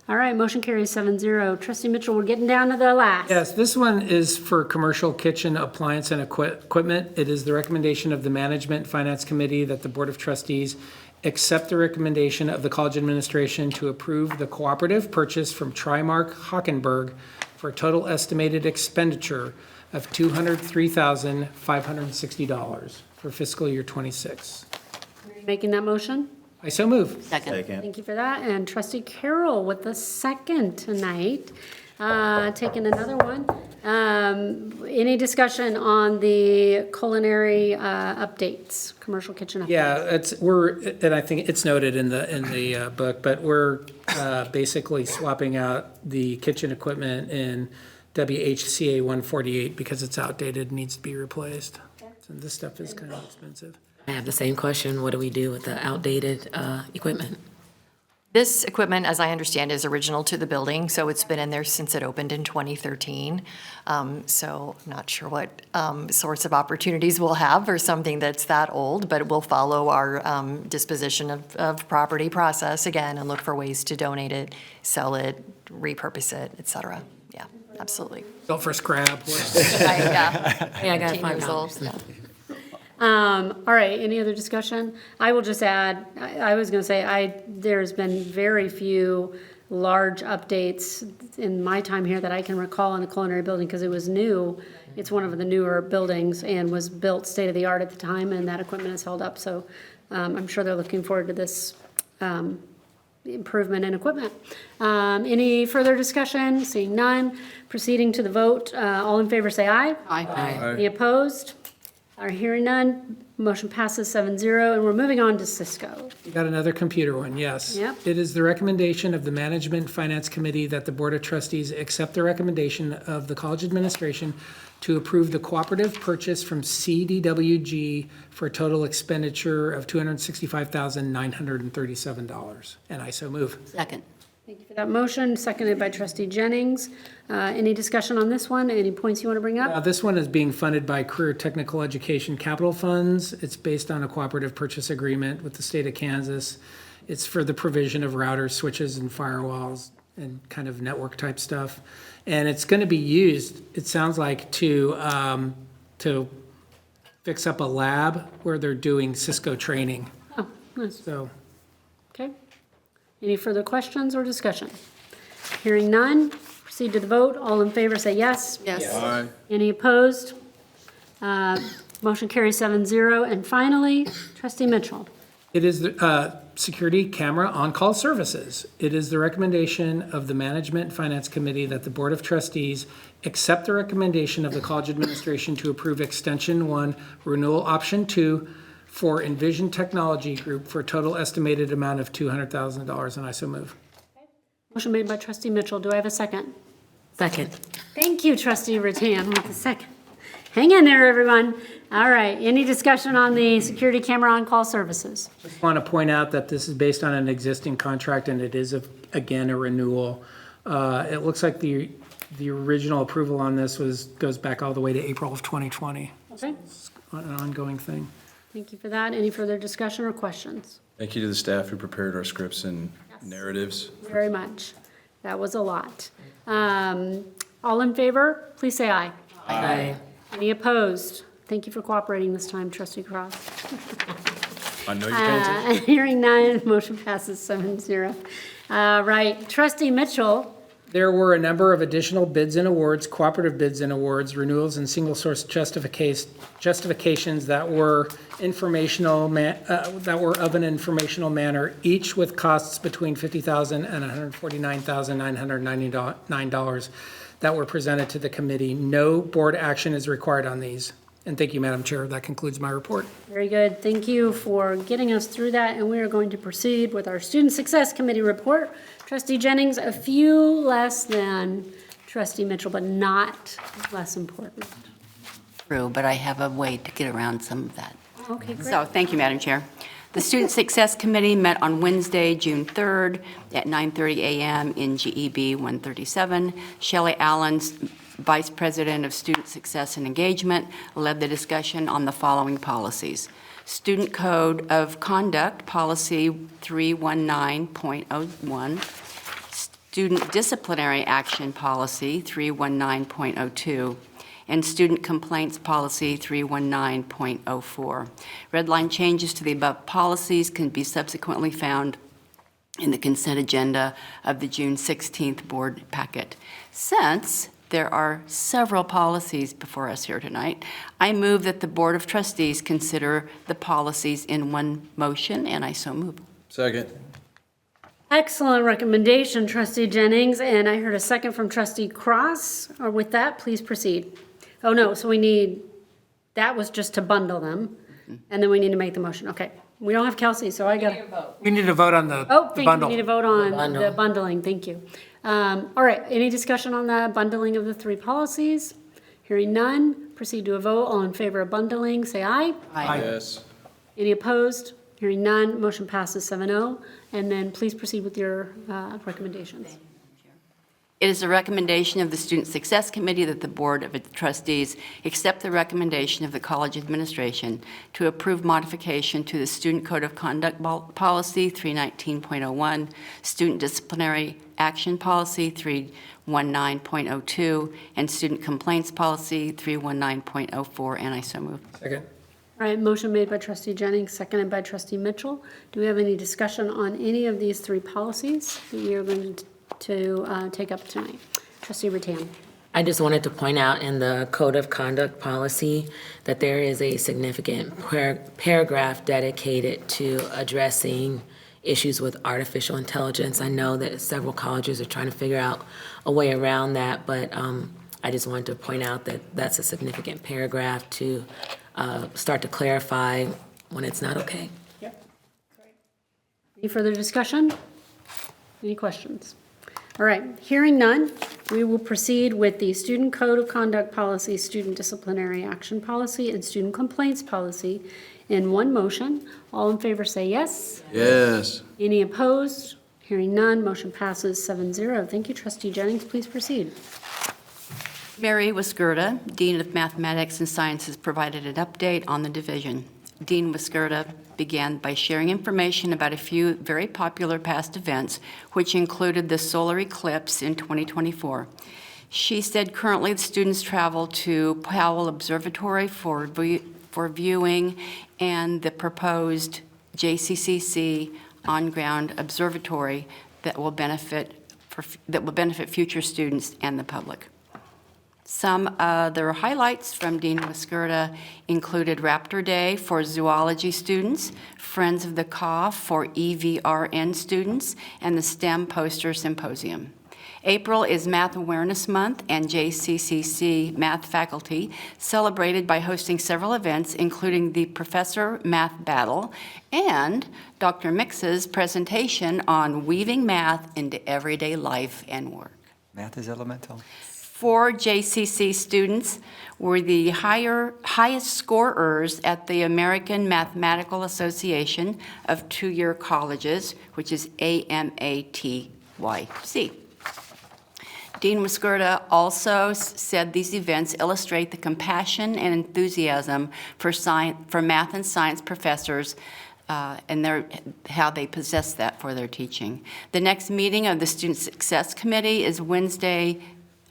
All right, motion carries 7-0. Trustee Mitchell, we're getting down to the last. Yes, this one is for commercial kitchen appliance and equipment. It is the recommendation of the Management Finance Committee that the Board of Trustees accept the recommendation of the college administration to approve the cooperative purchase from Trimark Hockenberg for a total estimated expenditure of $203,560 for fiscal year '26. Making that motion? I so move. Second. Thank you for that. And Trustee Carroll with the second tonight, taking another one. Any discussion on the culinary updates, commercial kitchen updates? Yeah, and I think it's noted in the book, but we're basically swapping out the kitchen equipment in WHCA 148 because it's outdated and needs to be replaced. So this stuff is kind of expensive. I have the same question. What do we do with the outdated equipment? This equipment, as I understand, is original to the building, so it's been in there since it opened in 2013. So I'm not sure what sorts of opportunities we'll have for something that's that old, but we'll follow our disposition of property process again and look for ways to donate it, sell it, repurpose it, et cetera. Yeah, absolutely. Go for scrap. Yeah, Yeah, I got 15 years old, $5. yeah. All right, any other discussion? I will just add, I was gonna say, there's been very few large updates in my time here that I can recall in the culinary building, because it was new. It's one of the newer buildings and was built state-of-the-art at the time, and that equipment is held up, so I'm sure they're looking forward to this improvement in equipment. Any further discussion? Seeing none, proceeding to the vote. All in favor, say aye. Aye. Any opposed? Are hearing none, motion passes 7-0, and we're moving on to Cisco. You got another computer one, yes. Yep. It is the recommendation of the Management Finance Committee that the Board of Trustees accept the recommendation of the college administration to approve the cooperative purchase from CDWG for a total expenditure of $265,937. And I so move. Second. Thank you for that motion, seconded by trustee Jennings. Any discussion on this one? Any points you want to bring up? This one is being funded by Career Technical Education Capital Funds. It's based on a cooperative purchase agreement with the state of Kansas. It's for the provision of routers, switches, and firewalls, and kind of network type stuff. And it's going to be used, it sounds like, to fix up a lab where they're doing Cisco training. Oh, nice. So, Okay. Any further questions or discussion? Hearing none, proceed to the vote. All in favor, say yes. Yes. Aye. Any opposed? Motion carries 7-0. And finally, trustee Mitchell. it is the security camera on-call services. It is the recommendation of the Management Finance Committee that the Board of Trustees accept the recommendation of the college administration to approve Extension 1, Renewal Option 2 for Envision Technology Group for a total estimated amount of $200,000, and I so move. Motion made by trustee Mitchell. Do I have a second? Second. Thank you, trustee Rattan, with the second. Hang in there, everyone. All right, any discussion on the security camera on-call services? Just want to point out that this is based on an existing contract, and it is, again, a renewal. It looks like the original approval on this goes back all the way to April of 2020. Okay, It's an ongoing thing. thank you for that. Any further discussion or questions? Thank you to the staff who prepared our scripts and narratives. Very much. That was a lot. All in favor, please say aye. Aye. Any opposed? Thank you for cooperating this time, trustee Cross. I know you're paying attention. Hearing none, motion passes 7-0. Right, trustee Mitchell. There were a number of additional bids and awards, cooperative bids and awards, renewals, and single-source justifications that were informational, that were of an informational manner, each with costs between $50,000 and $149,999 that were presented to the committee. No board action is required on these. And thank you, Madam Chair. That concludes my report. Very good. Thank you for getting us through that, and we are going to proceed with our Student Success Committee report. Trustee Jennings, a few less than trustee Mitchell, but not less important. True, but I have a way to get around some of that. Okay, great. So, thank you, Madam Chair. The Student Success Committee met on Wednesday, June 3rd at 9:30 a.m. in GEB 137. Shelley Allen's Vice President of Student Success and Engagement, led the discussion on the following policies. Student Code of Conduct, Policy 319.01. Student Disciplinary Action Policy 319.02. And Student Complaints Policy 319.04. Red line changes to the above policies can be subsequently found in the consent agenda of the June 16th board packet. Since there are several policies before us here tonight, I move that the Board of Trustees consider the policies in one motion, and I so move. Second. Excellent recommendation, trustee Jennings, and I heard a second from trustee Cross. With that, please proceed. Oh, no, so that was just to bundle them, and then we need to make the motion. Okay, we don't have Kelsey, so I got to. We need to vote on the Oh, thank you, bundle. we need to vote on the bundling, thank you. All right, any discussion on the bundling of the three policies? Hearing none, proceed to a vote. All in favor of bundling, say aye. Yes. Any opposed? Hearing none, motion passes 7-0. And then please proceed with your recommendations. It is the recommendation of the Student Success Committee that the Board of Trustees accept the recommendation of the college administration to approve modification to the Student Code of Conduct Policy 319.01, Student Disciplinary Action Policy 319.02, and Student Complaints Policy 319.04, and I so move. Second. All right, motion made by trustee Jennings, seconded by trustee Mitchell. Do we have any discussion on any of these three policies that we are going to take up tonight? Trustee Rattan. I just wanted to point out in the Code of Conduct policy that there is a significant paragraph dedicated to addressing issues with artificial intelligence. I know that several colleges are trying to figure out a way around that, but I just wanted to point out that that's a significant paragraph to start to clarify when it's not okay. Yep. Any further discussion? Any questions? All right, hearing none, we will proceed with the Student Code of Conduct Policy, Student Disciplinary Action Policy, and Student Complaints Policy in one motion. All in favor say yes. Yes. Any opposed? Hearing none, motion passes 7-0. Thank you, trustee Jennings. Please proceed. Mary Wiskerda, Dean of Mathematics and Sciences, provided an update on the division. Dean Wiskerda began by sharing information about a few very popular past events, which included the solar eclipse in 2024. She said currently the students travel to Powell Observatory for viewing, and the proposed JCCC on-ground observatory that will benefit future students and the public. Some other highlights from Dean Wiskerda included Raptor Day for zoology students, Friends of the Caw for EVRN students, and the STEM Poster Symposium. April is Math Awareness Month, and JCCC math faculty celebrated by hosting several events, including the Professor Math Battle and Dr. Mix's presentation on weaving math into everyday life and work. Math is elemental. 4 JCC students were the highest scorers at the American Mathematical Association of Two-Year Colleges, which is AMATYC. Dean Wiskerda also said these events illustrate the compassion and enthusiasm for math and science professors and how they possess that for their teaching. The next meeting of the Student Success Committee is Wednesday,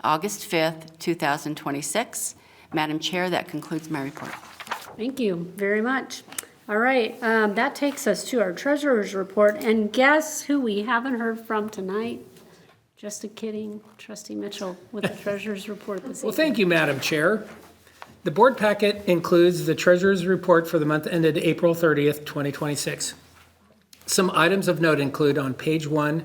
August 5th, 2026. Madam Chair, that concludes my report. Thank you very much. All right, that takes us to our treasurer's report. And guess who we haven't heard from tonight? Just a kidding, trustee Mitchell with the treasurer's report this evening. Well, thank you, Madam Chair. The board packet includes the treasurer's report for the month ended April 30th, 2026. Some items of note include on page 1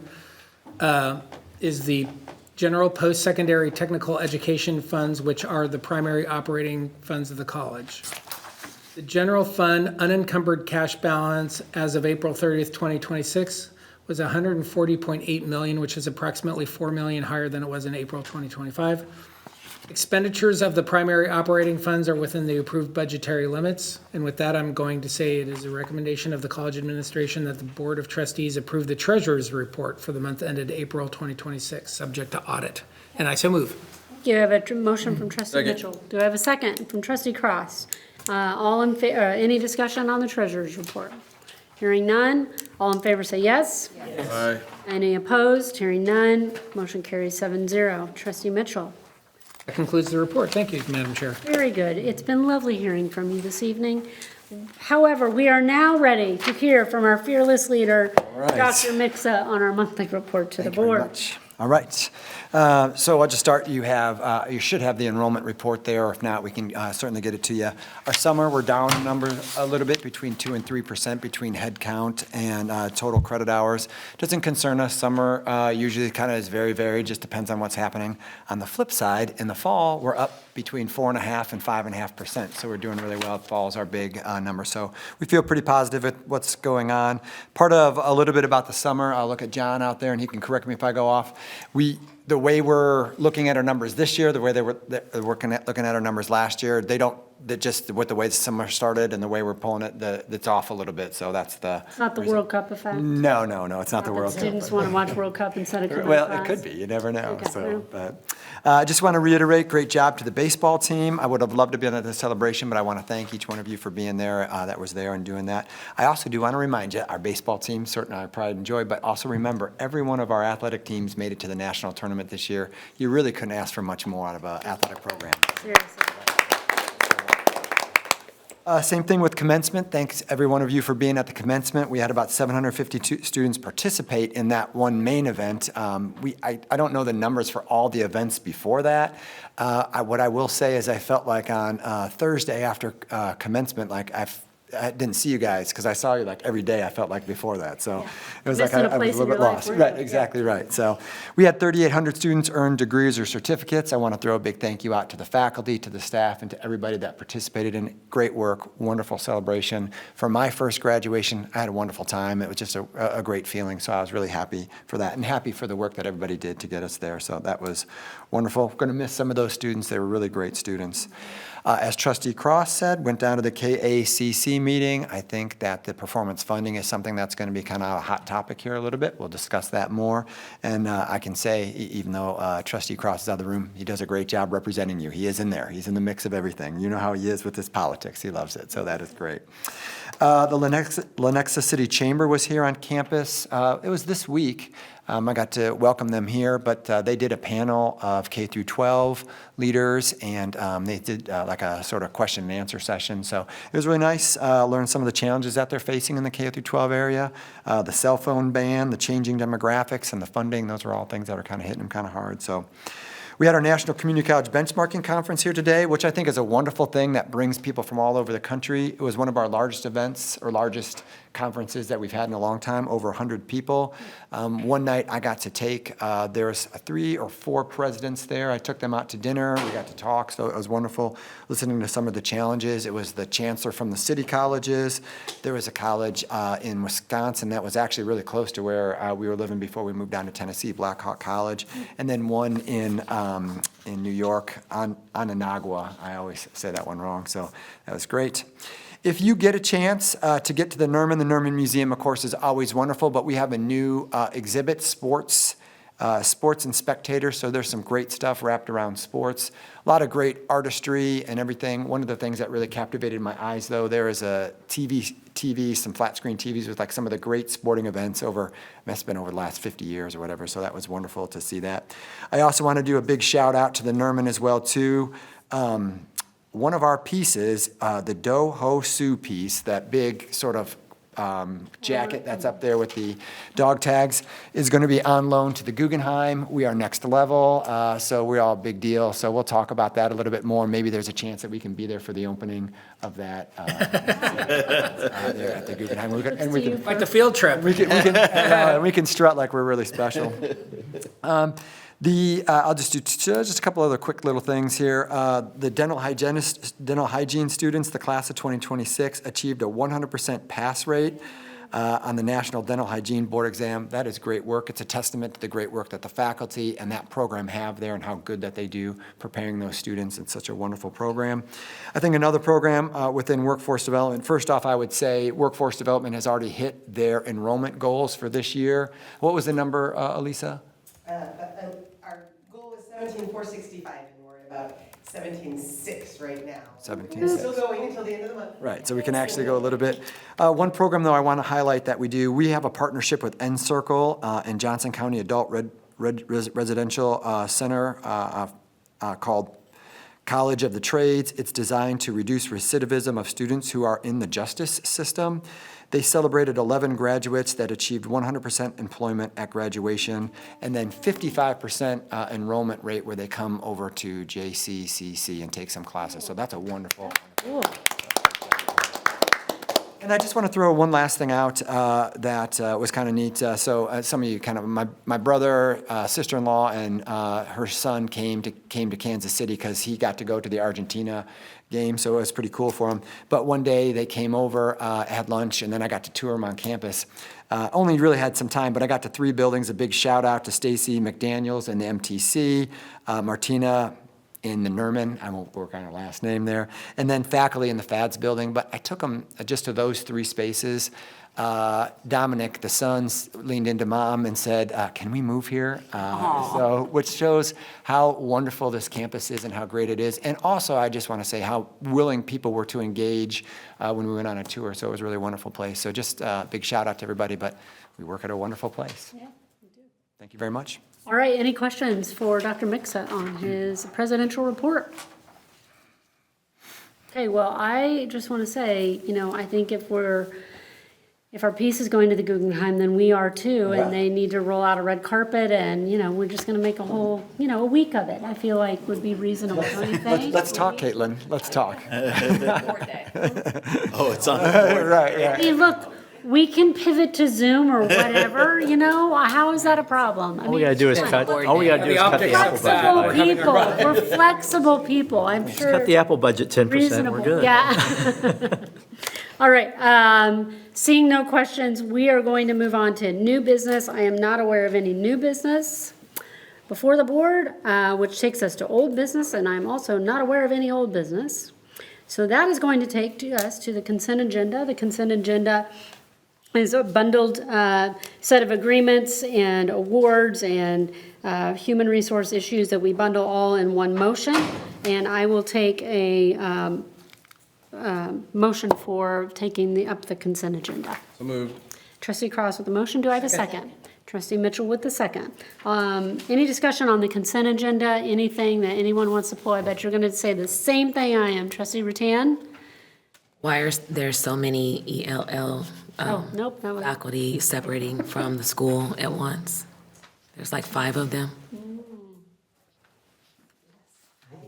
is the general post-secondary technical education funds, which are the primary operating funds of the college. The general fund unencumbered cash balance as of April 30th, 2026 was $140.8 million, which is approximately $4 million higher than it was in April 2025. Expenditures of the primary operating funds are within the approved budgetary limits. And with that, I'm going to say it is a recommendation of the college administration that the Board of Trustees approve the treasurer's report for the month ended April 2026, subject to audit. And I so move. Do you have a motion from trustee Second. Mitchell? Do I have a second from trustee Cross? All in favor, any discussion on the treasurer's report? Hearing none, all in favor say yes. Yes. Aye. Any opposed? Hearing none, motion carries 7-0. Trustee Mitchell. That concludes the report. Thank you, Madam Chair. Very good. It's been lovely hearing from you this evening. However, we are now ready to hear from our fearless leader, right. Dr. Mixa, on our monthly report to the board. All right. So I'll just start. You should have the enrollment report there. If not, we can certainly get it to you. Our summer, we're down numbers a little bit, between 2 and 3% between head count and total credit hours. Doesn't concern us. Summer usually kind of is very varied, just depends on what's happening. On the flip side, in the fall, we're up between 4.5% and 5.5%. So we're doing really well. Fall is our big number. So we feel pretty positive at what's going on. Part of a little bit about the summer, I'll look at John out there and he can correct me if I go off. The way we're looking at our numbers this year, the way they're looking at our numbers last year, that just with the way the summer started and the way we're pulling it, it's off a little bit. So that's the. It's not the World Cup effect? No, it's not the World Cup. Students want to watch World Cup instead of coming to Well, class? it could be. You never know. Okay, So, well. but I just want to reiterate, great job to the baseball team. I would have loved to be at the celebration, but I want to thank each one of you for being there, that was there and doing that. I also do want to remind you, our baseball team, certainly I pride and joy, but also remember, every one of our athletic teams made it to the national tournament this year. You really couldn't ask for much more out of an athletic program. Seriously. Same thing with commencement. Thanks, every one of you, for being at the commencement. We had about 752 students participate in that one main event. I don't know the numbers for all the events before that. What I will say is I felt like on Thursday after commencement, like I didn't see you guys because I saw you like every day I felt like before that. So it was Missing like a I was place a little in bit your life, lost. weren't Right, you? exactly right. So we had 3,800 students earn degrees or certificates. I want to throw a big thank you out to the faculty, to the staff, and to everybody that participated in it. Great work, wonderful celebration. For my first graduation, I had a wonderful time. It was just a great feeling. So I was really happy for that and happy for the work that everybody did to get us there. So that was wonderful. Going to miss some of those students. They were really great students. As Trustee Cross said, went down to the KACC meeting. I think that the performance funding is something that's going to be kind of a hot topic here a little bit. We'll discuss that more. And I can say, even though Trustee Cross is out of the room, he does a great job representing you. He is in there. He's in the mix of everything. You know how he is with his politics. He loves it. So that is great. The Lenexa City Chamber was here on campus. It was this week. I got to welcome them here, but they did a panel of K through 12 leaders, and they did like a sort of question and answer session. So it was really nice. Learn some of the challenges that they're facing in the K through 12 area. The cell phone ban, the changing demographics, and the funding. Those are all things that are kind of hitting them kind of hard. So we had our National Community College Benchmarking Conference here today, which I think is a wonderful thing that brings people from all over the country. It was one of our largest events or largest conferences that we've had in a long time, over 100 people. One night I got to take, there was 3 or 4 presidents there. I took them out to dinner. We got to talk, so it was wonderful listening to some of the challenges. It was the chancellor from the city colleges. There was a college in Wisconsin that was actually really close to where we were living before we moved down to Tennessee, Black Hawk College. And then one in New York, Onondaga. I always say that one wrong, so that was great. If you get a chance to get to the Nerman Museum, of course, is always wonderful, but we have a new exhibit, Sports and Spectators, so there's some great stuff wrapped around sports. A lot of great artistry and everything. One of the things that really captivated my eyes, though, there is a TV, some flat screen TVs with like some of the great sporting events that's been over the last 50 years or whatever, so that was wonderful to see that. I also want to do a big shout out to the Nerman as well, too. One of our pieces, the Do Ho Su piece, that big sort of jacket that's up there with the dog tags, is going to be on loan to the Guggenheim. We are next level, so we're all a big deal. So we'll talk about that a little bit more. Maybe there's a chance that we can be there for the opening of that there at the Guggenheim. Like the field trip. We can strut like we're really special. I'll just do just a couple other quick little things here. The dental hygiene students, the class of 2026, achieved a 100% pass rate on the National Dental Hygiene Board exam. That is great work. It's a testament to the great work that the faculty and that program have there and how good that they do preparing those students. It's such a wonderful program. I think another program within workforce development, first off, I would say workforce development has already hit their enrollment goals for this year. What was the number, Elisa? Our goal was 17,465, and we're at about 17,600 right now. 17,600. Still going until the end of the month. Right, so we can actually go a little bit. One program, though, I want to highlight that we have a partnership with N-Circle and Johnson County Adult Residential Center called College of the Trades. It's designed to reduce recidivism of students who are in the justice system. They celebrated 11 graduates that achieved 100% employment at graduation, and then 55% enrollment rate where they come over to JCCC and take some classes. So that's a wonderful. And I just want to throw one last thing out that was kind of neat. So some of you kind of, my brother, sister-in-law, and her son came to Kansas City because he got to go to the Argentina game, so it was pretty cool for him. But one day they came over, had lunch, and then I got to tour them on campus. Only really had some time, but I got to 3 buildings. A big shout out to Stacy McDaniels in the MTC, Martina in the Nerman, I won't work on her last name there, and then faculty in the FADS building. But I took them just to those 3 spaces. Dominic, the son, leaned into mom and said, can we move here? So, which shows how wonderful this campus is and how great it is. And also, I just want to say how willing people were to engage when we went on a tour. So it was a really wonderful place. So just a big shout out to everybody, but we work at a wonderful place. Yeah, we do. Thank you very much. All right, any questions for Dr. Mixa on his presidential report? Okay, well, I just want to say, I think if our piece is going to the Guggenheim, then we are too, and they need to roll out a red carpet, and, we're just going to make a whole, a week of it, I feel like would be reasonable, don't you think? Let's talk, Caitlin. Let's talk. Oh, it's on the board. Right, yeah. Hey, look, we can pivot to Zoom or whatever, how is that a problem? All we gotta do is cut the Apple Flexible budget. people, we're flexible people, I'm sure. Cut the Apple budget 10%, Reasonable, we're good. yeah. All right, seeing no questions, we are going to move on to new business. I am not aware of any new business before the board, which takes us to old business, and I'm also not aware of any old business. So that is going to take us to the consent agenda. The consent agenda is a bundled set of agreements and awards and human resource issues that we bundle all in one motion. And I will take a motion for taking up the consent agenda. So moved. Trustee Cross with the motion. Do I have a second? Trustee Mitchell with the second. Any discussion on the consent agenda? Anything that anyone wants to pull? I bet you're going to say the same thing I am. Trustee Rattan? Why are there so many ELL Nope. That was faculty separating from the school at once? There's like 5 of them.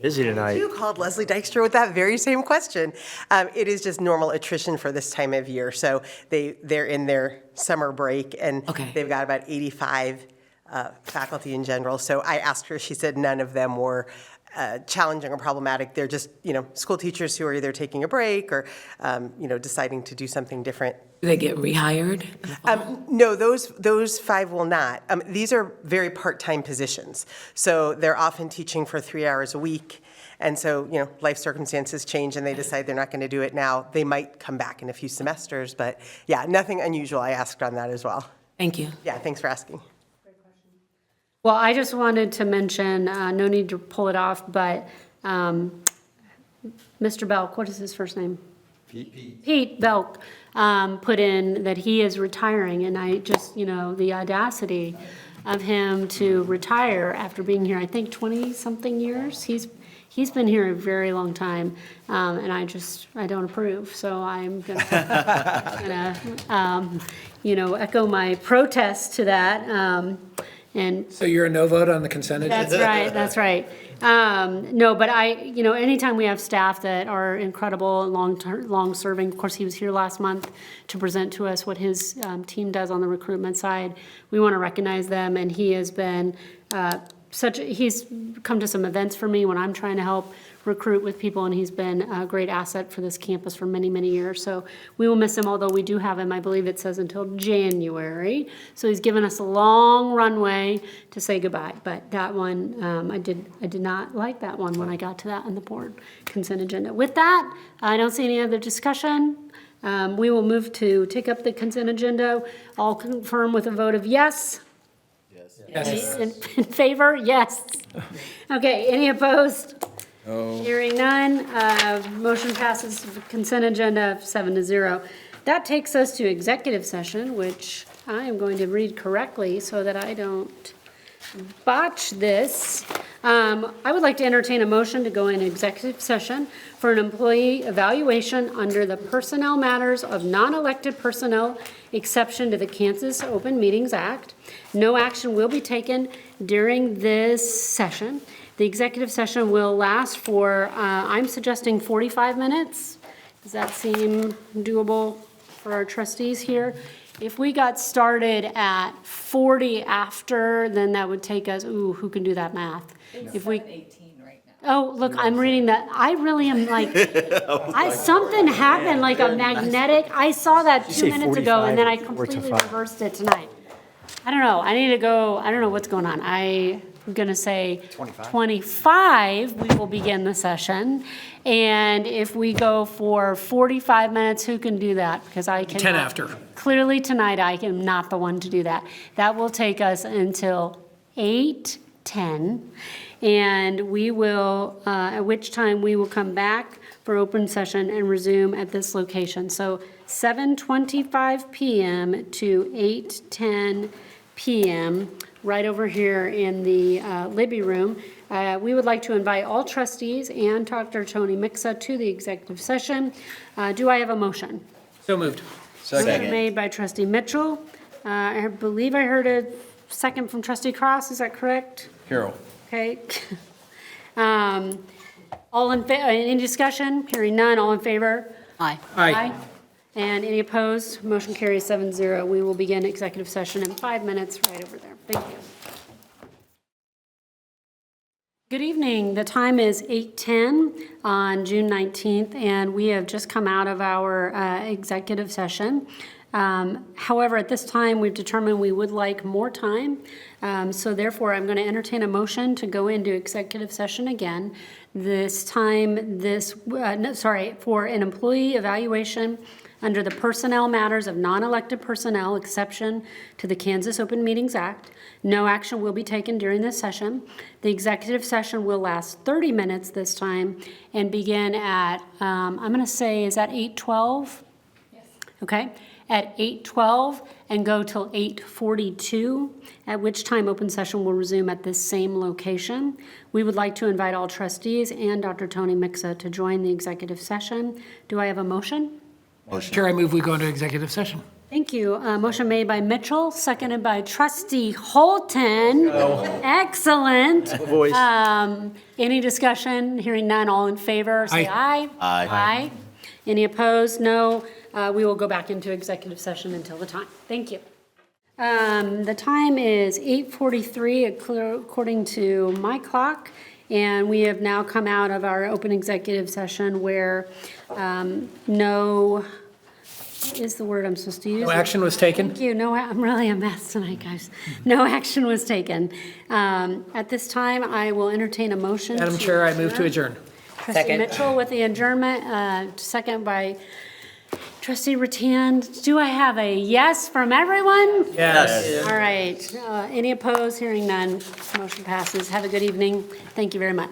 Busy tonight. You called Leslie Dykstra with that very same question. It is just normal attrition for this time of year. So they're in their summer break, and they've got about 85 faculty in general. So I asked her, she said none of them were challenging or problematic. They're just, school teachers who are either taking a break or, deciding to do something different. Do they get rehired? No, those 5 will not. These are very part-time positions. So they're often teaching for 3 hours a week. And so, life circumstances change and they decide they're not going to do it now. They might come back in a few semesters, but yeah, nothing unusual. I asked on that as well. Thank you. Yeah, thanks for asking. Well, I just wanted to mention, no need to pull it off, but Mr. Belk, what is his first name? Pete Belk put in that he is retiring, and I just, the audacity of him to retire after being here, I think 20-something years. He's been here a very long time, and I don't approve. So I'm gonna echo my protest to that. And So you're a no vote on the consent agenda? that's right. No, but anytime we have staff that are incredible, long-serving, of course, he was here last month to present to us what his team does on the recruitment side. We want to recognize them, and he has been he's come to some events for me when I'm trying to help recruit with people, and he's been a great asset for this campus for many, many years. So we will miss him, although we do have him, I believe it says until January. So he's given us a long runway to say goodbye. But that one, I did not like that one when I got to that on the board consent agenda. With that, I don't see any other discussion. We will move to take up the consent agenda. I'll confirm with a vote of yes. Yes. In favor? Yes. Okay, any opposed? No. Hearing none, motion passes consent agenda 7-0. That takes us to executive session, which I am going to read correctly so that I don't botch this. I would like to entertain a motion to go in executive session for an employee evaluation under the Personnel Matters of Non-Elected Personnel exception to the Kansas Open Meetings Act. No action will be taken during this session. The executive session will last for, I'm suggesting 45 minutes. Does that seem doable? for our trustees here. If we got started at 40 after, then that would take us, ooh, who can do that math? If we 18 right now. Oh, look, I'm reading that. I really am like, something happened, like a magnetic, I saw that 2 minutes ago, and then I completely reversed it tonight. I don't know, I need to go, I don't know what's going on. I'm gonna say 25, we will begin the session. And if we go for 45 minutes, who can do that? Because I can. 10 after. Clearly tonight, I am not the one to do that. That will take us until 8:10. And we will, at which time we will come back for open session and resume at this location. So 7:25 PM to 8:10 PM, right over here in the Libby Room. We would like to invite all trustees and Dr. Tony Mixa to the executive session. Do I have a motion? So moved. Motion made by trustee Mitchell. I believe I heard a second from trustee Cross, is that correct? Carol. Okay. All in, any discussion? Hearing none, all in favor? Aye. Aye. And any opposed? Motion carries 7-0. We will begin executive session in 5 minutes right over there. Thank you. Good evening. The time is 8:10 on June 19th, and we have just come out of our executive session. However, at this time, we've determined we would like more time. So therefore, I'm going to entertain a motion to go into executive session again. This time, for an employee evaluation under the personnel matters of non-elected personnel exception to the Kansas Open Meetings Act. No action will be taken during this session. The executive session will last 30 minutes this time and begin at, I'm going to say, is that 8:12? Yes. Okay. At 8:12 and go till 8:42, at which time open session will resume at this same location. We would like to invite all trustees and Dr. Tony Mixa to join the executive session. Do I have a motion? Chair, I move we go into executive session. Thank you. Motion made by Mitchell, seconded by trustee Holton. Excellent. Voice. Any discussion? Hearing none, all in favor, say aye. Aye. Any opposed? No. We will go back into executive session until the time. Thank you. The time is 8:43 according to my clock, and we have now come out of our open executive session where what is the word I'm supposed to use? No action was taken? Thank you. No, I'm really a mess tonight, guys. No action was taken. At this time, I will entertain a motion. Madam Chair, I move to adjourn. Trustee Mitchell with the adjournment, second by trustee Rattan. Do I have a yes from everyone? Yes. All right. Any opposed? Hearing none. Motion passes. Have a good evening. Thank you very much.